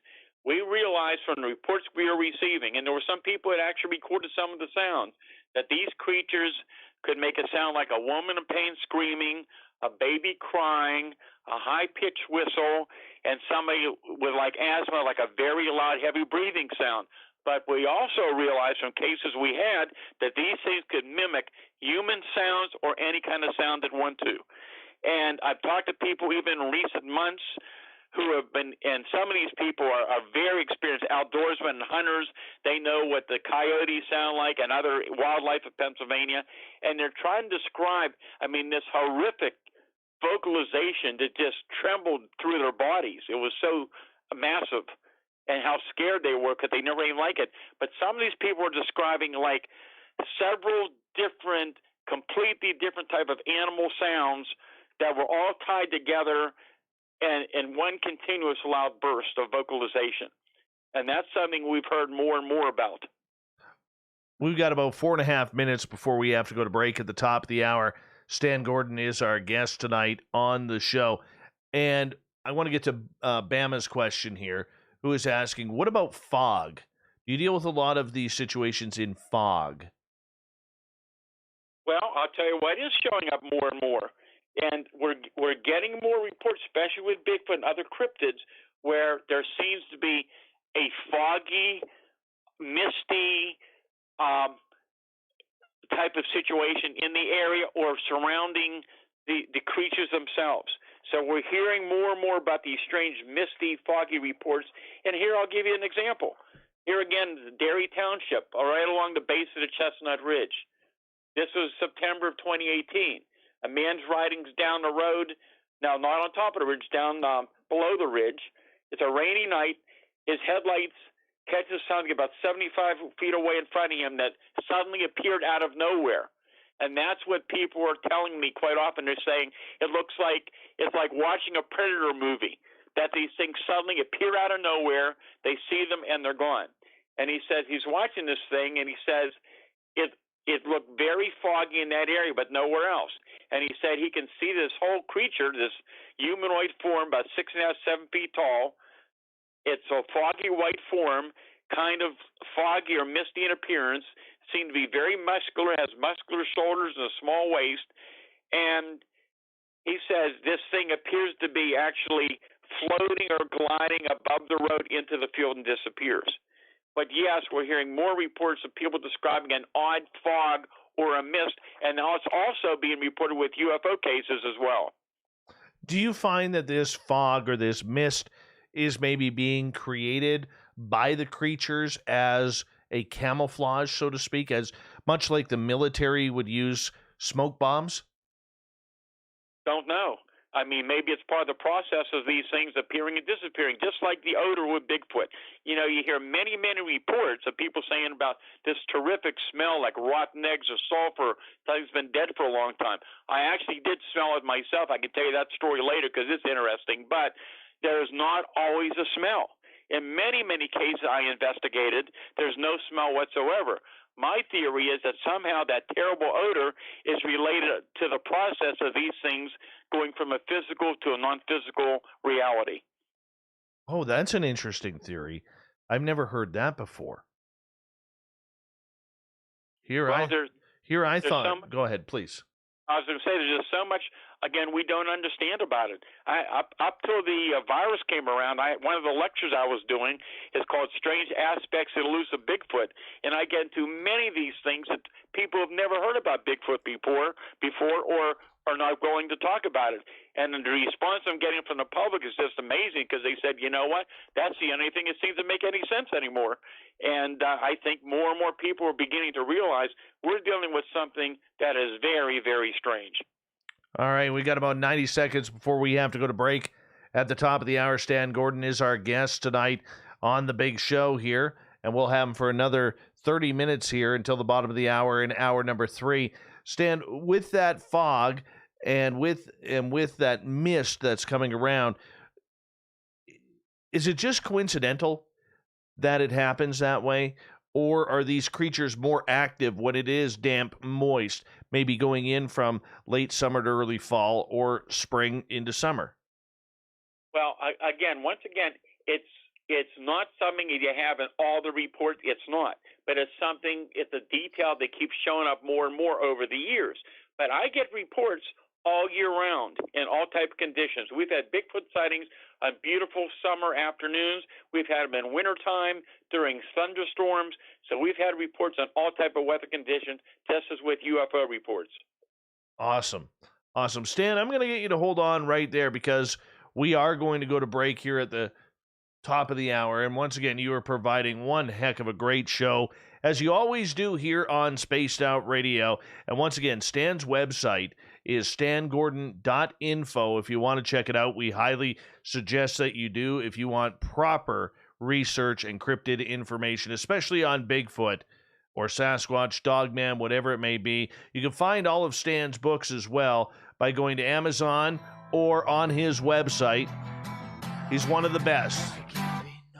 we realized from the reports we were receiving, and there were some people that actually recorded some of the sounds, that these creatures could make a sound like a woman in pain screaming, a baby crying, a high-pitched whistle, and somebody with like asthma, like a very loud, heavy breathing sound. But we also realized from cases we had that these things could mimic human sounds or any kind of sound that want to. And I've talked to people even in recent months who have been, and some of these people are very experienced outdoorsmen and hunters. They know what the coyotes sound like and other wildlife of Pennsylvania. And they're trying to describe, this horrific vocalization that just trembled through their bodies. It was so massive, and how scared they were because they never even like it. But some of these people are describing like several different, completely different type of animal sounds that were all tied together in one continuous loud burst of vocalization. And that's something we've heard more and more about.
We've got about 4.5 minutes before we have to go to break at the top of the hour. Stan Gordon is our guest tonight on the show. And I want to get to Bama's question here, who is asking, what about fog? Do you deal with a lot of these situations in fog?
Well, I'll tell you what is showing up more and more. And we're getting more reports, especially with Bigfoot and other cryptids, where there seems to be a foggy misty type of situation in the area or surrounding the creatures themselves. So we're hearing more and more about these strange, misty, foggy reports. And here I'll give you an example. Here again, Derry Township, right along the base of the Chestnut Ridge. This was September of 2018. A man's riding down the road, now not on top of the ridge, down below the ridge. It's a rainy night. His headlights catches something about 75 feet away in front of him that suddenly appeared out of nowhere. And that's what people are telling me quite often. They're saying it looks like it's like watching a Predator movie, that these things suddenly appear out of nowhere, they see them, and they're gone. And he says he's watching this thing, and he says it looked very foggy in that area, but nowhere else. And he said he can see this whole creature, this humanoid form, about 6.5, 7 feet tall. It's a foggy white form, kind of foggy or misty in appearance, seemed to be very muscular, has muscular shoulders and a small waist. And he says this thing appears to be actually floating or gliding above the road into the field and disappears. But yes, we're hearing more reports of people describing an odd fog or a mist, and now it's also being reported with UFO cases as well.
Do you find that this fog or this mist is maybe being created by the creatures as a camouflage, so to speak, as much like the military would use smoke bombs?
Don't know. I mean, maybe it's part of the process of these things appearing and disappearing, just like the odor with Bigfoot. You know, you hear many, many reports of people saying about this terrific smell like rotten eggs or sulfur. Something's been dead for a long time. I actually did smell it myself. I can tell you that story later because it's interesting. But there's not always a smell. In many, many cases I investigated, there's no smell whatsoever. My theory is that somehow that terrible odor is related to the process of these things going from a physical to a non-physical reality.
Oh, that's an interesting theory. I've never heard that before. Go ahead, please.
I was going to say there's just so much, again, we don't understand about it. Up till the virus came around, one of the lectures I was doing is called Strange Aspects of Elusive Bigfoot, and I get into many of these things that people have never heard about Bigfoot before or are not willing to talk about it. And the response I'm getting from the public is just amazing because they said, you know what, that's the only thing that seems to make any sense anymore. And I think more and more people are beginning to realize we're dealing with something that is very, very strange.
All right, we got about 90 seconds before we have to go to break. At the top of the hour, Stan Gordon is our guest tonight on the big show here, and we'll have him for another 30 minutes here until the bottom of the hour in hour number 3. Stan, with that fog and with that mist that's coming around, is it just coincidental that it happens that way? Or are these creatures more active when it is damp, moist, maybe going in from late summer to early fall or spring into summer?
Well, once again, it's not something that you have in all the reports. It's not. But it's a detail that keeps showing up more and more over the years. But I get reports all year round in all type of conditions. We've had Bigfoot sightings on beautiful summer afternoons. We've had them in wintertime during thunderstorms. So we've had reports on all type of weather conditions, just as with UFO reports.
Awesome. Stan, I'm going to get you to hold on right there because we are going to go to break here at the top of the hour. And once again, you are providing one heck of a great show, as you always do here on Spaced Out Radio. And once again, Stan's website is stangordon.info. If you want to check it out, we highly suggest that you do if you want proper research and cryptid information, especially on Bigfoot or Sasquatch, Dogman, whatever it may be. You can find all of Stan's books as well by going to Amazon or on his website. He's one of the best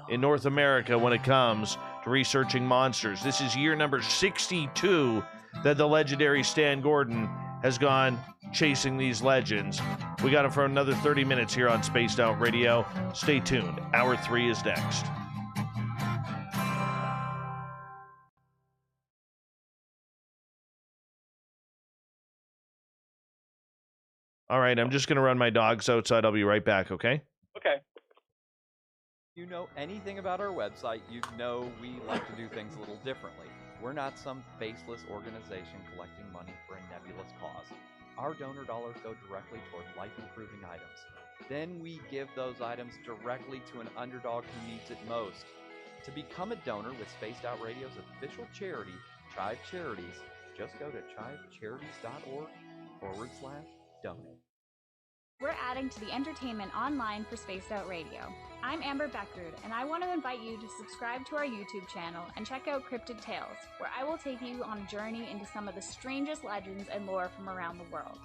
in North America when it comes to researching monsters. This is year number 62 that the legendary Stan Gordon has gone chasing these legends. We got him for another 30 minutes here on Spaced Out Radio. Stay tuned. Hour 3 is next. All right, I'm just going to run my dogs outside. I'll be right back, okay?
Okay.
you know anything about our website, you know we like to do things a little differently. We're not some faceless organization collecting money for a nebulous cause. Our donor dollars go directly toward life-improving items. Then we give those items directly to an underdog who needs it most. To become a donor with Spaced Out Radio's official charity, Chive Charities, just go to chivecharities.org/donate.
We're adding to the entertainment online for Spaced Out Radio. I'm Amber Beckrud, and I want to invite you to subscribe to our YouTube channel and check out Cryptid Tales, where I will take you on a journey into some of the strangest legends and lore from around the world,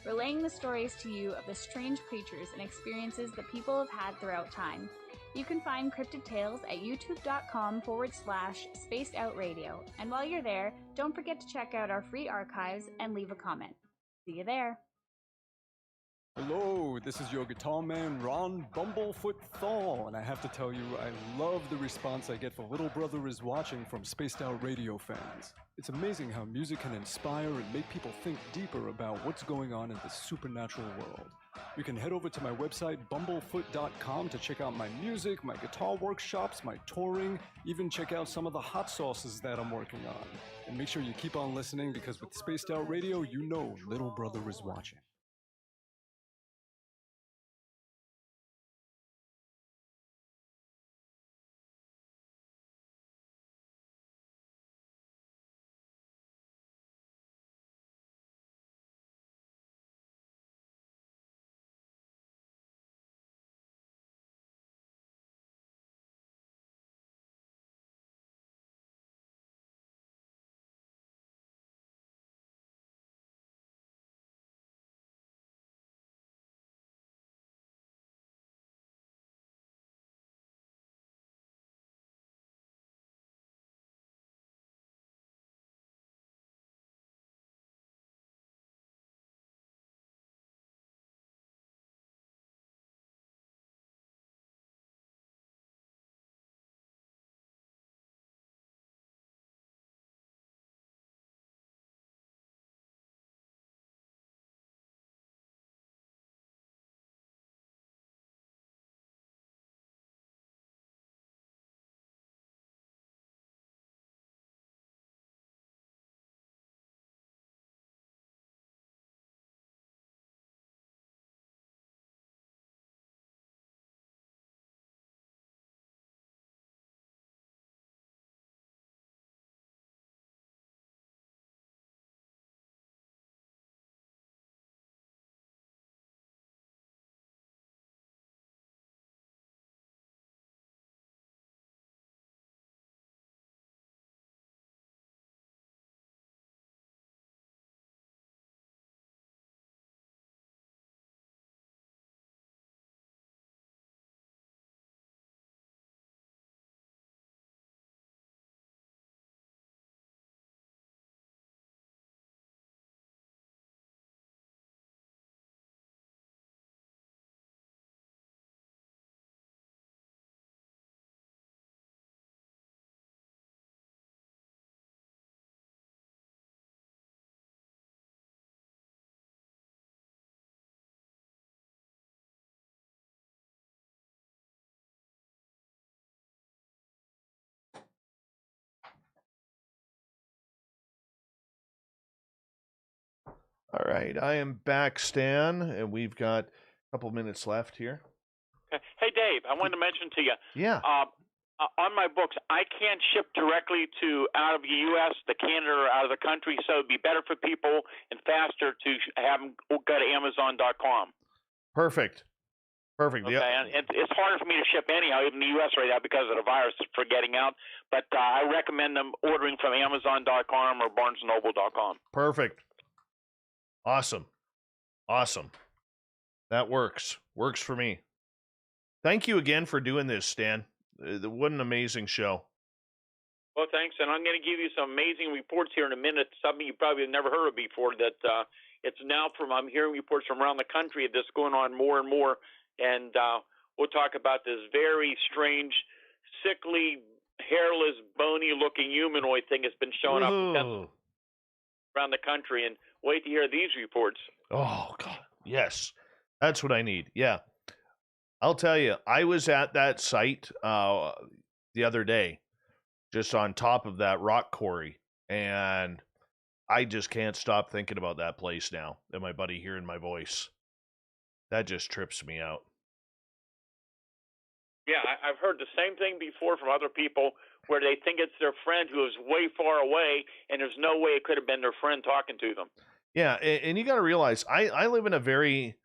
relaying the stories to you of the strange creatures and experiences that people have had throughout time. You can find Cryptid Tales at youtube.com/Spaced Out Radio, and while you're there, don't forget to check out our free archives and leave a comment. See you there.
Hello, this is your guitar man, Ron Bumblefoot Thaw, and I have to tell you, I love the response I get for Little Brother is Watching from Spaced Out Radio fans. It's amazing how music can inspire and make people think deeper about what's going on in the supernatural world. You can head over to my website, bumblefoot.com, to check out my music, my guitar workshops, my touring, even check out some of the hot sauces that I'm working on. And make sure you keep on listening, because with Spaced Out Radio, you know Little Brother is watching.
All right, I am back, Stan, and we've got a couple minutes left here.
Hey, Dave, I wanted to mention to you.
Yeah.
On my books, I can't ship directly to out of the U.S. to Canada or out of the country, so it'd be better for people and faster to have them go to Amazon.com.
Perfect.
Okay, and it's harder for me to ship anyhow, even in the U.S. right now, because of the virus for getting out. But I recommend them ordering from Amazon.com or BarnesandNoble.com.
Perfect. Awesome. That works. Works for me. Thank you again for doing this, Stan. What an amazing show.
Well, thanks. And I'm going to give you some amazing reports here in a minute, something you probably have never heard of before, that it's now I'm hearing reports from around the country that's going on more and more. And we'll talk about this very strange, sickly, hairless, bony-looking humanoid thing that's been showing up around the country. And wait to hear these reports.
Oh, God. Yes. That's what I need. Yeah. I'll tell you, I was at that site the other day, just on top of that rock quarry, and I just can't stop thinking about that place now, and my buddy hearing my voice. That just trips me out.
Yeah, I've heard the same thing before from other people where they think it's their friend who is way far away, and there's no way it could have been their friend talking to them.
Yeah, and you got to realize, I live in a very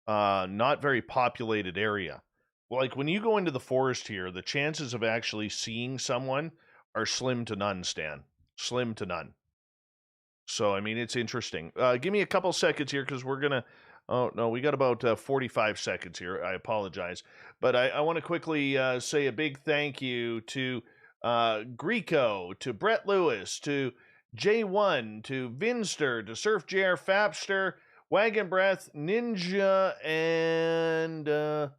not very populated area. Like when you go into the forest here, the chances of actually seeing someone are slim to none, Stan. Slim to none. So, I mean, it's interesting. Give me a couple seconds here because we're going to... Oh, no, we got about 45 seconds here. I apologize. But I want to quickly say a big thank you to Greco, to Brett Lewis, to J1, to Vinster, to Surf JR Fapster, Wagon Breath, Ninja, and I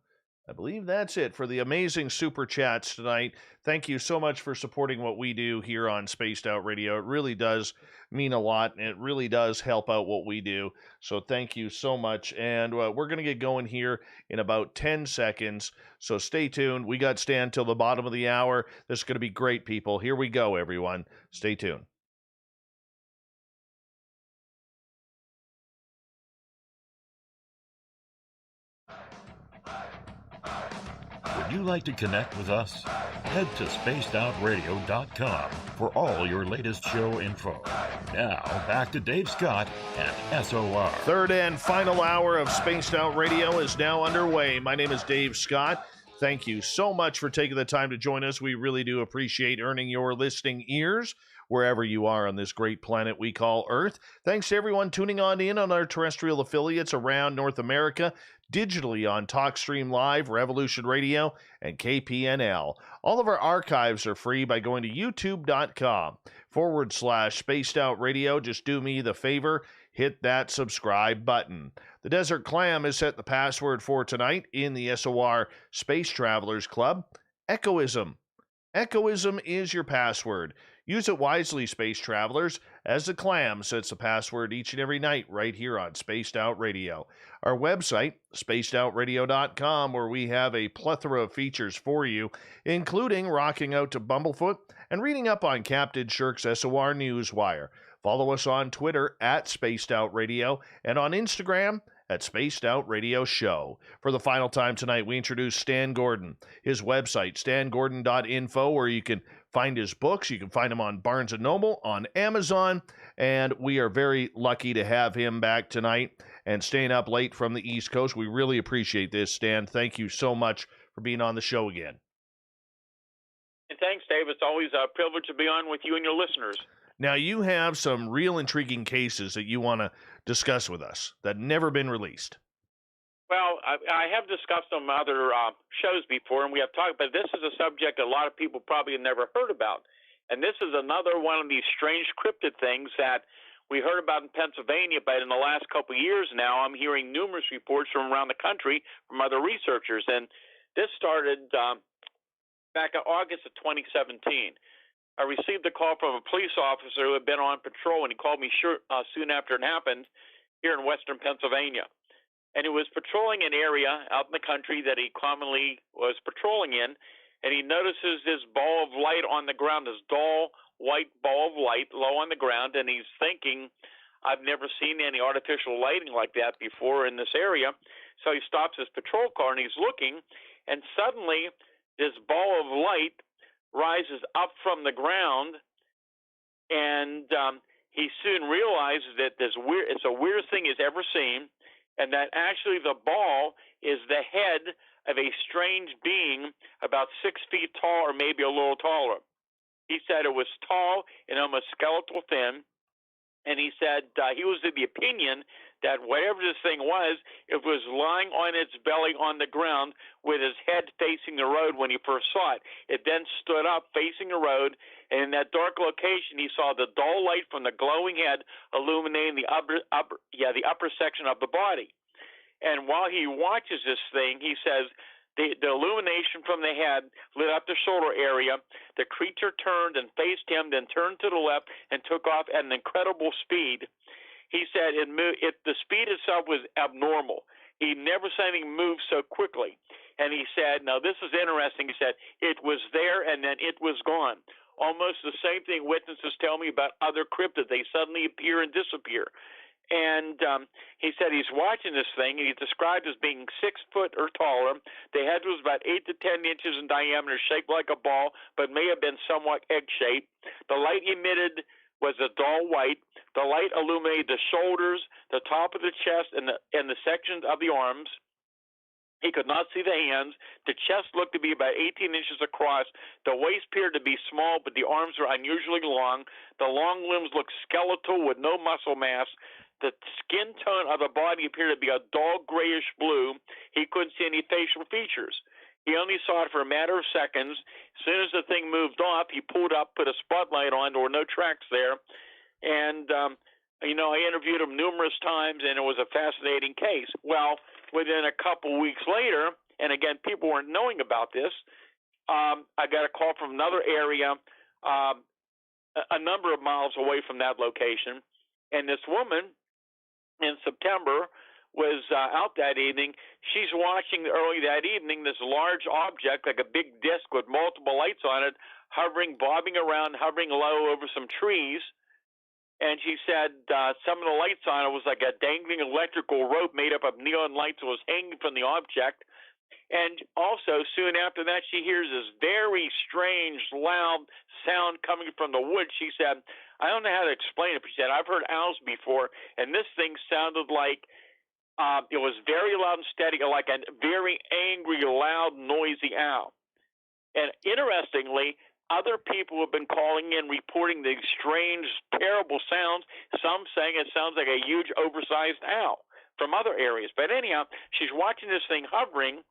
believe that's it for the amazing super chats tonight. Thank you so much for supporting what we do here on Spaced Out Radio. It really does mean a lot, and it really does help out what we do. So thank you so much. And we're going to get going here in about 10 seconds. So stay tuned. We got Stan till the bottom of the hour. This is going to be great, people. Here we go, everyone. Stay tuned.
Would you like to connect with us? Head to spacedoutradio.com for all your latest show info. Now, back to Dave Scott and SOR.
Third and final hour of Spaced Out Radio is now underway. My name is Dave Scott. Thank you so much for taking the time to join us. We really do appreciate earning your listening ears wherever you are on this great planet we call Earth. Thanks to everyone tuning in on our terrestrial affiliates around North America, digitally on TalkStream Live, Revolution Radio, and KPNL. All of our archives are free by going to youtube.com/Spaced Out Radio. Just do me the favor, hit that subscribe button. The Desert Clam has set the password for tonight in the SOR Space Travelers Club. Echoism. Echoism is your password. Use it wisely, space travelers, as the Clam sets the password each and every night right here on Spaced Out Radio. Our website, spacedoutradio.com, where we have a plethora of features for you, including rocking out to Bumblefoot and reading up on Captain Shirk's SOR Newswire. Follow us on Twitter at Spaced Out Radio and on Instagram at Spaced Out Radio Show. For the final time tonight, we introduce Stan Gordon. His website, stangordon.info, where you can find his books. You can find him on Barnes & Noble, on Amazon, and we are very lucky to have him back tonight and staying up late from the East Coast. We really appreciate this, Stan. Thank you so much for being on the show again.
And thanks, Dave. It's always a privilege to be on with you and your listeners.
Now, you have some real intriguing cases that you want to discuss with us that never been released.
Well, I have discussed on other shows before, and we have talked, but this is a subject a lot of people probably have never heard about. And this is another one of these strange cryptid things that we heard about in Pennsylvania, but in the last couple of years now, I'm hearing numerous reports from around the country from other researchers. And this started back in August of 2017. I received a call from a police officer who had been on patrol, and he called me soon after it happened here in western Pennsylvania. And he was patrolling an area out in the country that he commonly was patrolling in, and he notices this ball of light on the ground, this dull white ball of light low on the ground, and he's thinking, I've never seen any artificial lighting like that before in this area. So he stops his patrol car, and he's looking, and suddenly this ball of light rises up from the ground, and he soon realizes that it's the weirdest thing he's ever seen, and that actually the ball is the head of a strange being about 6 feet tall or maybe a little taller. He said it was tall and almost skeletal thin, and he said he was of the opinion that whatever this thing was, it was lying on its belly on the ground with its head facing the road when he first saw it. It then stood up facing the road, and in that dark location, he saw the dull light from the glowing head illuminating the upper section of the body. And while he watches this thing, he says the illumination from the head lit up the shoulder area. The creature turned and faced him, then turned to the left and took off at an incredible speed. He said the speed itself was abnormal. he never saw anything move so quickly. And he said, now this is interesting, he said, it was there and then it was gone. Almost the same thing witnesses tell me about other cryptids. They suddenly appear and disappear. And he said he's watching this thing, and he's described as being 6 foot or taller. The head was about 8 to 10 inches in diameter, shaped like a ball, but may have been somewhat egg-shaped. The light emitted was a dull white. The light illuminated the shoulders, the top of the chest, and the sections of the arms. He could not see the hands. The chest looked to be about 18 inches across. The waist appeared to be small, but the arms were unusually long. The long limbs looked skeletal with no muscle mass. The skin tone of the body appeared to be a dull grayish blue. He couldn't see any facial features. He only saw it for a matter of seconds. As soon as the thing moved off, he pulled up, put a spotlight on. There were no tracks there. And, I interviewed him numerous times, and it was a fascinating case. Well, within a couple weeks later, and again, people weren't knowing about this, I got a call from another area a number of miles away from that location. And this woman in September was out that evening. She's watching early that evening this large object, like a big disc with multiple lights on it, hovering, bobbing around, hovering low over some trees. And she said some of the lights on it was like a dangling electrical rope made up of neon lights that was hanging from the object. And also, soon after that, she hears this very strange, loud sound coming from the woods. She said, I don't know how to explain it, but she said, I've heard owls before, and this thing sounded like it was very loud and steady, like a very angry, loud, noisy owl. And interestingly, other people have been calling in, reporting these strange, terrible sounds, some saying it sounds like a huge, oversized owl from other areas. But anyhow, she's watching this thing hovering,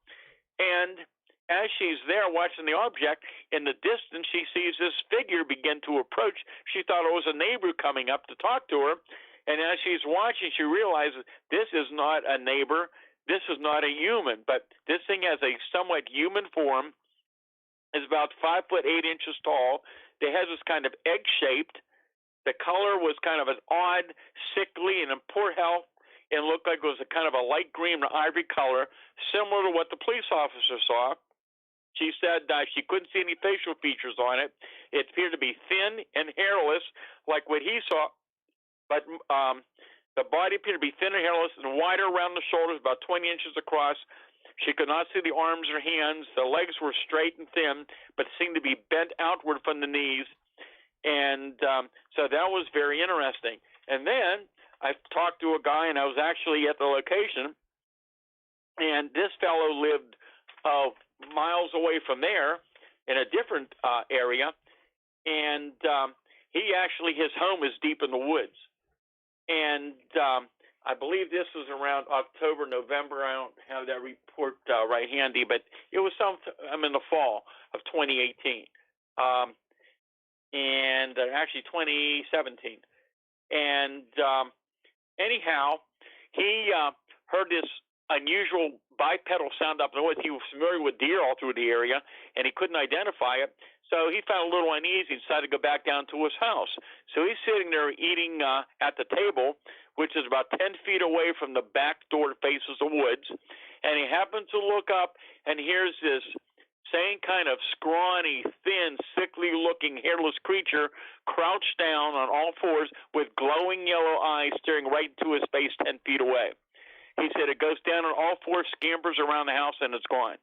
and as she's there watching the object, in the distance she sees this figure begin to approach. She thought it was a neighbor coming up to talk to her, and as she's watching, she realizes this is not a neighbor, this is not a human, but this thing has a somewhat human form. It's about 5 foot 8 inches tall. The head was kind of egg-shaped. The color was kind of an odd, sickly, and in poor health. It looked like it was a kind of a light green or ivory color, similar to what the police officer saw. She said she couldn't see any facial features on it. It appeared to be thin and hairless, like what he saw, but the body appeared to be thin and hairless and wider around the shoulders, about 20 inches across. She could not see the arms or hands. The legs were straight and thin, but seemed to be bent outward from the knees. And so that was very interesting. And then I talked to a guy, and I was actually at the location, and this fellow lived miles away from there in a different area, and his home is deep in the woods. And I believe this was around October, November. I don't have that report right handy, but it was in the fall of 2018, and actually 2017. And anyhow, he heard this unusual bipedal sound up in the woods. He was familiar with deer all through the area, and he couldn't identify it. So he felt a little uneasy and decided to go back down to his house. So he's sitting there eating at the table, which is about 10 feet away from the back door that faces the woods. And he happens to look up and hears this same kind of scrawny, thin, sickly-looking, hairless creature crouched down on all fours with glowing yellow eyes staring right into his face 10 feet away. He said it goes down on all fours, scampers around the house, and it's gone.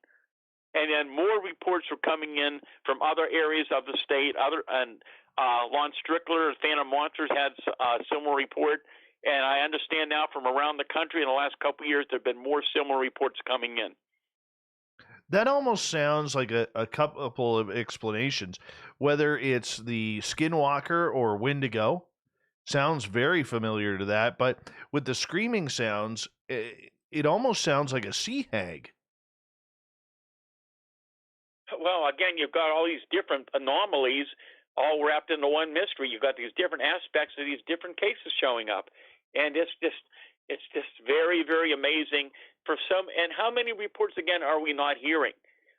And then more reports were coming in from other areas of the state. Lon Strickler, Phantom Monsters, had a similar report. And I understand now from around the country in the last couple of years, there have been more similar reports coming in.
That almost sounds like a couple of explanations. Whether it's the Skinwalker or Wendigo, sounds very familiar to that. But with the screaming sounds, it almost sounds like a sea hag.
Well, again, you've got all these different anomalies all wrapped into one mystery. You've got these different aspects of these different cases showing up, and it's just very, very amazing. And how many reports again are we not hearing?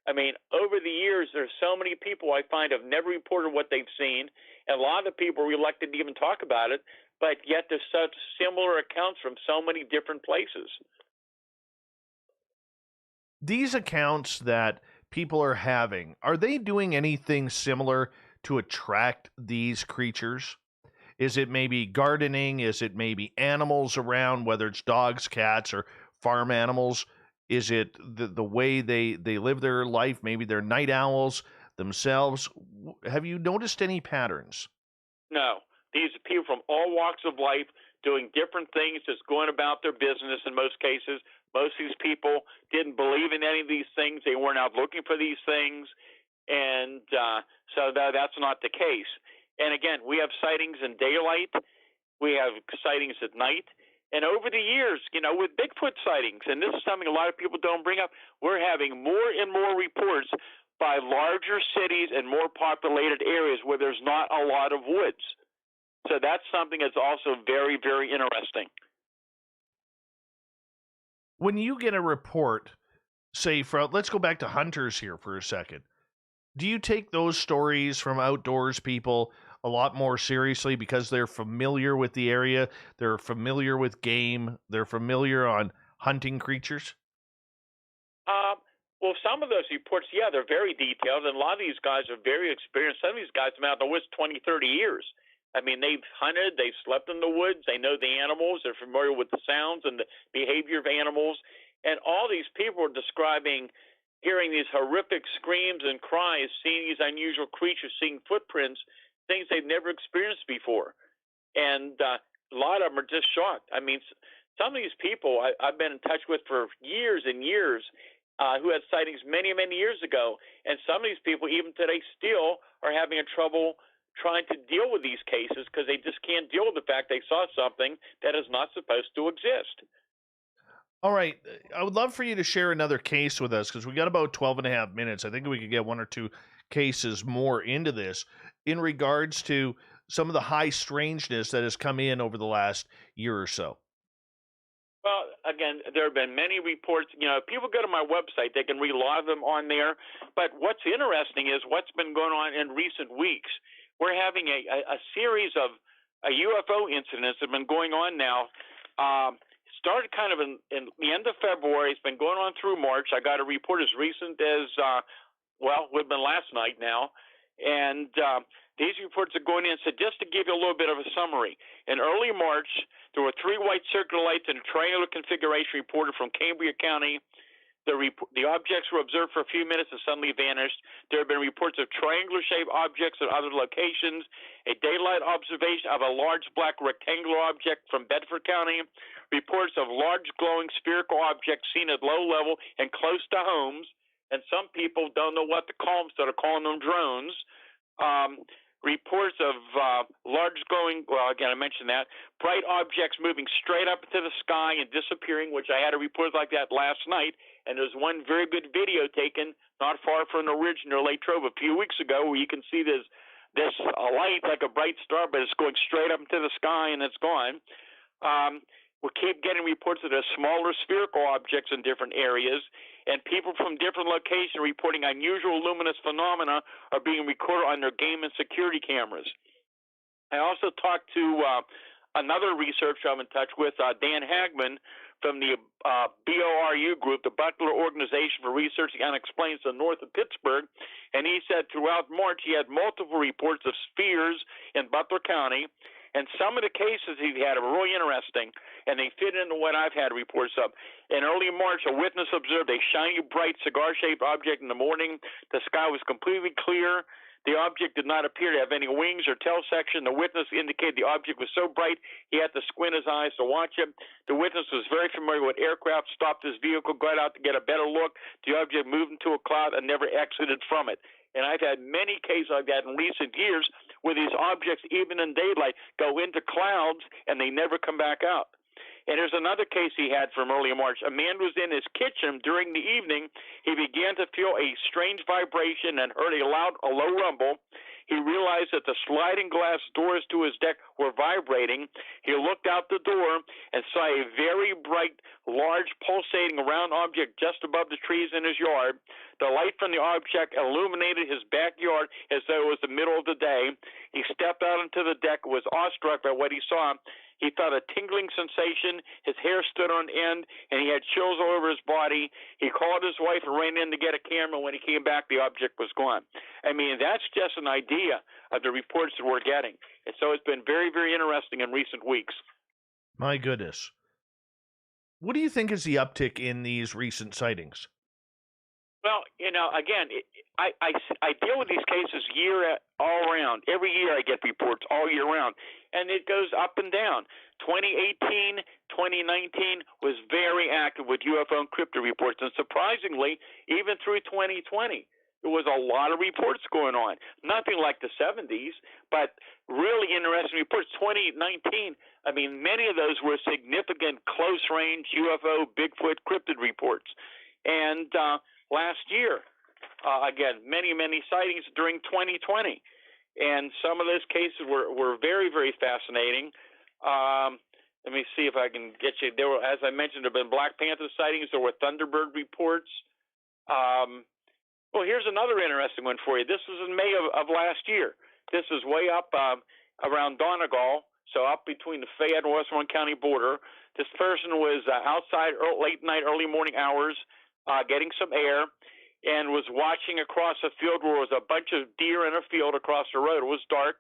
I mean, over the years, there's so many people I find have never reported what they've seen, and a lot of people are reluctant to even talk about it. But yet, there's such similar accounts from so many different places.
these accounts that people are having, are they doing anything similar to attract these creatures? Is it maybe gardening? Is it maybe animals around, whether it's dogs, cats, or farm animals? Is it the way they live their life? Maybe they're night owls themselves. Have you noticed any patterns?
No. These are people from all walks of life doing different things, just going about their business in most cases. Most of these people didn't believe in any of these things. They weren't out looking for these things. And so that's not the case. And again, we have sightings in daylight. We have sightings at night. And over the years, with Bigfoot sightings, and this is something a lot of people don't bring up, we're having more and more reports by larger cities and more populated areas where there's not a lot of woods. So that's something that's also very, very interesting.
When you get a report, say, let's go back to hunters here for a second. Do you take those stories from outdoors people a lot more seriously because they're familiar with the area, they're familiar with game, they're familiar on hunting creatures?
Well, some of those reports, yeah, they're very detailed, and a lot of these guys are very experienced. Some of these guys have been out in the woods 20, 30 years. I mean, they've hunted, they've slept in the woods, they know the animals, they're familiar with the sounds and the behavior of animals. And all these people are describing hearing these horrific screams and cries, seeing these unusual creatures, seeing footprints, things they've never experienced before. And a lot of them are just shocked. I mean, some of these people I've been in touch with for years and years who had sightings many, many years ago. And some of these people, even today, still are having trouble trying to deal with these cases because they just can't deal with the fact they saw something that is not supposed to exist.
All right. I would love for you to share another case with us because we got about 12 and a half minutes. I think we could get one or two cases more into this in regards to some of the high strangeness that has come in over the last year or so.
Well, again, there have been many reports. People go to my website, they can read a lot of them on there. But what's interesting is what's been going on in recent weeks. We're having a series of UFO incidents that have been going on now. Started kind of in the end of February. It's been going on through March. I got a report as recent as, would have been last night now. And these reports are going in. So just to give you a little bit of a summary, in early March, there were 3 white circular lights in a triangular configuration reported from Cambria County. The objects were observed for a few minutes and suddenly vanished. There have been reports of triangular-shaped objects at other locations, a daylight observation of a large black rectangular object from Bedford County, reports of large glowing spherical objects seen at low level and close to homes, and some people don't know what to call them, so they're calling them drones. Reports of large glowing, well, again, I mentioned that, bright objects moving straight up into the sky and disappearing, which I had a report like that last night. And there's one very good video taken not far from the ridge near Lake Trove a few weeks ago where you can see this light like a bright star, but it's going straight up into the sky and it's gone. We keep getting reports of there's smaller spherical objects in different areas, and people from different locations reporting unusual luminous phenomena are being recorded on their game and security cameras. I also talked to another researcher I'm in touch with, Dan Hagman, from the BORU group, the Butler Organization for Researching Unexplained, so north of Pittsburgh, and he said throughout March he had multiple reports of spheres in Butler County, and some of the cases he had are really interesting, and they fit into what I've had reports of. In early March, a witness observed a shiny, bright, cigar-shaped object in the morning. The sky was completely clear. The object did not appear to have any wings or tail section. The witness indicated the object was so bright he had to squint his eyes to watch it. The witness was very familiar with aircraft, stopped his vehicle, got out to get a better look. The object moved into a cloud and never exited from it. And I've had many cases like that in recent years where these objects, even in daylight, go into clouds and they never come back out. And there's another case he had from early March. A man was in his kitchen during the evening. He began to feel a strange vibration and heard a low rumble. He realized that the sliding glass doors to his deck were vibrating. He looked out the door and saw a very bright, large, pulsating round object just above the trees in his yard. The light from the object illuminated his backyard as though it was the middle of the day. He stepped out onto the deck, was awestruck by what he saw, He felt a tingling sensation. His hair stood on end, and he had chills all over his body. He called his wife and ran in to get a camera. When he came back, the object was gone. I mean, that's just an idea of the reports that we're getting. And so it's been very, very interesting in recent weeks.
My goodness. What do you think is the uptick in these recent sightings?
Well, again, I deal with these cases all around. Every year I get reports all year round, and it goes up and down. 2018, 2019 was very active with UFO and cryptid reports, and surprisingly, even through 2020, there was a lot of reports going on. Nothing like the 70s, but really interesting reports. 2019, I mean, many of those were significant close-range UFO, Bigfoot, cryptid reports. And last year, again, many, many sightings during 2020. And some of those cases were very, very fascinating. Let me see if I can get you. There were, as I mentioned, there have been Black Panther sightings. There were Thunderbird reports. Well, here's another interesting one for you. This was in May of last year. This is way up around Donegal, so up between the Fayette and Westmoreland County border. This person was outside late night, early morning hours, getting some air, and was watching across a field where there was a bunch of deer in a field across the road. It was dark.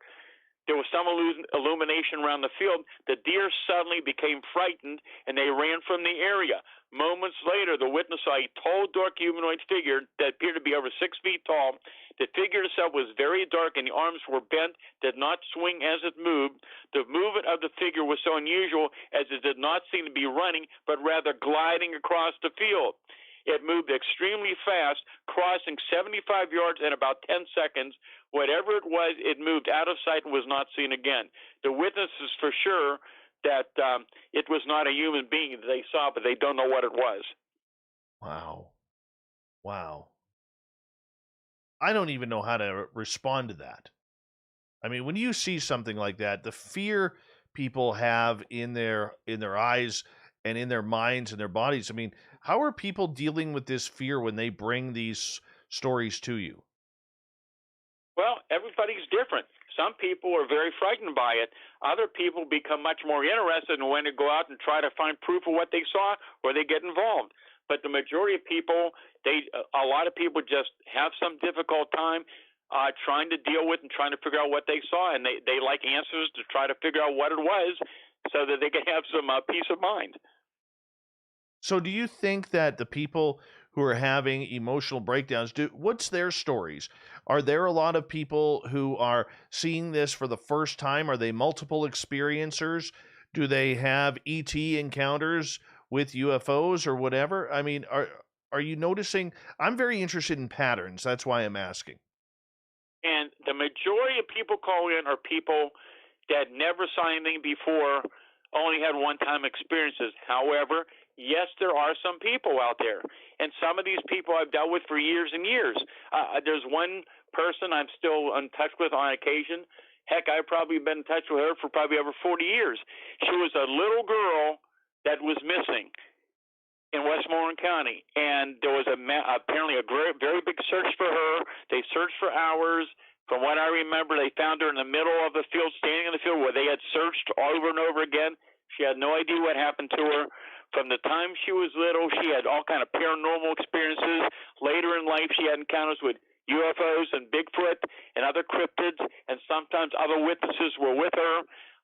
There was some illumination around the field. The deer suddenly became frightened, and they ran from the area. Moments later, the witness saw a tall, dark humanoid figure that appeared to be over 6 feet tall. The figure itself was very dark, and the arms were bent, did not swing as it moved. The movement of the figure was so unusual as it did not seem to be running, but rather gliding across the field. It moved extremely fast, crossing 75 yards in about 10 seconds. Whatever it was, it moved out of sight and was not seen again. The witnesses for sure that it was not a human being that they saw, but they don't know what it was.
Wow. Wow. I don't even know how to respond to that. I mean, when you see something like that, the fear people have in their eyes and in their minds and their bodies, I mean, how are people dealing with this fear when they bring these stories to you?
Well, everybody's different. Some people are very frightened by it. Other people become much more interested and want to go out and try to find proof of what they saw, or they get involved. But the majority of people, a lot of people just have some difficult time trying to deal with and trying to figure out what they saw, and they like answers to try to figure out what it was so that they can have some peace of mind.
So do you think that the people who are having emotional breakdowns, what's their stories? Are there a lot of people who are seeing this for the first time? Are they multiple experiencers? Do they have ET encounters with UFOs or whatever? I mean, are you noticing? I'm very interested in patterns. That's why I'm asking.
And the majority of people call in are people that never saw anything before, only had one-time experiences. However, yes, there are some people out there, and some of these people I've dealt with for years and years. There's one person I'm still in touch with on occasion. Heck, I've probably been in touch with her for probably over 40 years. She was a little girl that was missing in Westmoreland County, and there was apparently a very, very big search for her. They searched for hours. From what I remember, they found her in the middle of the field, standing in the field where they had searched over and over again. She had no idea what happened to her. From the time she was little, she had all kind of paranormal experiences. Later in life, she had encounters with UFOs and Bigfoot and other cryptids, and sometimes other witnesses were with her.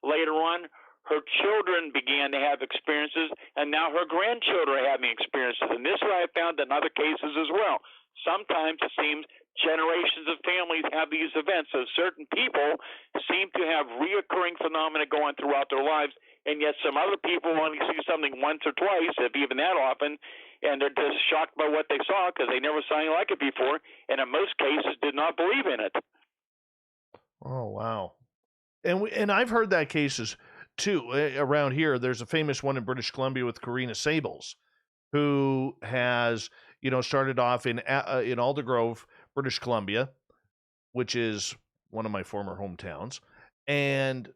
Later on, her children began to have experiences, and now her grandchildren are having experiences. And this is what I found in other cases as well. Sometimes it seems generations of families have these events. So certain people seem to have reoccurring phenomena going throughout their lives, and yet some other people only see something once or twice, if even that often, and they're just shocked by what they saw because they never saw anything like it before, and in most cases did not believe in it.
Oh, wow. And I've heard that cases, too, around here. There's a famous one in British Columbia with Karina Sables, who has, started off in Aldergrove, British Columbia, which is one of my former hometowns, and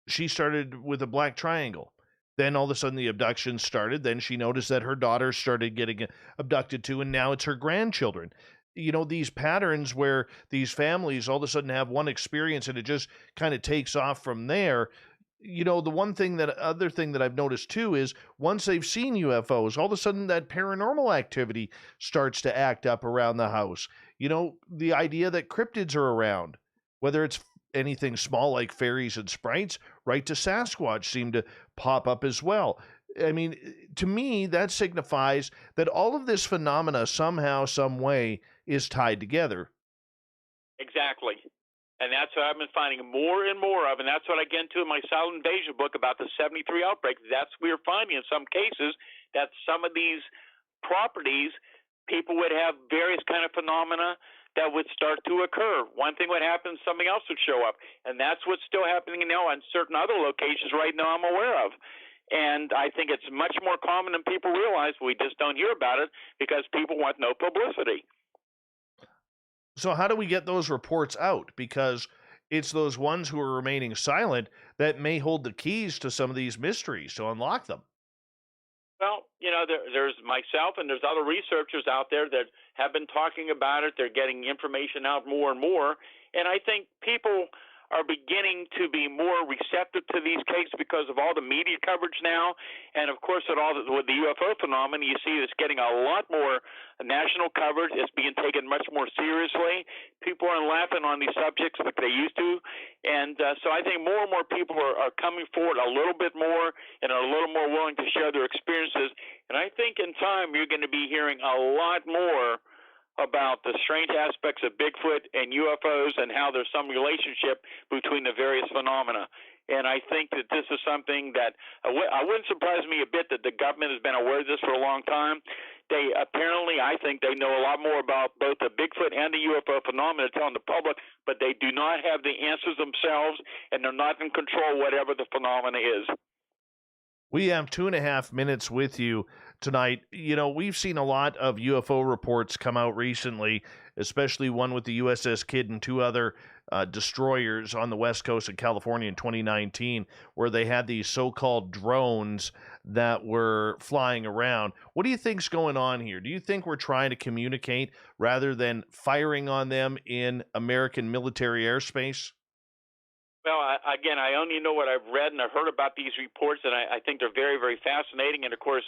she started with a black triangle. Then all of a sudden the abduction started. Then she noticed that her daughter started getting abducted too, and now it's her grandchildren. These patterns where these families all of a sudden have one experience and it just kind of takes off from there. you know, other thing that I've noticed too is once they've seen UFOs, all of a sudden that paranormal activity starts to act up around the house. You know, the idea that cryptids are around, whether it's anything small like fairies and sprites, right to Sasquatch seem to pop up as well. I mean, to me, that signifies that all of this phenomena somehow, some way is tied together.
Exactly. And that's what I've been finding more and more of. And that's what I get into in my Silent Invasion book about the 73 outbreak. That's what we're finding in some cases, that some of these properties, people would have various kind of phenomena that would start to occur. One thing would happen, something else would show up. And that's what's still happening now on certain other locations right now I'm aware of. And I think it's much more common than people realize. We just don't hear about it because people want no publicity.
So how do we get those reports out? Because it's those ones who are remaining silent that may hold the keys to some of these mysteries to unlock them.
Well, you know, there's myself and there's other researchers out there that have been talking about it. They're getting information out more and more. And I think people are beginning to be more receptive to these cases because of all the media coverage now. And, of course, with the UFO phenomenon, you see it's getting a lot more national coverage. It's being taken much more seriously. People aren't laughing on these subjects like they used to. And so I think more and more people are coming forward a little bit more and are a little more willing to share their experiences. And I think in time you're going to be hearing a lot more about the strange aspects of Bigfoot and UFOs and how there's some relationship between the various phenomena. And I think that this is something that I wouldn't surprise me a bit that the government has been aware of this for a long time. They apparently, I think they know a lot more about both the Bigfoot and the UFO phenomena telling the public, but they do not have the answers themselves, and they're not in control whatever the phenomena is.
We have 2.5 minutes with you tonight. You know, we've seen a lot of UFO reports come out recently, especially one with the USS Kidd and 2 other destroyers on the west coast of California in 2019, where they had these so-called drones that were flying around. What do you think's going on here? Do you think we're trying to communicate rather than firing on them in American military airspace?
Well, again, I only know what I've read and I've heard about these reports, and I think they're very, very fascinating. And, of course,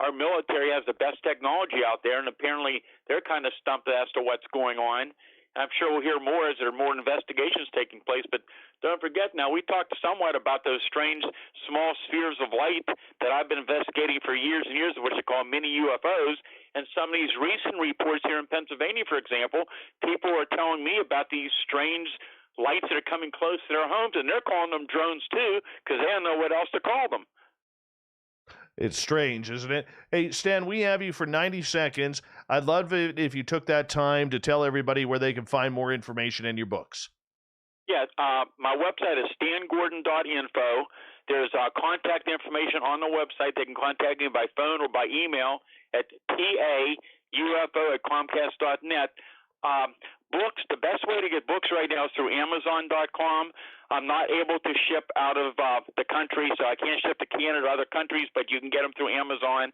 our military has the best technology out there, and apparently they're kind of stumped as to what's going on. I'm sure we'll hear more as there are more investigations taking place. But don't forget now, we talked somewhat about those strange small spheres of light that I've been investigating for years and years, which are called mini UFOs. And some of these recent reports here in Pennsylvania, for example, people are telling me about these strange lights that are coming close to their homes, and they're calling them drones too because they don't know what else to call them.
It's strange, isn't it? Hey, Stan, we have you for 90 seconds. I'd love it if you took that time to tell everybody where they can find more information in your books.
Yeah, my website is stangordon.info. There's contact information on the website. They can contact me by phone or by email at taufo@comcast.net. Books, the best way to get books right now is through Amazon.com. I'm not able to ship out of the country, so I can't ship to Canada or other countries, but you can get them through Amazon.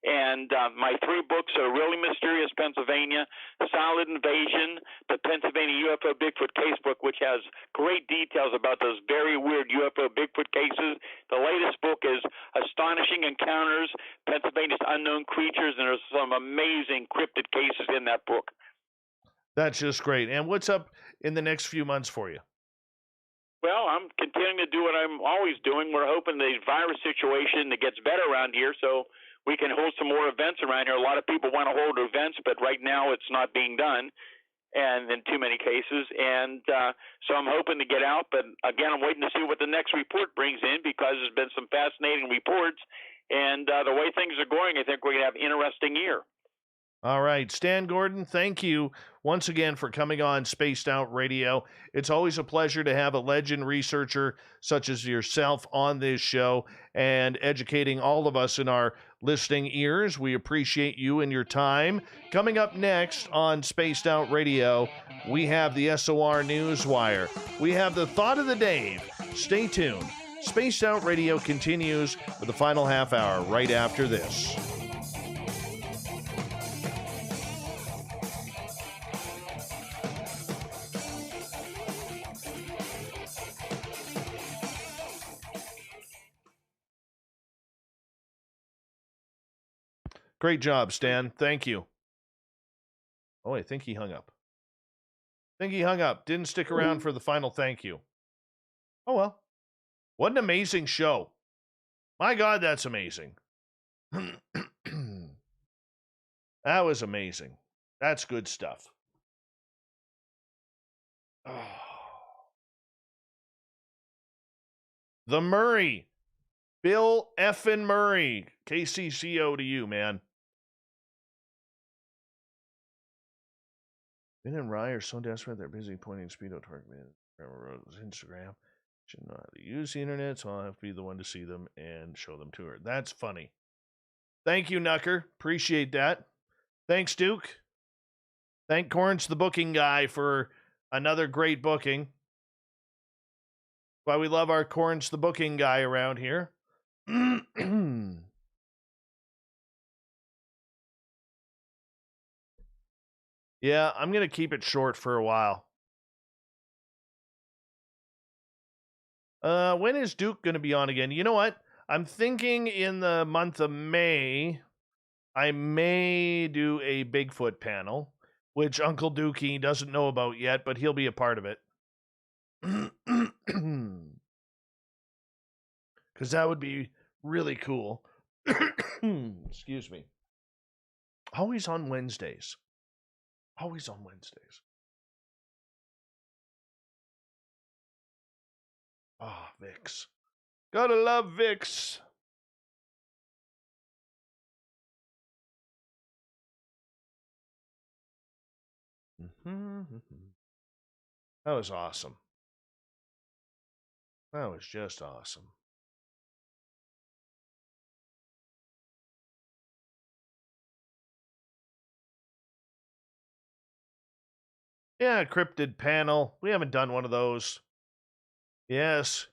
And my 3 books are Really Mysterious Pennsylvania, Silent Invasion, the Pennsylvania UFO Bigfoot Casebook, which has great details about those very weird UFO Bigfoot cases. The latest book is Astonishing Encounters, Pennsylvania's Unknown Creatures, and there's some amazing cryptid cases in that book.
That's just great. And what's up in the next few months for you?
Well, I'm continuing to do what I'm always doing. We're hoping the virus situation that gets better around here so we can hold some more events around here. A lot of people want to hold events, but right now it's not being done, and in too many cases. And so I'm hoping to get out. But, again, I'm waiting to see what the next report brings in because there's been some fascinating reports. And the way things are going, I think we're going to have an interesting year.
All right, Stan Gordon, thank you once again for coming on Spaced Out Radio. It's always a pleasure to have a legend researcher such as yourself on this show and educating all of us in our listening ears. We appreciate you and your time. Coming up next on Spaced Out Radio, we have the SOR Newswire. We have the Thought of the Day. Stay tuned. Spaced Out Radio continues for the final half hour right after this. Great job, Stan. Thank you. Oh, I think he hung up. Didn't stick around for the final thank you. Oh, well. What an amazing show. My God, that's amazing. That was amazing. That's good stuff. Oh. The Murray. Bill effin' Murray. KCCO to you, man. Ben and Rye are so desperate they're busy pointing speedo toward me. Instagram. Should know how to use the internet, so I'll have to be the one to see them and show them to her. That's funny. Thank you, Knucker. Appreciate that. Thanks, Duke. Thank Corns, the booking guy, for another great booking. Why we love our Corns, the booking guy around here. Yeah, I'm going to keep it short for a while. When is Duke going to be on again? You know what? I'm thinking in the month of May, I may do a Bigfoot panel, which Uncle Dookie doesn't know about yet, but he'll be a part of it. Because that would be really cool. Excuse me. Always on Wednesdays. Always on Wednesdays. Ah, oh, Vix. Gotta love Vix. That was awesome. That was just awesome. Yeah, cryptid panel. We haven't done one of those. Yes.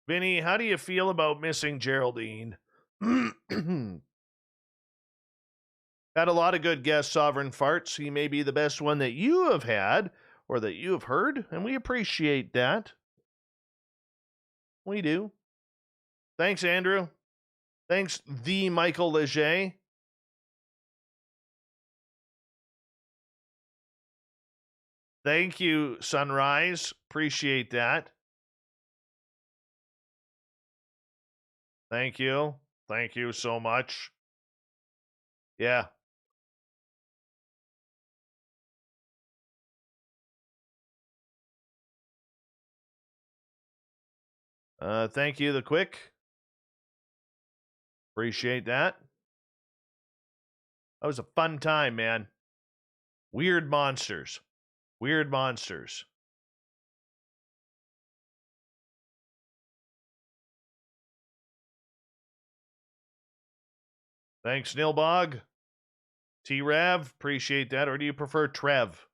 Vinny, how do you feel about missing Geraldine? Had a lot of good guests, Sovereign Farts. He may be the best one that you have had or that you have heard, and we appreciate that. We do. Thanks, Andrew. Thanks, the Michael Leger. Thank you, Sunrise. Appreciate that. Thank you. Thank you so much. Yeah. Thank you, The Quick. Appreciate that. That was a fun time, man. Weird monsters. Weird monsters. Thanks, Nilbog. T-Rav, appreciate that. Or do you prefer Trev?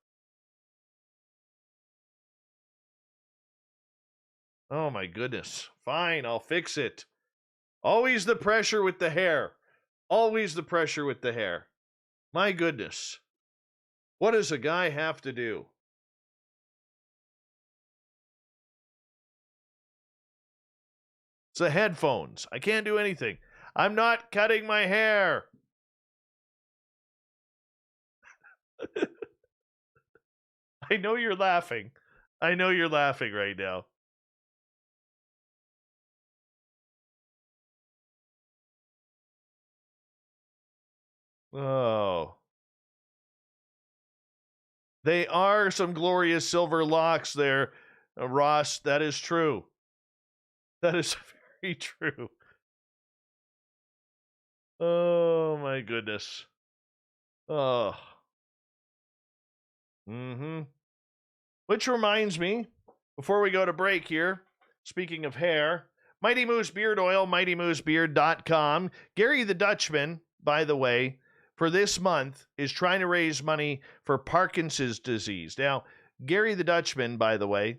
Oh, my goodness. Fine, I'll fix it. Always the pressure with the hair. Always the pressure with the hair. My goodness. What does a guy have to do? It's the headphones. I can't do anything. I'm not cutting my hair. I know you're laughing. I know you're laughing right now. Oh. They are some glorious silver locks there, Ross. That is true. That is very true. Oh, my goodness. Oh. Which reminds me, before we go to break here, speaking of hair, Mighty Moose Beard Oil, MightyMooseBeard.com. Gary the Dutchman, by the way, for this month is trying to raise money for Parkinson's disease. Now, Gary the Dutchman, by the way,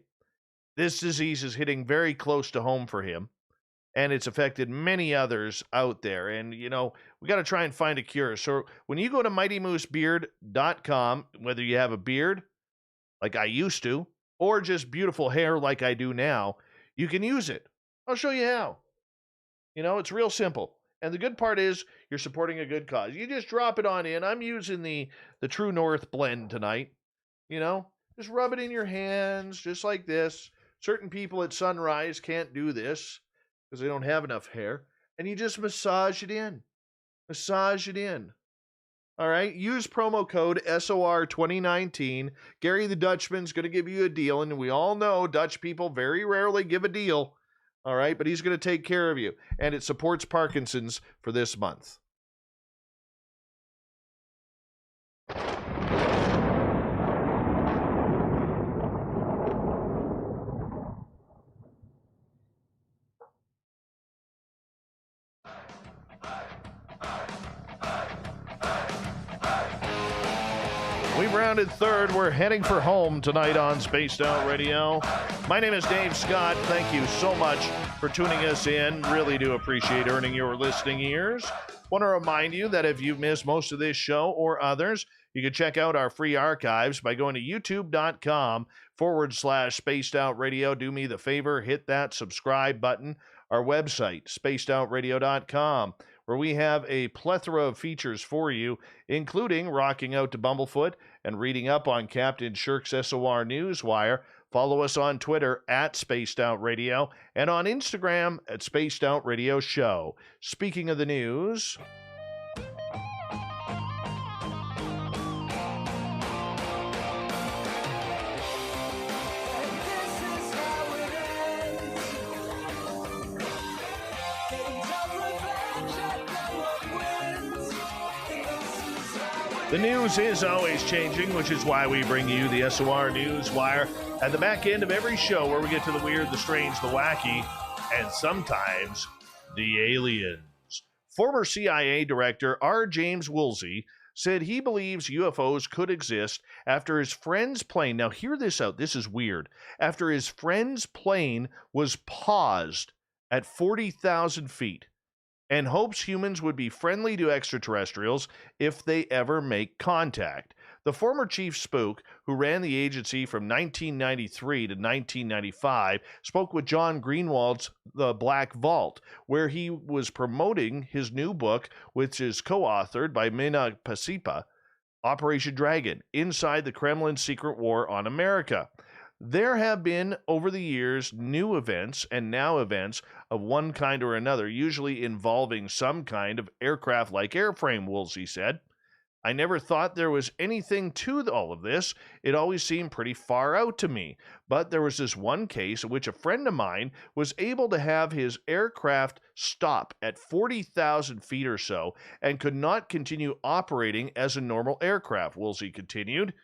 this disease is hitting very close to home for him, and it's affected many others out there. And, you know, we got to try and find a cure. So when you go to MightyMooseBeard.com, whether you have a beard, like I used to, or just beautiful hair like I do now, you can use it. I'll show you how. You know, it's real simple. And the good part is you're supporting a good cause. You just drop it on in. I'm using the True North blend tonight. Just rub it in your hands just like this. Certain people at sunrise can't do this because they don't have enough hair. And you just massage it in. Massage it in. All right, use promo code SOR2019. Gary the Dutchman's going to give you a deal, and we all know Dutch people very rarely give a deal. All right, but he's going to take care of you, and it supports Parkinson's for this month. We've rounded third. We're heading for home tonight on Spaced Out Radio. My name is Dave Scott. Thank you so much for tuning us in. Really do appreciate earning your listening ears. Want to remind you that if you've missed most of this show or others, you can check out our free archives by going to youtube.com/Spaced Out Radio. Do me the favor, hit that subscribe button. Our website, spacedoutradio.com, where we have a plethora of features for you, including rocking out to Bumblefoot and reading up on Captain Shirk's SOR Newswire. Follow us on Twitter at Spaced Out Radio and on Instagram at Spaced Out Radio Show. Speaking of the news, the news is always changing, which is why we bring you the SOR Newswire at the back end of every show, where we get to the weird, the strange, the wacky, and sometimes the aliens. Former CIA Director R. James Woolsey said he believes UFOs could exist after his friend's plane, now hear this out, this is weird, after his friend's plane was paused at 40,000 feet, and hopes humans would be friendly to extraterrestrials if they ever make contact. The former chief spook, who ran the agency from 1993 to 1995, spoke with John Greenwald's The Black Vault, where he was promoting his new book, which is co-authored by Mina Pasipa, Operation Dragon, Inside the Kremlin's Secret War on America. There have been, over the years, new events and now events of one kind or another, usually involving some kind of aircraft-like airframe, Woolsey said. I never thought there was anything to all of this. It always seemed pretty far out to me. But there was this one case in which a friend of mine was able to have his aircraft stop at 40,000 feet or so and could not continue operating as a normal aircraft, Woolsey continued,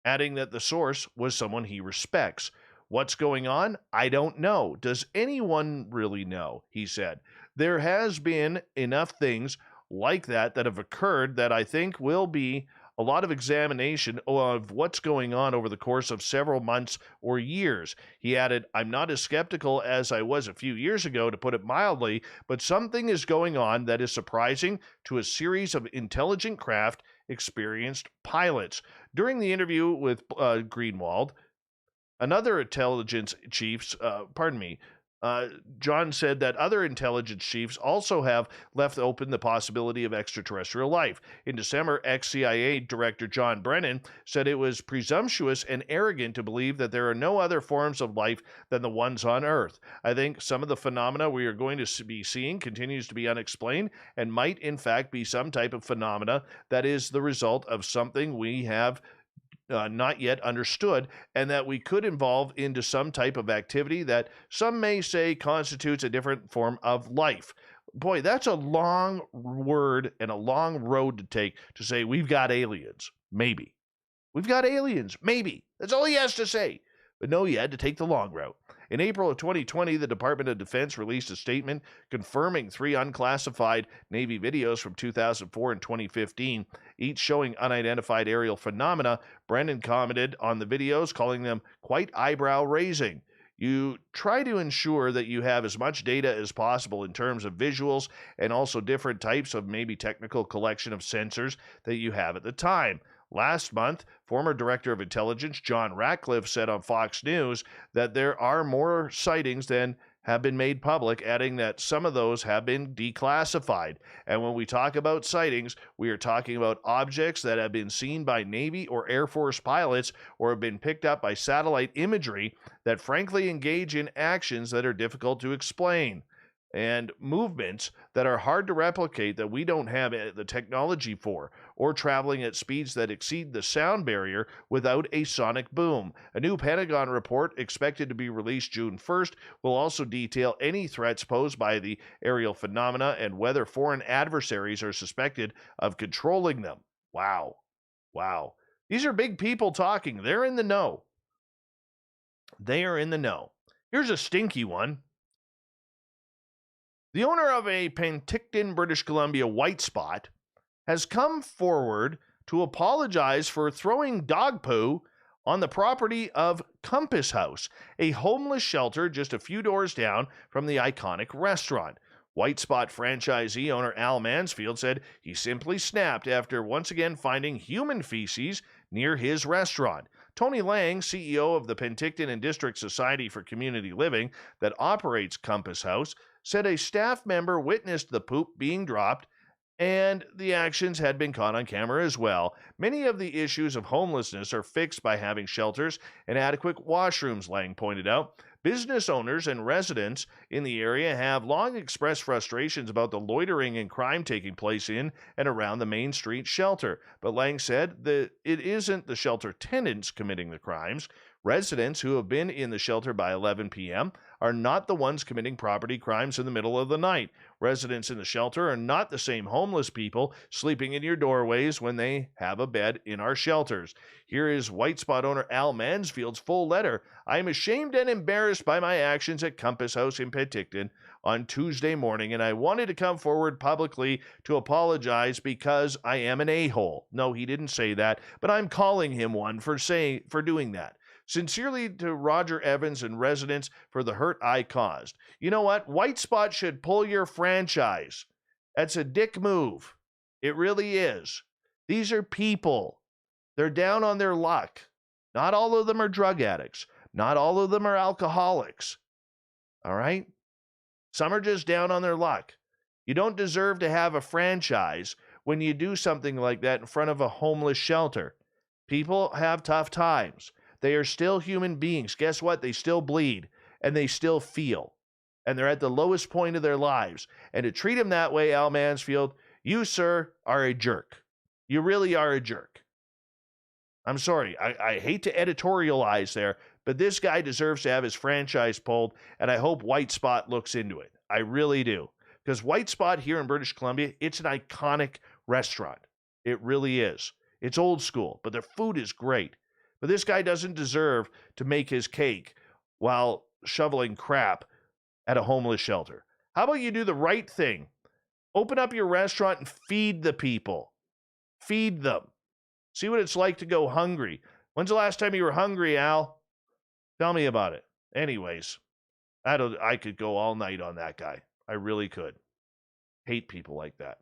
adding that the source was someone he respects. What's going on? I don't know. Does anyone really know? He said. There has been enough things like that have occurred that I think will be a lot of examination of what's going on over the course of several months or years. He added, I'm not as skeptical as I was a few years ago, to put it mildly, but something is going on that is surprising to a series of intelligent craft experienced pilots. During the interview with Greenwald, another intelligence chiefs, John said that other intelligence chiefs also have left open the possibility of extraterrestrial life. In December, ex-CIA Director John Brennan said it was presumptuous and arrogant to believe that there are no other forms of life than the ones on Earth. I think some of the phenomena we are going to be seeing continues to be unexplained and might in fact be some type of phenomena that is the result of something we have not yet understood, and that we could evolve into some type of activity that some may say constitutes a different form of life. Boy, that's a long word and a long road to take to say we've got aliens. Maybe. We've got aliens. Maybe. That's all he has to say. But no, you had to take the long route. In April of 2020, the Department of Defense released a statement confirming 3 unclassified Navy videos from 2004 and 2015, each showing unidentified aerial phenomena. Brennan commented on the videos, calling them quite eyebrow-raising. You try to ensure that you have as much data as possible in terms of visuals and also different types of maybe technical collection of sensors that you have at the time. Last month, former Director of Intelligence John Ratcliffe said on Fox News that there are more sightings than have been made public, adding that some of those have been declassified. And when we talk about sightings, we are talking about objects that have been seen by Navy or Air Force pilots or have been picked up by satellite imagery that frankly engage in actions that are difficult to explain and movements that are hard to replicate that we don't have the technology for, or traveling at speeds that exceed the sound barrier without a sonic boom. A new Pentagon report expected to be released June 1st will also detail any threats posed by the aerial phenomena and whether foreign adversaries are suspected of controlling them. Wow. Wow. These are big people talking. They're in the know. They are in the know. Here's a stinky one. The owner of a Penticton, British Columbia white spot has come forward to apologize for throwing dog poo on the property of Compass House, a homeless shelter just a few doors down from the iconic restaurant. White Spot franchisee owner Al Mansfield said he simply snapped after once again finding human feces near his restaurant. Tony Lang, CEO of the Penticton and District Society for Community Living that operates Compass House, said a staff member witnessed the poop being dropped and the actions had been caught on camera as well. Many of the issues of homelessness are fixed by having shelters and adequate washrooms, Lang pointed out. Business owners and residents in the area have long expressed frustrations about the loitering and crime taking place in and around the Main Street shelter. But Lang said that it isn't the shelter tenants committing the crimes. Residents who have been in the shelter by 11 p.m. are not the ones committing property crimes in the middle of the night. Residents in the shelter are not the same homeless people sleeping in your doorways when they have a bed in our shelters. Here is White Spot owner Al Mansfield's full letter. I am ashamed and embarrassed by my actions at Compass House in Penticton on Tuesday morning, and I wanted to come forward publicly to apologize because I am an a-hole. No, he didn't say that, but I'm calling him one for doing that. Sincerely to Roger Evans and residents for the hurt I caused. You know what? White Spot should pull your franchise. That's a dick move. It really is. These are people. They're down on their luck. Not all of them are drug addicts. Not all of them are alcoholics. All right? Some are just down on their luck. You don't deserve to have a franchise when you do something like that in front of a homeless shelter. People have tough times. They are still human beings. Guess what? They still bleed, and they still feel, and they're at the lowest point of their lives. And to treat them that way, Al Mansfield, you, sir, are a jerk. You really are a jerk. I'm sorry. I hate to editorialize there, but this guy deserves to have his franchise pulled, and I hope White Spot looks into it. I really do. Because White Spot here in British Columbia, it's an iconic restaurant. It really is. It's old school, but their food is great. But this guy doesn't deserve to make his cake while shoveling crap at a homeless shelter. How about you do the right thing? Open up your restaurant and feed the people. Feed them. See what it's like to go hungry. When's the last time you were hungry, Al? Tell me about it. Anyways, I could go all night on that guy. I really could. Hate people like that.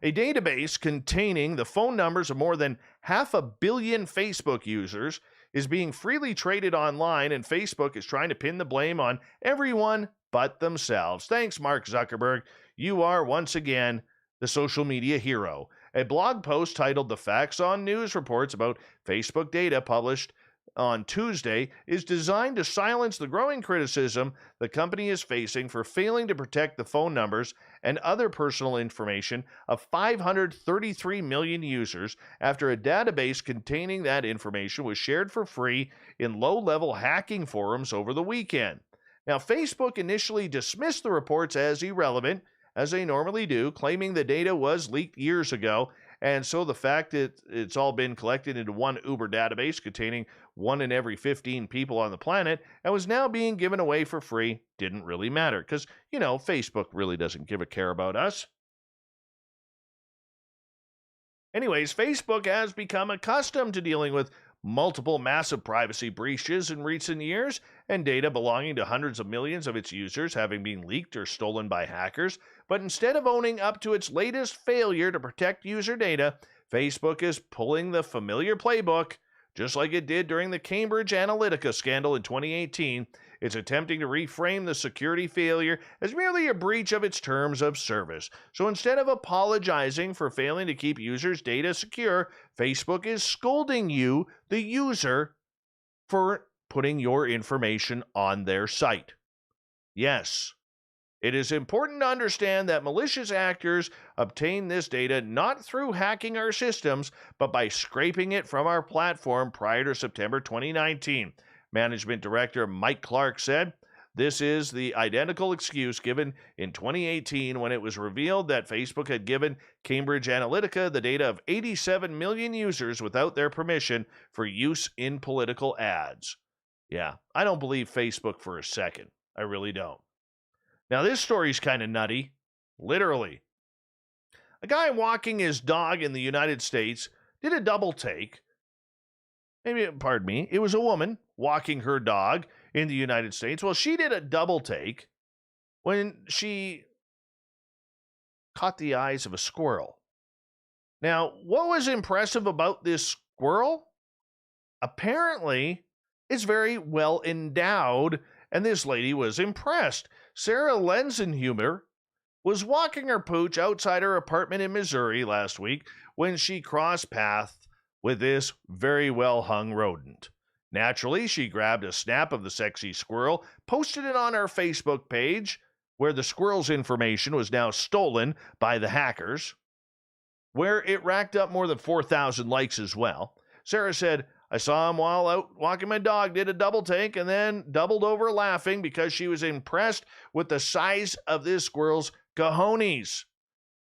A database containing the phone numbers of more than 500 million Facebook users is being freely traded online, and Facebook is trying to pin the blame on everyone but themselves. Thanks, Mark Zuckerberg. You are once again the social media hero. A blog post titled "The Facts on News Reports About Facebook Data" published on Tuesday is designed to silence the growing criticism the company is facing for failing to protect the phone numbers and other personal information of 533 million users after a database containing that information was shared for free in low-level hacking forums over the weekend. Now, Facebook initially dismissed the reports as irrelevant, as they normally do, claiming the data was leaked years ago. And so the fact that it's all been collected into one Uber database containing 1 in every 15 people on the planet and was now being given away for free didn't really matter because, Facebook really doesn't give a care about us. Anyways, Facebook has become accustomed to dealing with multiple massive privacy breaches in recent years and data belonging to hundreds of millions of its users having been leaked or stolen by hackers. But instead of owning up to its latest failure to protect user data, Facebook is pulling the familiar playbook Just like it did during the Cambridge Analytica scandal in 2018, it's attempting to reframe the security failure as merely a breach of its terms of service. So instead of apologizing for failing to keep users' data secure, Facebook is scolding you, the user, for putting your information on their site. Yes, it is important to understand that malicious actors obtain this data not through hacking our systems, but by scraping it from our platform prior to September 2019. Management Director Mike Clark said, "This is the identical excuse given in 2018 when it was revealed that Facebook had given Cambridge Analytica the data of 87 million users without their permission for use in political ads." Yeah, I don't believe Facebook for a second. I really don't. Now, this story's kind of nutty. Literally. A guy walking his dog in the United States did a double take. Pardon me, it was a woman walking her dog in the United States. Well, she did a double take when she caught the eyes of a squirrel. Now, what was impressive about this squirrel? Apparently, it's very well endowed, and this lady was impressed. Sarah Lenzenhuber was walking her pooch outside her apartment in Missouri last week when she crossed paths with this very well-hung rodent. Naturally, she grabbed a snap of the sexy squirrel, posted it on her Facebook page, where the squirrel's information was now stolen by the hackers, where it racked up more than 4,000 likes as well. Sarah said, "I saw him while out walking my dog, did a double take, and then doubled over laughing because she was impressed with the size of this squirrel's cojones.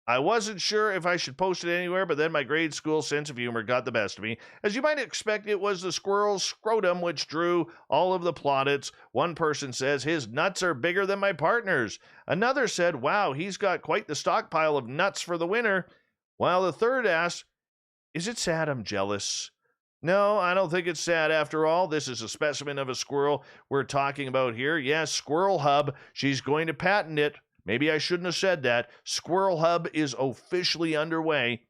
I wasn't sure if I should post it anywhere, but then my grade school sense of humor got the best of me. As you might expect, it was the squirrel's scrotum which drew all of the plaudits. One person says, 'His nuts are bigger than my partner's.' Another said, 'Wow, he's got quite the stockpile of nuts for the winter.' While the third asked, 'Is it sad I'm jealous?' No, I don't think it's sad after all. This is a specimen of a squirrel we're talking about here. Yes, Squirrel Hub. She's going to patent it. Maybe I shouldn't have said that. Squirrel Hub is officially underway.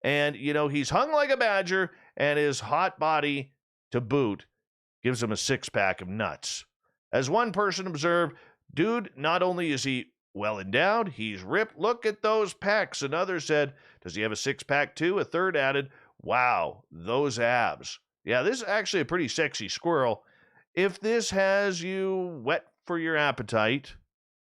And, he's hung like a badger, and his hot body, to boot, gives him a six-pack of nuts. As one person observed, 'Dude, not only is he well endowed, he's ripped. Look at those pecs.' Another said, 'Does he have a six-pack too?' A third added, 'Wow, those abs.' Yeah, this is actually a pretty sexy squirrel. If this has you wet for your appetite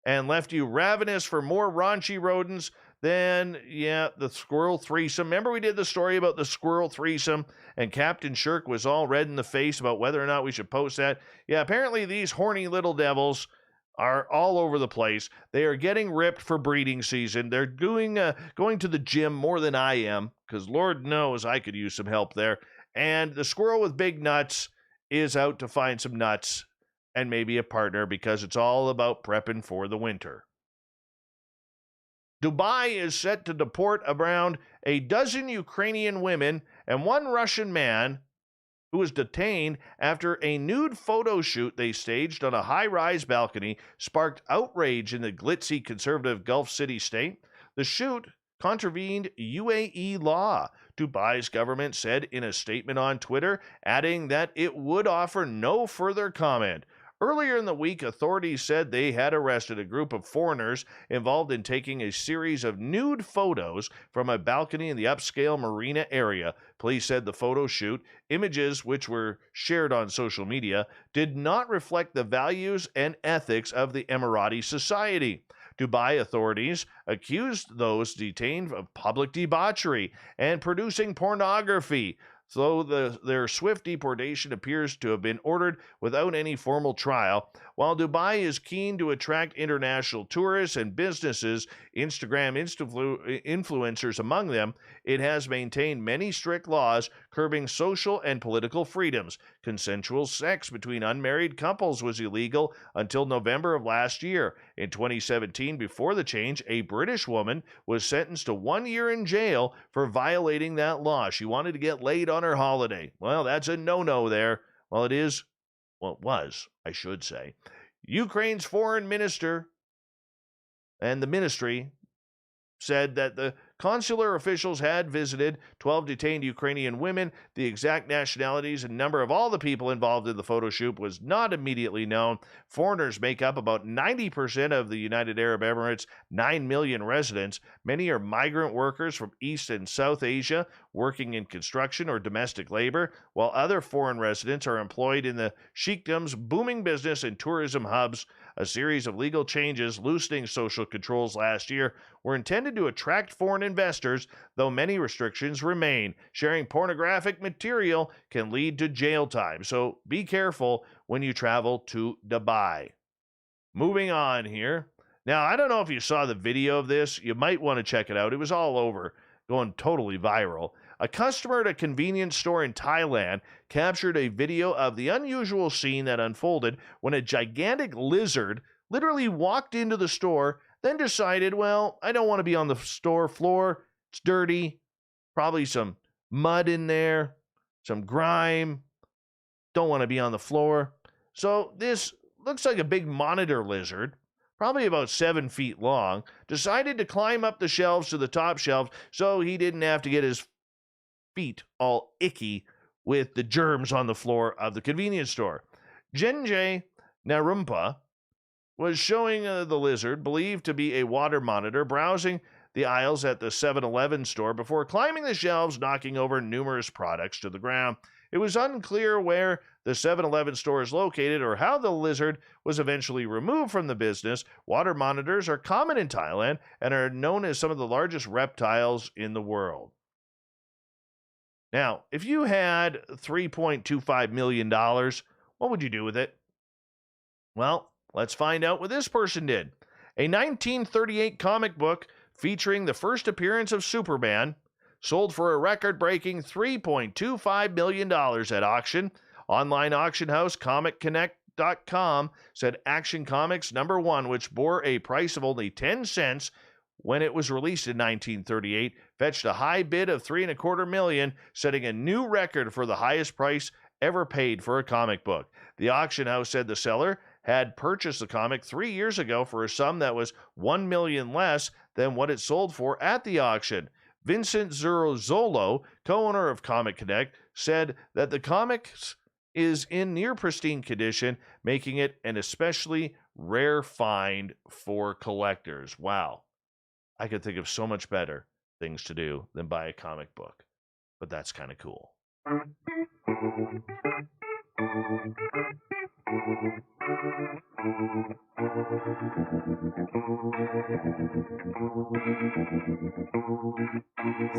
and left you ravenous for more raunchy rodents, then, yeah, the squirrel threesome. Remember we did the story about the squirrel threesome, and Captain Shirk was all red in the face about whether or not we should post that? Yeah, apparently these horny little devils are all over the place. They are getting ripped for breeding season. They're going to the gym more than I am, because Lord knows I could use some help there. And the squirrel with big nuts is out to find some nuts and maybe a partner, because it's all about prepping for the winter. Dubai is set to deport around a dozen Ukrainian women and one Russian man who was detained after a nude photo shoot they staged on a high-rise balcony sparked outrage in the glitzy conservative Gulf City state. The shoot contravened UAE law, Dubai's government said in a statement on Twitter, adding that it would offer no further comment. Earlier in the week, authorities said they had arrested a group of foreigners involved in taking a series of nude photos from a balcony in the upscale marina area. Police said the photo shoot, images which were shared on social media, did not reflect the values and ethics of the Emirati society. Dubai authorities accused those detained of public debauchery and producing pornography, though their swift deportation appears to have been ordered without any formal trial. While Dubai is keen to attract international tourists and businesses, Instagram influencers among them, it has maintained many strict laws curbing social and political freedoms. Consensual sex between unmarried couples was illegal until November of last year. In 2017, before the change, a British woman was sentenced to 1 year in jail for violating that law. She wanted to get laid on her holiday. Well, that's a no-no there. Well, it was, I should say. Ukraine's foreign minister and the ministry said that the consular officials had visited 12 detained Ukrainian women. The exact nationalities and number of all the people involved in the photo shoot was not immediately known. Foreigners make up about 90% of the United Arab Emirates' 9 million residents. Many are migrant workers from East and South Asia working in construction or domestic labor, while other foreign residents are employed in the sheikdom's booming business and tourism hubs. A series of legal changes loosening social controls last year were intended to attract foreign investors, though many restrictions remain. Sharing pornographic material can lead to jail time, so be careful when you travel to Dubai. Moving on here. Now, I don't know if you saw the video of this. You might want to check it out. It was all over, going totally viral. A customer at a convenience store in Thailand captured a video of the unusual scene that unfolded when a gigantic lizard literally walked into the store, then decided, well, I don't want to be on the store floor. It's dirty. Probably some mud in there, some grime. Don't want to be on the floor. So this looks like a big monitor lizard, probably about 7 feet long, decided to climb up the shelves to the top shelves so he didn't have to get his feet all icky with the germs on the floor of the convenience store. Genjay Narumpa was showing the lizard, believed to be a water monitor, browsing the aisles at the 7-Eleven store before climbing the shelves, knocking over numerous products to the ground. It was unclear where the 7-Eleven store is located or how the lizard was eventually removed from the business. Water monitors are common in Thailand and are known as some of the largest reptiles in the world. Now, if you had $3.25 million, what would you do with it? Well, let's find out what this person did. A 1938 comic book featuring the first appearance of Superman sold for a record-breaking $3.25 million at auction. Online auction house ComicConnect.com said Action Comics #1, which bore a price of only 10 cents when it was released in 1938, fetched a high bid of $3.25 million, setting a new record for the highest price ever paid for a comic book. The auction house said the seller had purchased the comic 3 years ago for a sum that was $1 million less than what it sold for at the auction. Vincent Zurzolo, co-owner of Comic Connect, said that the comics is in near pristine condition, making it an especially rare find for collectors. Wow. I could think of so much better things to do than buy a comic book, but that's kind of cool.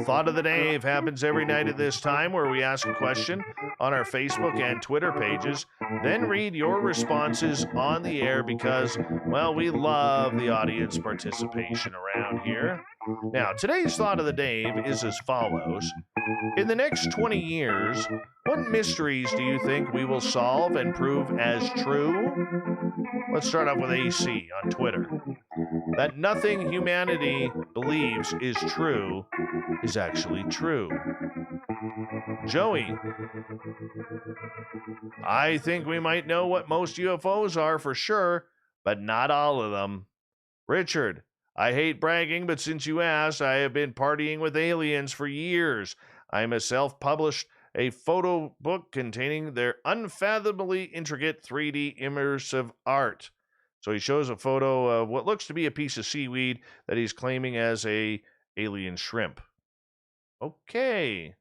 Thought of the Day happens every night at this time, where we ask a question on our Facebook and Twitter pages, then read your responses on the air because, well, we love the audience participation around here. Now, today's Thought of the Day is as follows. In the next 20 years, what mysteries do you think we will solve and prove as true? Let's start off with AC on Twitter. That nothing humanity believes is true is actually true. Joey. I think we might know what most UFOs are for sure, but not all of them. Richard. I hate bragging, but since you asked, I have been partying with aliens for years. I myself published a photo book containing their unfathomably intricate 3D immersive art. So he shows a photo of what looks to be a piece of seaweed that he's claiming as a alien shrimp. Okay.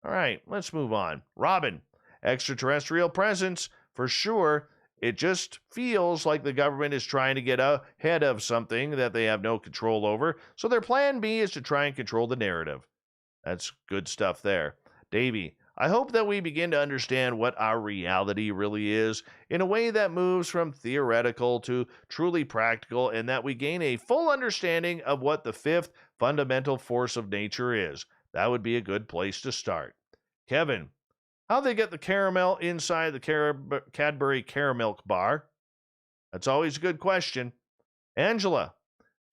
All right, let's move on. Robin, extraterrestrial presence, for sure. It just feels like the government is trying to get ahead of something that they have no control over. So their plan B is to try and control the narrative. That's good stuff there. Davey, I hope that we begin to understand what our reality really is in a way that moves from theoretical to truly practical, and that we gain a full understanding of what the fifth fundamental force of nature is. That would be a good place to start. Kevin, how they get the caramel inside the Cadbury Caramilk bar? That's always a good question. Angela,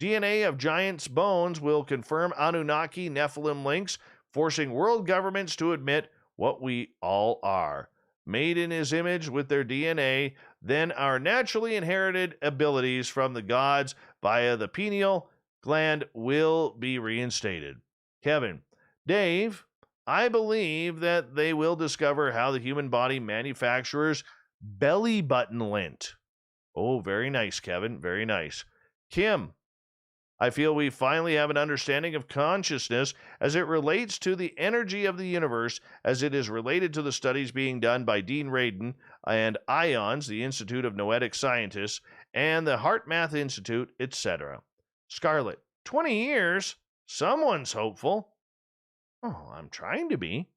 DNA of giants' bones will confirm Anunnaki Nephilim links, forcing world governments to admit what we all are. Made in his image with their DNA, then our naturally inherited abilities from the gods via the pineal gland will be reinstated. Kevin, Dave, I believe that they will discover how the human body manufactures belly button lint. Oh, very nice, Kevin. Very nice. Kim, I feel we finally have an understanding of consciousness as it relates to the energy of the universe, as it is related to the studies being done by Dean Radin and IONS, the Institute of Noetic Scientists, and the Heart Math Institute, etc. Scarlett, 20 years? Someone's hopeful. Oh, I'm trying to be.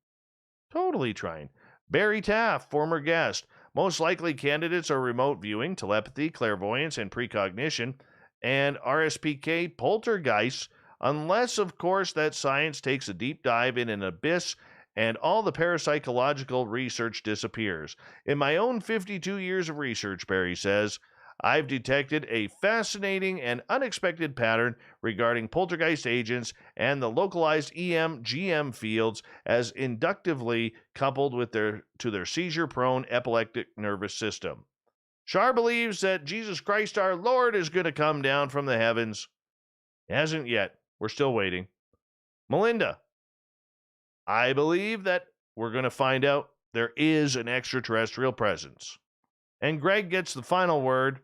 Totally trying. Barry Taft, former guest. Most likely candidates are remote viewing, telepathy, clairvoyance, and precognition, and RSPK poltergeists, unless, of course, that science takes a deep dive in an abyss and all the parapsychological research disappears. In my own 52 years of research, Barry says, I've detected a fascinating and unexpected pattern regarding poltergeist agents and the localized EM-GM fields as inductively coupled with their seizure-prone epileptic nervous system. Shar believes that Jesus Christ our Lord is going to come down from the heavens. He hasn't yet. We're still waiting. Melinda, I believe that we're going to find out there is an extraterrestrial presence. And Greg gets the final word,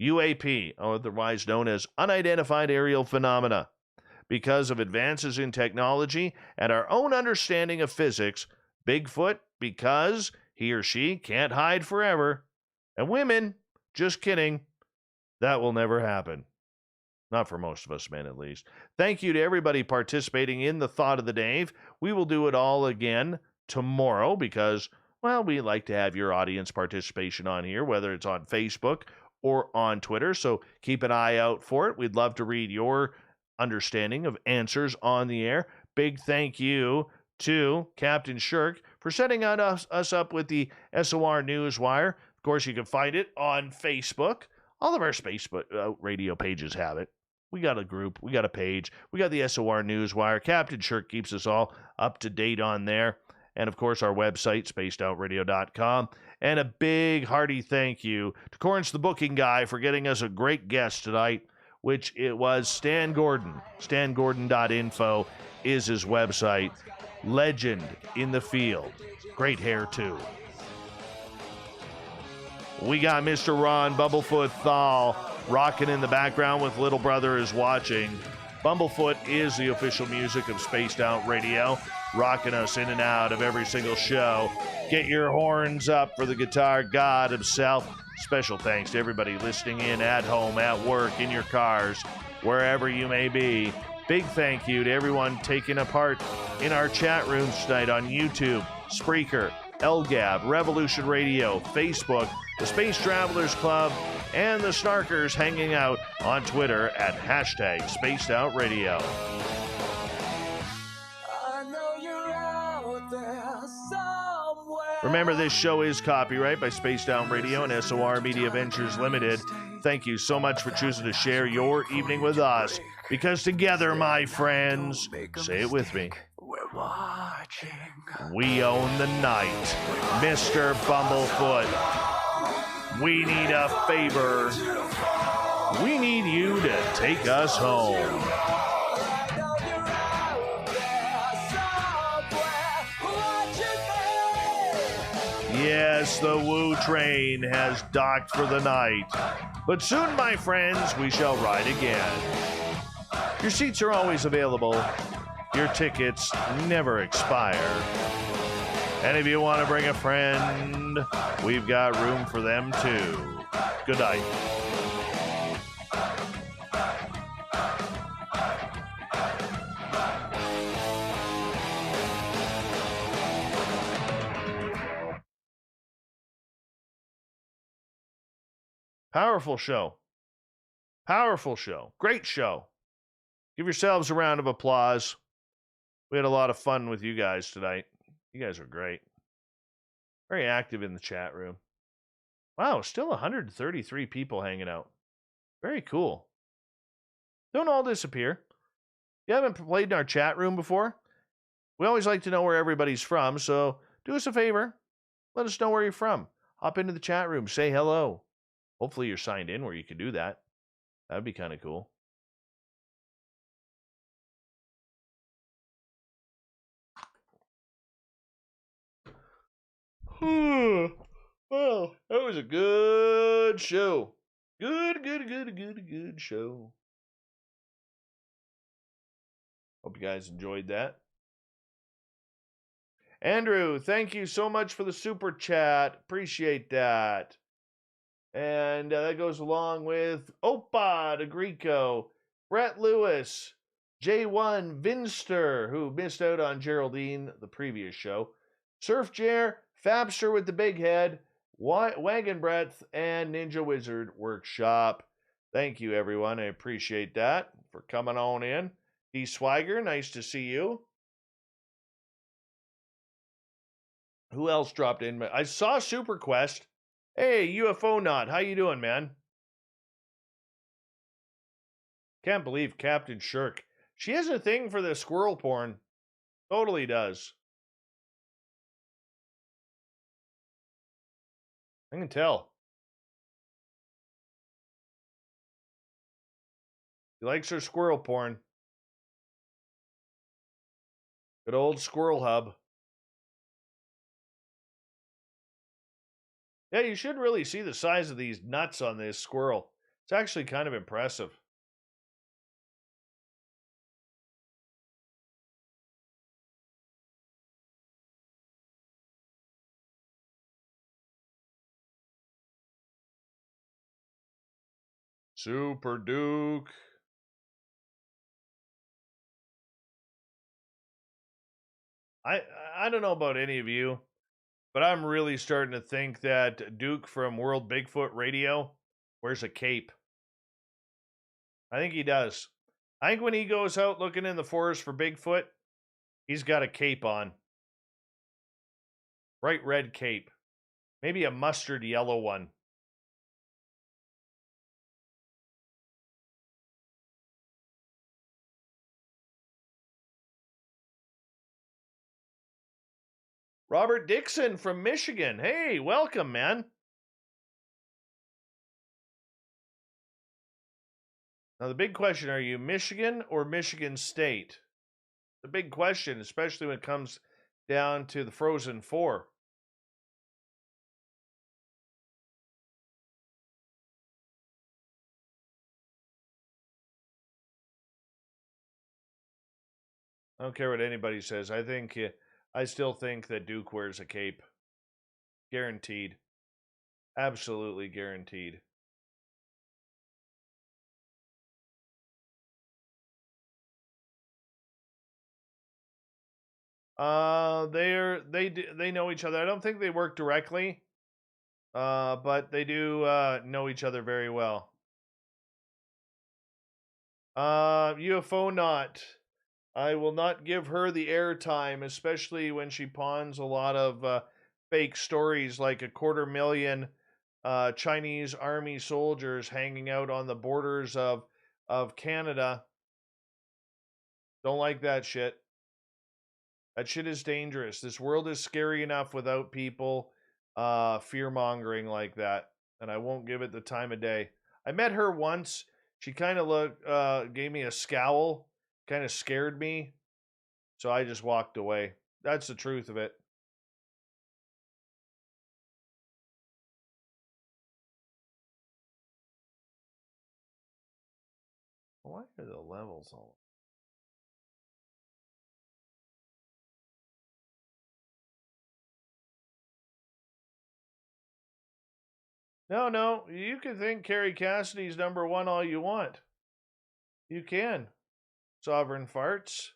UAP, otherwise known as Unidentified Aerial Phenomena. Because of advances in technology and our own understanding of physics, Bigfoot, because he or she can't hide forever. And women, just kidding, that will never happen. Not for most of us men, at least. Thank you to everybody participating in the Thought of the Dave. We will do it all again tomorrow because, well, we like to have your audience participation on here, whether it's on Facebook or on Twitter. So keep an eye out for it. We'd love to read your understanding of answers on the air. Big thank you to Captain Shirk for setting us up with the SOR Newswire. Of course, you can find it on Facebook. All of our Facebook radio pages have it. We got a group. We got a page. We got the SOR Newswire. Captain Shirk keeps us all up to date on there. And, of course, our website, spacedoutradio.com. And a big, hearty thank you to Corrence, the booking guy, for getting us a great guest tonight, which it was Stan Gordon. StanGordon.info is his website. Legend in the field. Great hair, too. We got Mr. Ron Bumblefoot Thal rocking in the background with Little Brother is Watching. Bumblefoot is the official music of Spaced Out Radio, rocking us in and out of every single show. Get your horns up for the guitar god himself. Special thanks to everybody listening in at home, at work, in your cars, wherever you may be. Big thank you to everyone taking a part in our chat rooms tonight on YouTube, Spreaker, LGAB, Revolution Radio, Facebook, the Space Travelers Club, and the Snarkers hanging out on Twitter at #SpacedOutRadio. Remember, this show is copyright by Spaced Out Radio and SOR Media Ventures Limited. Thank you so much for choosing to share your evening with us, because together, my friends, say it with me, we're watching. We own the night. Mr. Bumblefoot, we need a favor. We need you to take us home. Yes, the Woo train has docked for the night. But soon, my friends, we shall ride again. Your seats are always available. Your tickets never expire. And if you want to bring a friend, we've got room for them too. Good night. Powerful show. Powerful show. Great show. Give yourselves a round of applause. We had a lot of fun with you guys tonight. You guys are great. Very active in the chat room. Wow, still 133 people hanging out. Very cool. Don't all disappear. You haven't played in our chat room before? We always like to know where everybody's from, so do us a favor. Let us know where you're from. Hop into the chat room. Say hello. Hopefully you're signed in where you can do that. That'd be kind of cool. Well, that was a good show. Good show. Hope you guys enjoyed that. Andrew, thank you so much for the super chat. Appreciate that. And that goes along with Opa de Greco, Brett Lewis, J1 Vinster, who missed out on Geraldine, the previous show, Surf Jer, Fabster with the big head, Wagon Breath, and Ninja Wizard Workshop. Thank you, everyone. I appreciate that for coming on in. D. Swagger, nice to see you. Who else dropped in? I saw Super Quest. Hey, UFO Knot, how you doing, man? Can't believe Captain Shirk. She has a thing for the squirrel porn. Totally does. I can tell. She likes her squirrel porn. Good old Squirrel Hub. Yeah, you should really see the size of these nuts on this squirrel. It's actually kind of impressive. Super Duke. I don't know about any of you, but I'm really starting to think that Duke from World Bigfoot Radio wears a cape. I think he does. I think when he goes out looking in the forest for Bigfoot, he's got a cape on. Bright red cape. Maybe a mustard yellow one. Robert Dixon from Michigan. Hey, welcome, man. Now, the big question, are you Michigan or Michigan State? The big question, especially when it comes down to the Frozen Four. I don't care what anybody says. I still think that Duke wears a cape. Guaranteed. Absolutely guaranteed. They know each other. I don't think they work directly, but they do know each other very well. UFO Not. I will not give her the airtime, especially when she pawns a lot of fake stories like 250,000 Chinese army soldiers hanging out on the borders of Canada. Don't like that shit. That shit is dangerous. This world is scary enough without people fear-mongering like that, and I won't give it the time of day. I met her once. She kind of gave me a scowl, kind of scared me, so I just walked away. That's the truth of it. Why are the levels all... No, you can think Carrie Cassidy's number one all you want. You can. Sovereign farts.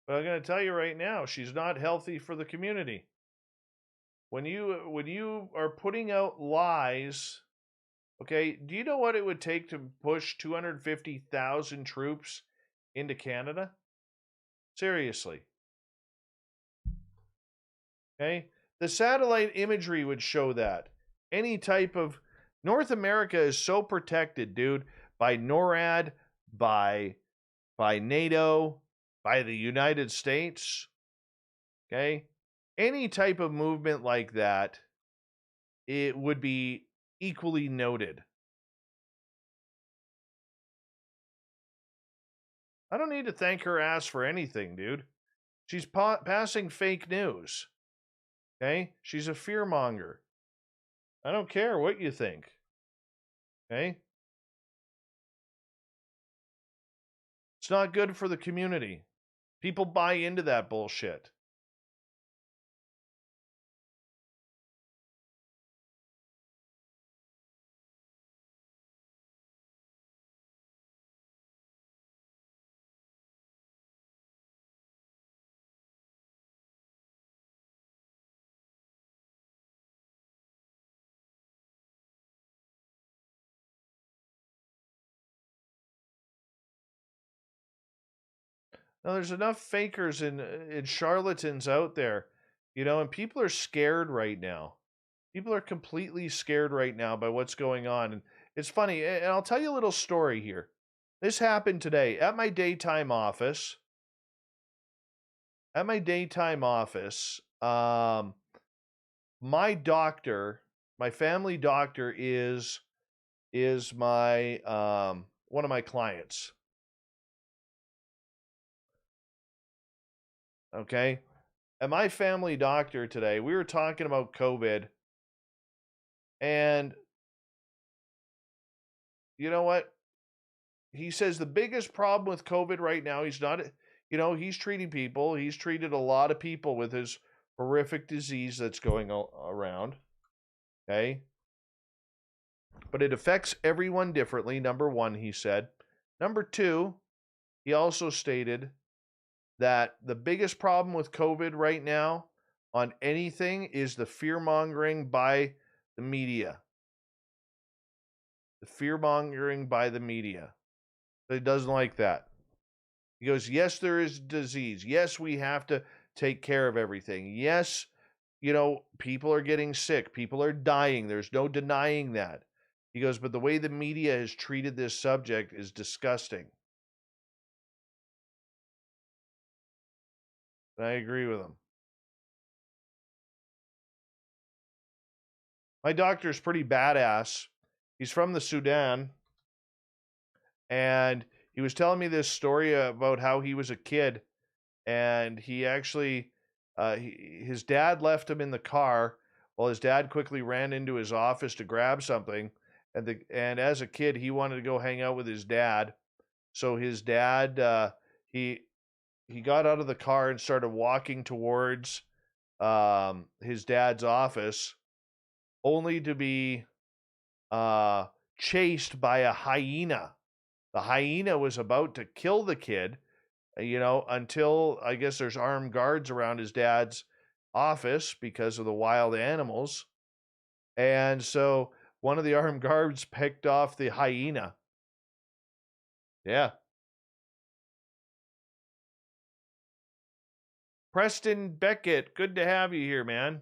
But I'm going to tell you right now, she's not healthy for the community. When you are putting out lies, okay, do you know what it would take to push 250,000 troops into Canada? Seriously. Okay? The satellite imagery would show that. Any type of... North America is so protected, dude, by NORAD, by NATO, by the United States. Okay? Any type of movement like that, it would be equally noted. I don't need to thank her ass for anything, dude. She's passing fake news. Okay? She's a fearmonger. I don't care what you think. Okay? It's not good for the community. People buy into that bullshit. Now, there's enough fakers and charlatans out there, and people are scared right now. People are completely scared right now by what's going on. And it's funny, and I'll tell you a little story here. This happened today at my daytime office. At my daytime office, my doctor, my family doctor is my one of my clients. Okay? And my family doctor today, we were talking about COVID, and you know what? He says the biggest problem with COVID right now, he's not, he's treating people. He's treated a lot of people with his horrific disease that's going around. Okay? But it affects everyone differently, number one, he said. Number two, he also stated that the biggest problem with COVID right now on anything is the fear-mongering by the media. The fear-mongering by the media. He doesn't like that. He goes, yes, there is disease. Yes, we have to take care of everything. Yes, people are getting sick. People are dying. There's no denying that. He goes, but the way the media has treated this subject is disgusting. And I agree with him. My doctor's pretty badass. He's from the Sudan. And he was telling me this story about how he was a kid. And he actually, his dad left him in the car while his dad quickly ran into his office to grab something. And as a kid, he wanted to go hang out with his dad. So his dad, he got out of the car and started walking towards his dad's office, only to be chased by a hyena. The hyena was about to kill the kid, until I guess there's armed guards around his dad's office because of the wild animals. And so one of the armed guards picked off the hyena. Yeah. Preston Beckett, good to have you here, man.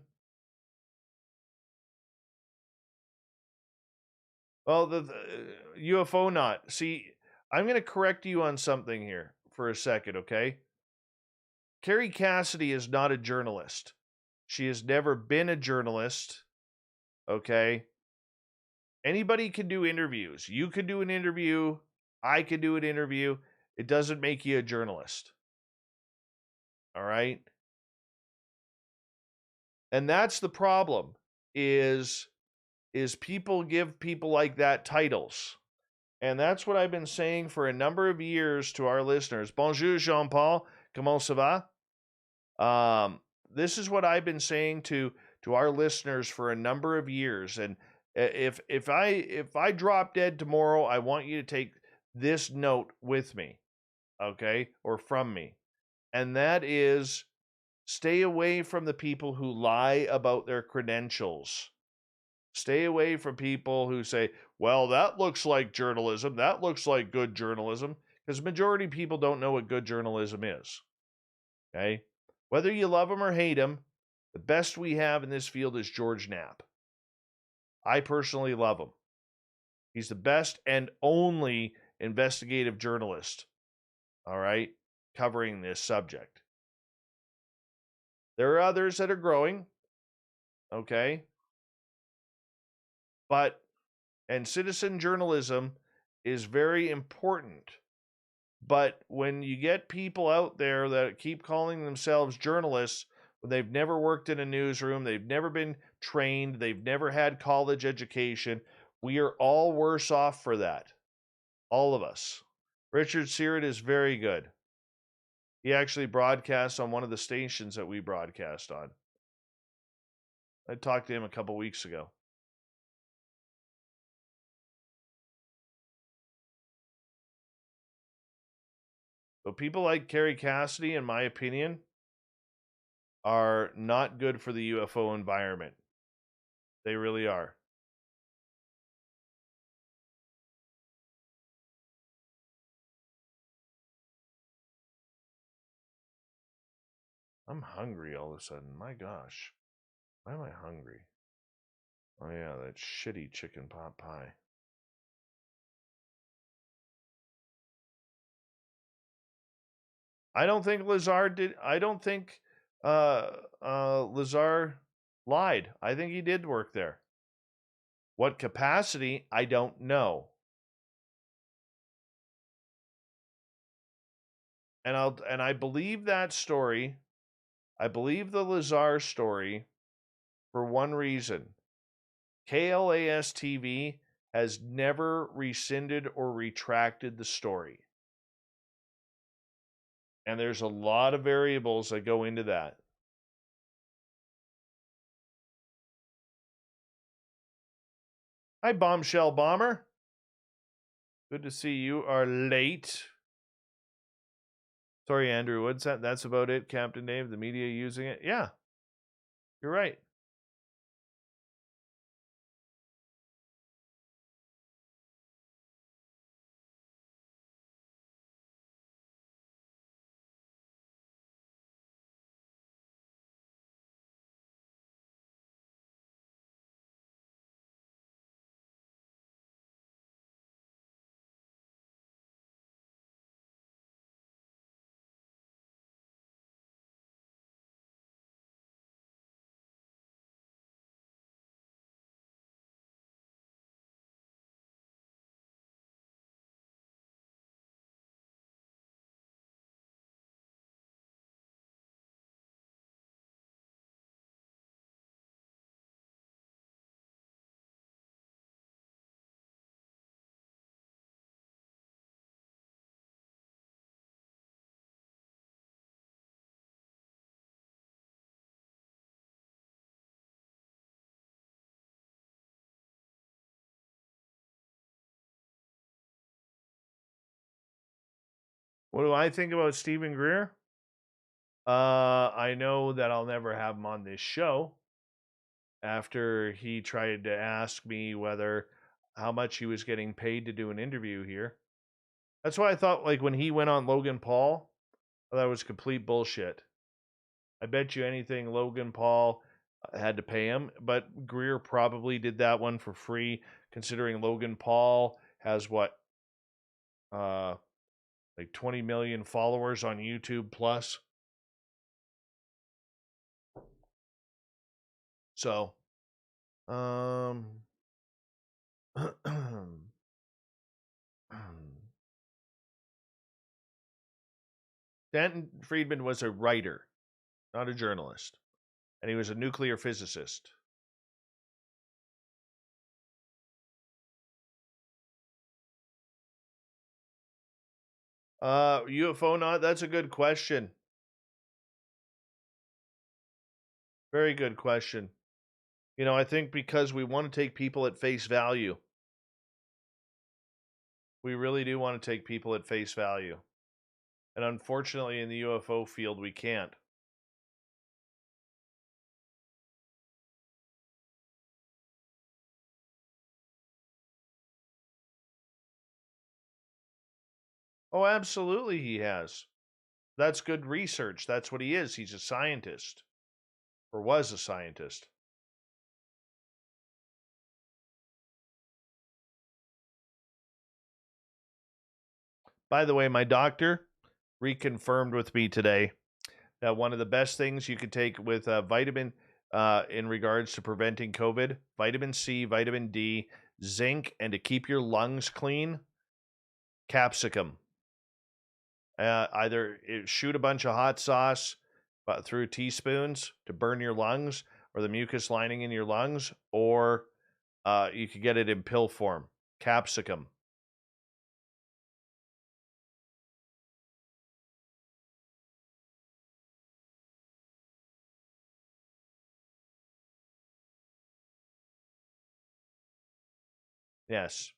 Well, the UFO not. See, I'm going to correct you on something here for a second, okay? Carrie Cassidy is not a journalist. She has never been a journalist, okay? Anybody can do interviews. You can do an interview. I can do an interview. It doesn't make you a journalist. All right? And that's the problem, is people give people like that titles. And that's what I've been saying for a number of years to our listeners. Bonjour, Jean-Paul. Comment ça va? This is what I've been saying to our listeners for a number of years. And if I drop dead tomorrow, I want you to take this note with me, okay, or from me. And that is, stay away from the people who lie about their credentials. Stay away from people who say, well, that looks like journalism. That looks like good journalism. Because the majority of people don't know what good journalism is. Okay? Whether you love him or hate him, the best we have in this field is George Knapp. I personally love him. He's the best and only investigative journalist, all right, covering this subject. There are others that are growing, okay? And citizen journalism is very important. But when you get people out there that keep calling themselves journalists They've never worked in a newsroom. They've never been trained. They've never had college education. We are all worse off for that. All of us. Richard Seared is very good. He actually broadcasts on one of the stations that we broadcast on. I talked to him a couple weeks ago. So people like Kerry Cassidy, in my opinion, are not good for the UFO environment. They really are. I'm hungry all of a sudden. My gosh. Why am I hungry? Oh yeah, that shitty chicken pot pie. I don't think Lazar lied. I think he did work there. What capacity, I don't know. And I believe that story. I believe the Lazar story for one reason. KLAS TV has never rescinded or retracted the story. And there's a lot of variables that go into that. Hi, Bombshell Bomber. Good to see you are late. Sorry, Andrew. What's that? That's about it, Captain Dave. The media using it. Yeah, you're right. What do I think about Stephen Greer? I know that I'll never have him on this show after he tried to ask me how much he was getting paid to do an interview here. That's why I thought, like, when he went on Logan Paul, that was complete bullshit. I bet you anything Logan Paul had to pay him, but Greer probably did that one for free, considering Logan Paul has like 20 million followers on YouTube plus. So, Stanton Friedman was a writer, not a journalist, and he was a nuclear physicist. UFO not? That's a good question. Very good question. You know, I think because we want to take people at face value. We really do want to take people at face value. And unfortunately, in the UFO field, we can't. Oh, absolutely he has. That's good research. That's what he is. He's a scientist. Or was a scientist. By the way, my doctor reconfirmed with me today that one of the best things you could take with vitamin in regards to preventing COVID, vitamin C, vitamin D, zinc, and to keep your lungs clean, capsicum. Either shoot a bunch of hot sauce, through teaspoons to burn your lungs or the mucus lining in your lungs, or you could get it in pill form. Capsicum. Yes.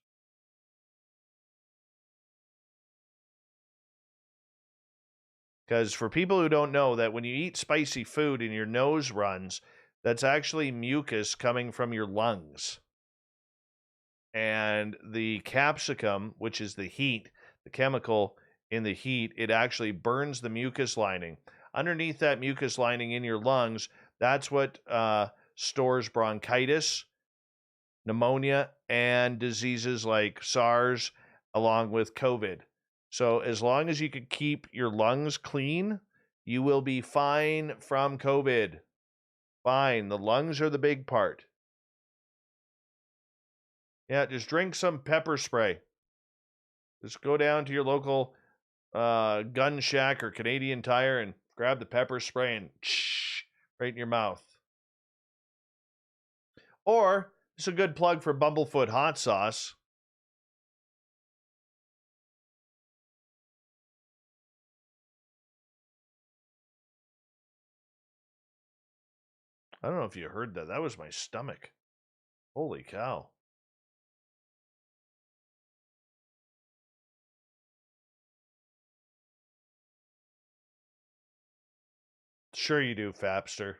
Because for people who don't know, that when you eat spicy food and your nose runs, that's actually mucus coming from your lungs. And the capsicum, which is the heat, the chemical in the heat, it actually burns the mucus lining. Underneath that mucus lining in your lungs, that's what stores bronchitis, pneumonia, and diseases like SARS, along with COVID. So as long as you can keep your lungs clean, you will be fine from COVID. Fine. The lungs are the big part. Yeah, just drink some pepper spray. Just go down to your local gun shack or Canadian Tire and grab the pepper spray and right in your mouth. Or, it's a good plug for Bumblefoot hot sauce. I don't know if you heard that. That was my stomach. Holy cow. Sure you do, Fapster.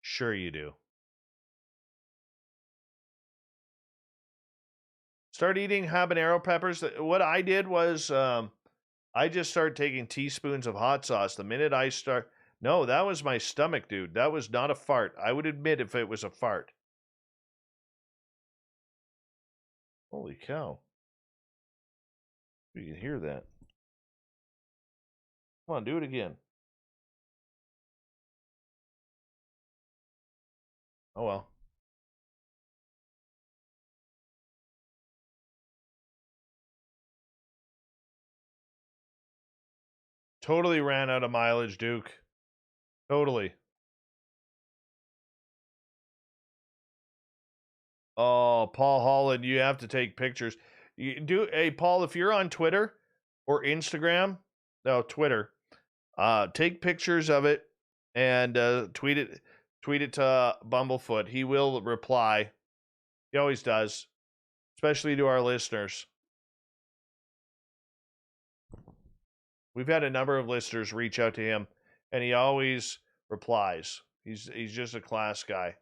Sure you do. Start eating habanero peppers. What I did was I just started taking teaspoons of hot sauce. The minute I start... No, that was my stomach, dude. That was not a fart. I would admit if it was a fart. Holy cow. You can hear that. Come on, do it again. Oh well. Totally ran out of mileage, Duke. Totally. Oh, Paul Holland, you have to take pictures. Hey, Paul, if you're on Twitter or Instagram, no, Twitter, take pictures of it and tweet it to Bumblefoot. He will reply. He always does, especially to our listeners. We've had a number of listeners reach out to him, and he always replies. He's just a class guy.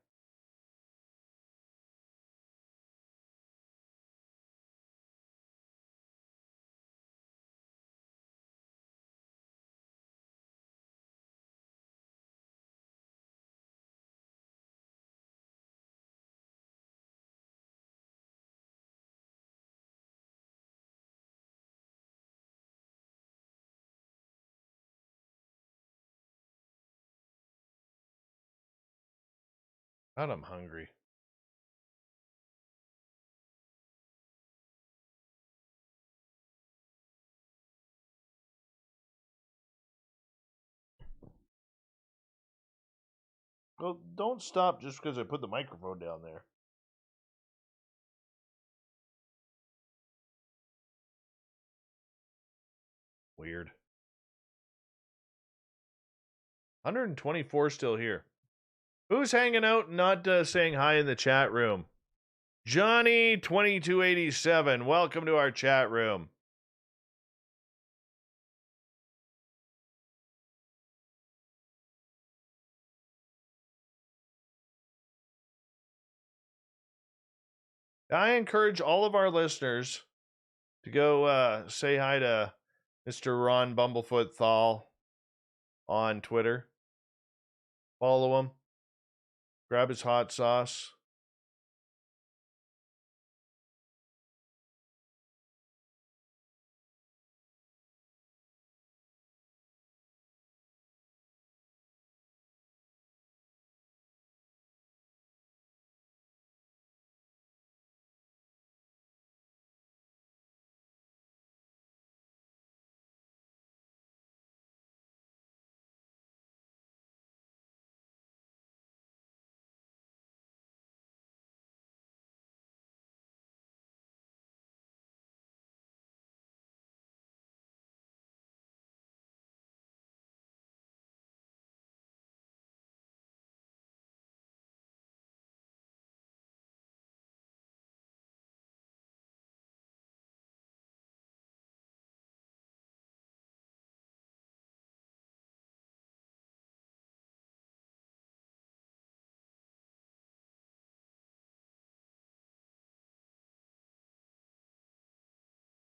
God, I'm hungry. Well, don't stop just because I put the microphone down there. Weird. 124 still here. Who's hanging out and not saying hi in the chat room? Johnny2287, welcome to our chat room. I encourage all of our listeners to go say hi to Mr. Ron Bumblefoot Thal on Twitter. Follow him. Grab his hot sauce.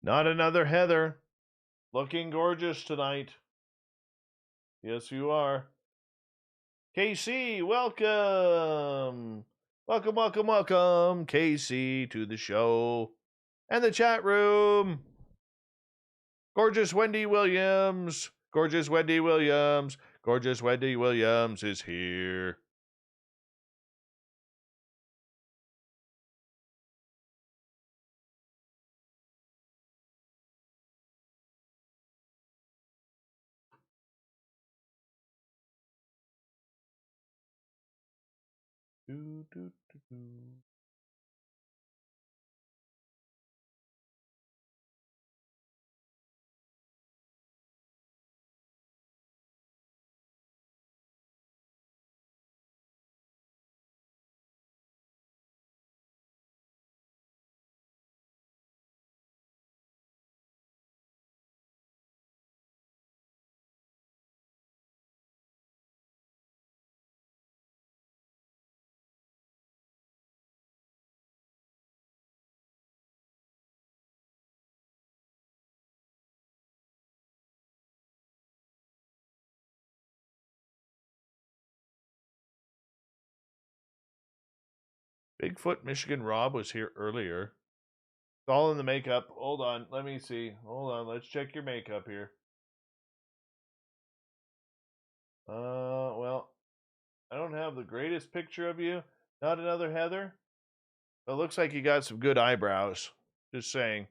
Not another Heather. Looking gorgeous tonight. Yes, you are. KC, welcome. Welcome, welcome, welcome, KC, to the show and the chat room. Gorgeous Wendy Williams. Gorgeous Wendy Williams. Gorgeous Wendy Williams is here. Do, do, do, do. Bigfoot Michigan Rob was here earlier. It's all in the makeup. Hold on. Let me see. Hold on. Let's check your makeup here. Well, I don't have the greatest picture of you. Not another Heather. It looks like you got some good eyebrows. Just saying.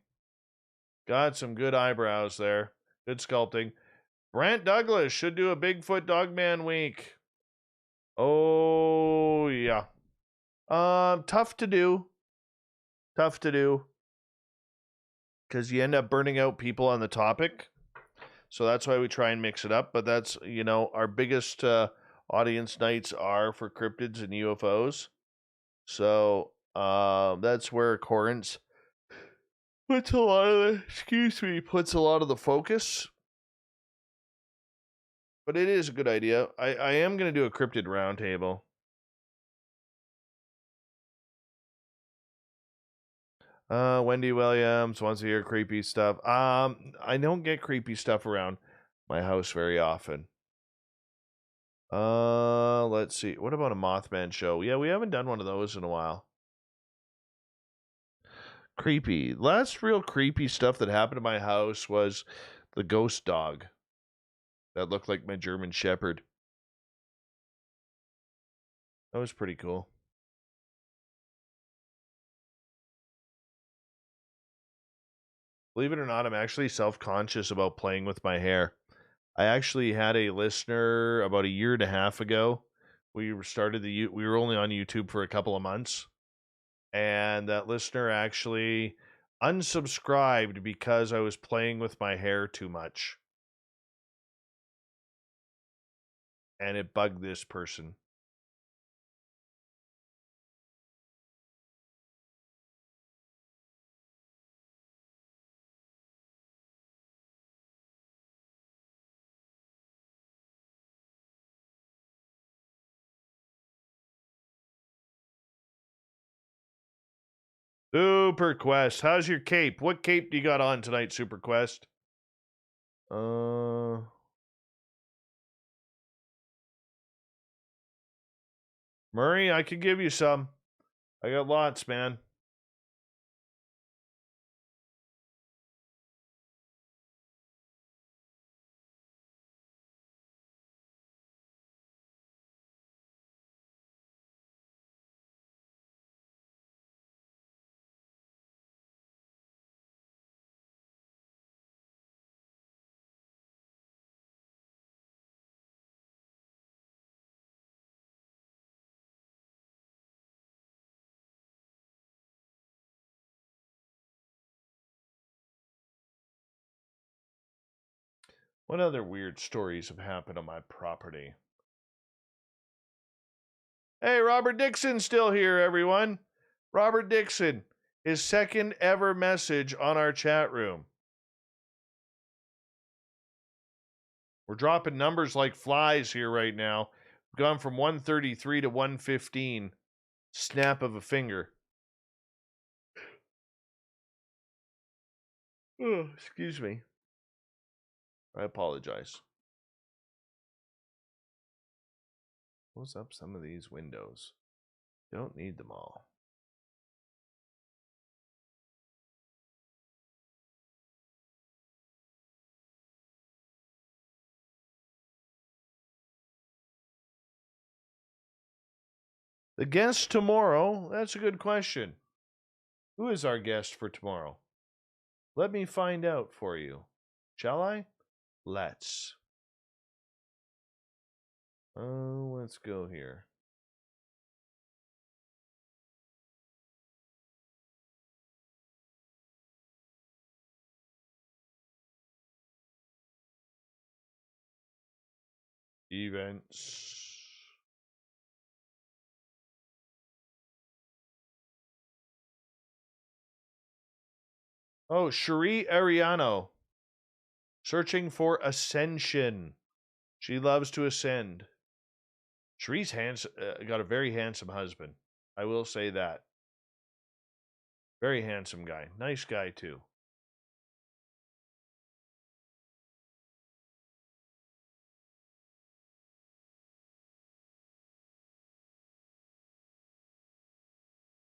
Got some good eyebrows there. Good sculpting. Brant Douglas should do a Bigfoot Dogman week. Oh, yeah. Tough to do. Tough to do. Because you end up burning out people on the topic. So that's why we try and mix it up. But that's, our biggest audience nights are for cryptids and UFOs. So that's where Corrance puts a lot of the focus. But it is a good idea. I am going to do a cryptid roundtable. Wendy Williams wants to hear creepy stuff. I don't get creepy stuff around my house very often. Let's see. What about a Mothman show? Yeah, we haven't done one of those in a while. Creepy. Last real creepy stuff that happened to my house was the ghost dog that looked like my German Shepherd. That was pretty cool. Believe it or not, I'm actually self-conscious about playing with my hair. I actually had a listener about a year and a half ago. We were only on YouTube for a couple of months. And that listener actually unsubscribed because I was playing with my hair too much. And it bugged this person. Super Quest. How's your cape? What cape do you got on tonight, Super Quest? Murray, I could give you some. I got lots, man. What other weird stories have happened on my property? Hey, Robert Dixon's still here, everyone. Robert Dixon, his second ever message on our chat room. We're dropping numbers like flies here right now. We've gone from 133 to 115. Snap of a finger. Oh, excuse me. I apologize. Close up some of these windows. Don't need them all. The guest tomorrow? That's a good question. Who is our guest for tomorrow? Let me find out for you. Shall I? Let's. Let's go here. Events. Oh, Cherie Ariano. Searching for ascension. She loves to ascend. Cherie's got a very handsome husband. I will say that. Very handsome guy. Nice guy, too.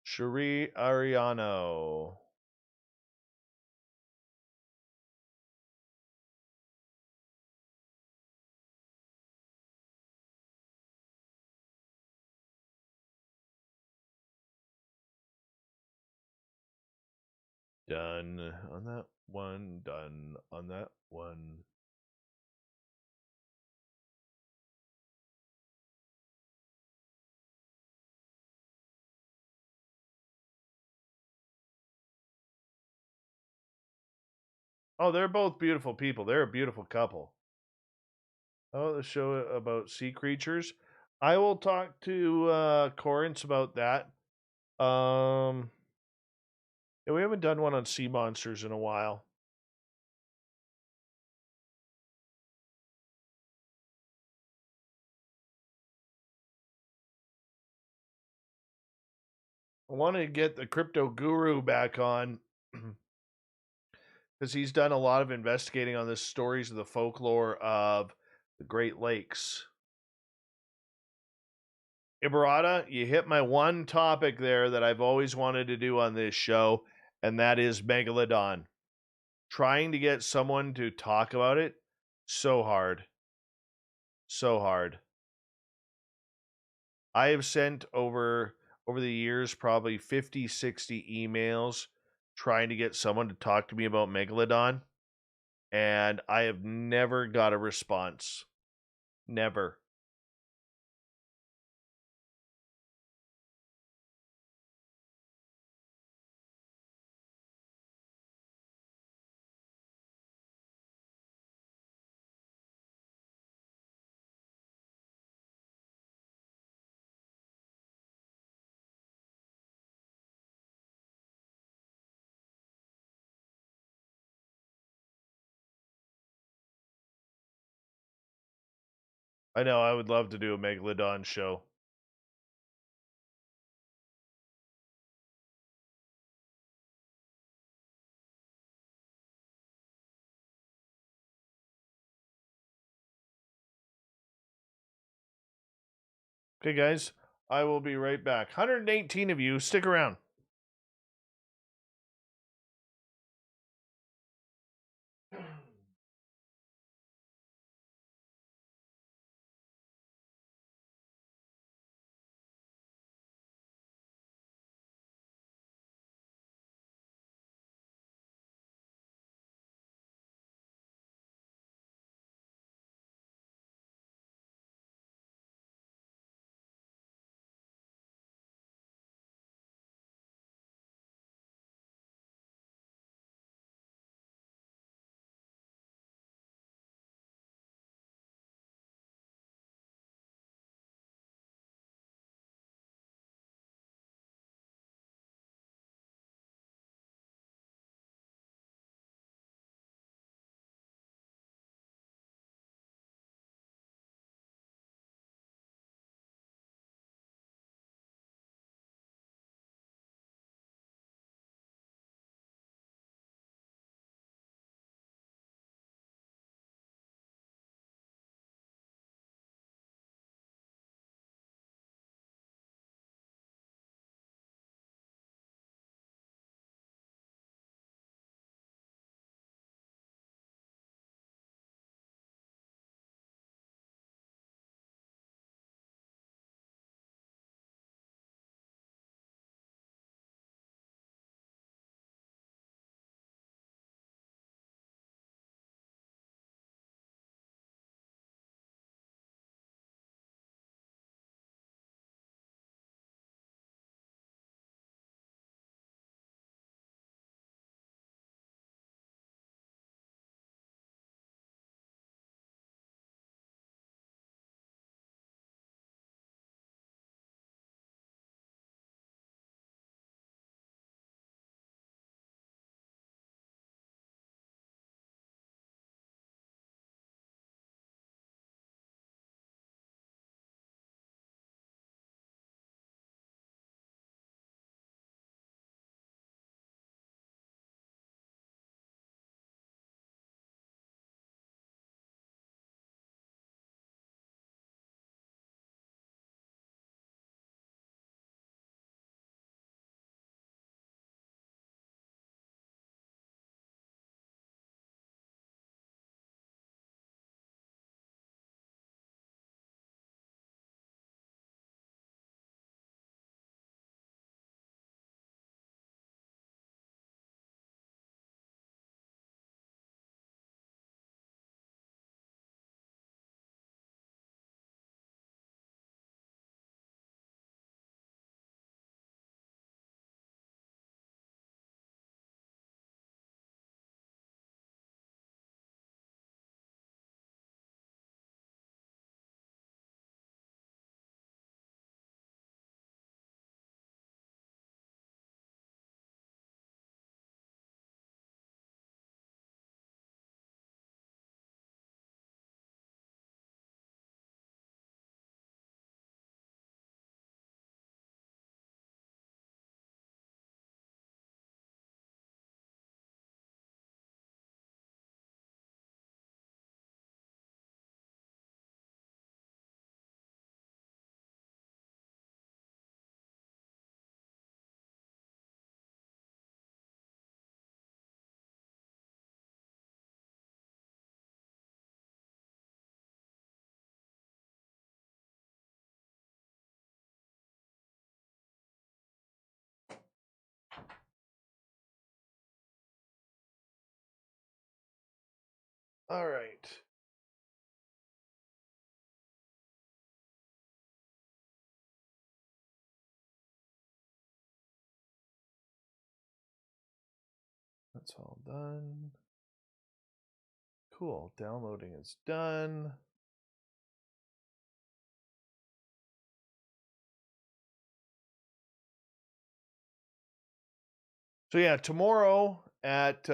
Cherie Ariano. Done on that one. Done on that one. Oh, they're both beautiful people. They're a beautiful couple. Oh, the show about sea creatures. I will talk to Corrance about that. Yeah, we haven't done one on sea monsters in a while. I want to get the crypto guru back on because he's done a lot of investigating on the stories of the folklore of the Great Lakes. Ibarata, you hit my one topic there that I've always wanted to do on this show, and that is Megalodon. Trying to get someone to talk about it, so hard. So hard. I have sent over the years probably 50, 60 emails trying to get someone to talk to me about Megalodon, and I have never got a response. Never. I know, I would love to do a Megalodon show. Okay, guys, I will be right back. 118 of you, stick around. All right. That's all done. Cool. Downloading is done. So yeah, tomorrow at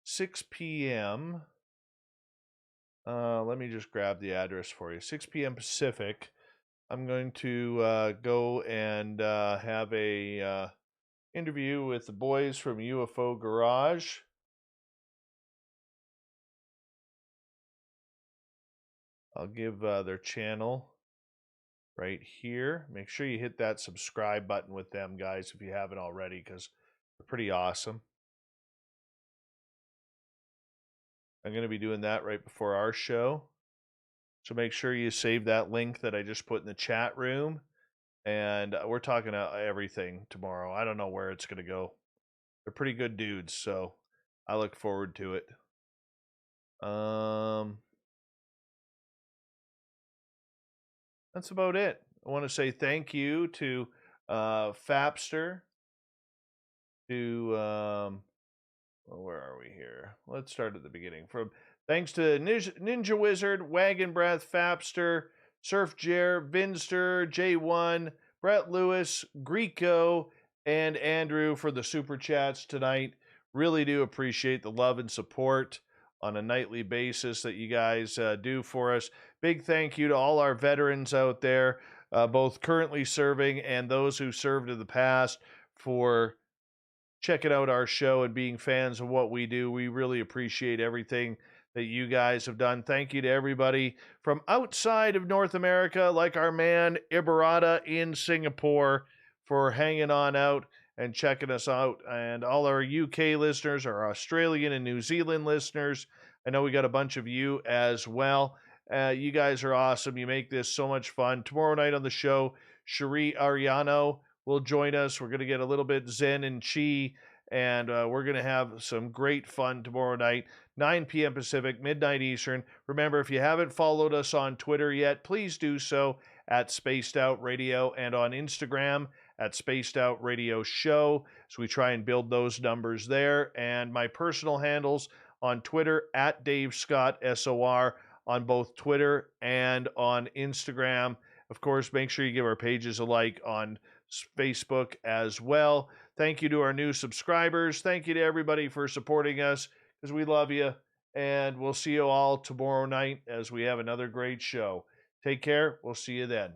6 p.m. Let me just grab the address for you. 6 p.m. Pacific. I'm going to go and have a interview with the boys from UFO Garage. I'll give their channel right here. Make sure you hit that subscribe button with them, guys, if you haven't already, because they're pretty awesome. I'm going to be doing that right before our show. So make sure you save that link that I just put in the chat room. And we're talking everything tomorrow. I don't know where it's going to go. They're pretty good dudes, so I look forward to it. That's about it. I want to say thank you to Fapster, to where are we here? Let's start at the beginning. Thanks to Ninja Wizard, Wagon Breath, Fapster, Surf Jer, Vinster, J1, Brett Lewis, Greco, and Andrew for the super chats tonight. Really do appreciate the love and support on a nightly basis that you guys do for us. Big thank you to all our veterans out there, both currently serving and those who served in the past, for checking out our show and being fans of what we do. We really appreciate everything that you guys have done. Thank you to everybody from outside of North America, like our man Ibarata in Singapore, for hanging on out and checking us out, and all our UK listeners, our Australian and New Zealand listeners. I know we got a bunch of you as well. You guys are awesome. You make this so much fun. Tomorrow night on the show, Cherie Ariano will join us. We're going to get a little bit Zen and Chi, and we're going to have some great fun tomorrow night, 9 p.m. Pacific, midnight Eastern. Remember, if you haven't followed us on Twitter yet, please do so at Spaced Out Radio, and on Instagram at Spaced Out Radio Show. So we try and build those numbers there. And my personal handles on Twitter at Dave Scott SOR on both Twitter and on Instagram. Of course, make sure you give our pages a like on Facebook as well. Thank you to our new subscribers. Thank you to everybody for supporting us, because we love you. And we'll see you all tomorrow night as we have another great show. Take care. We'll see you then.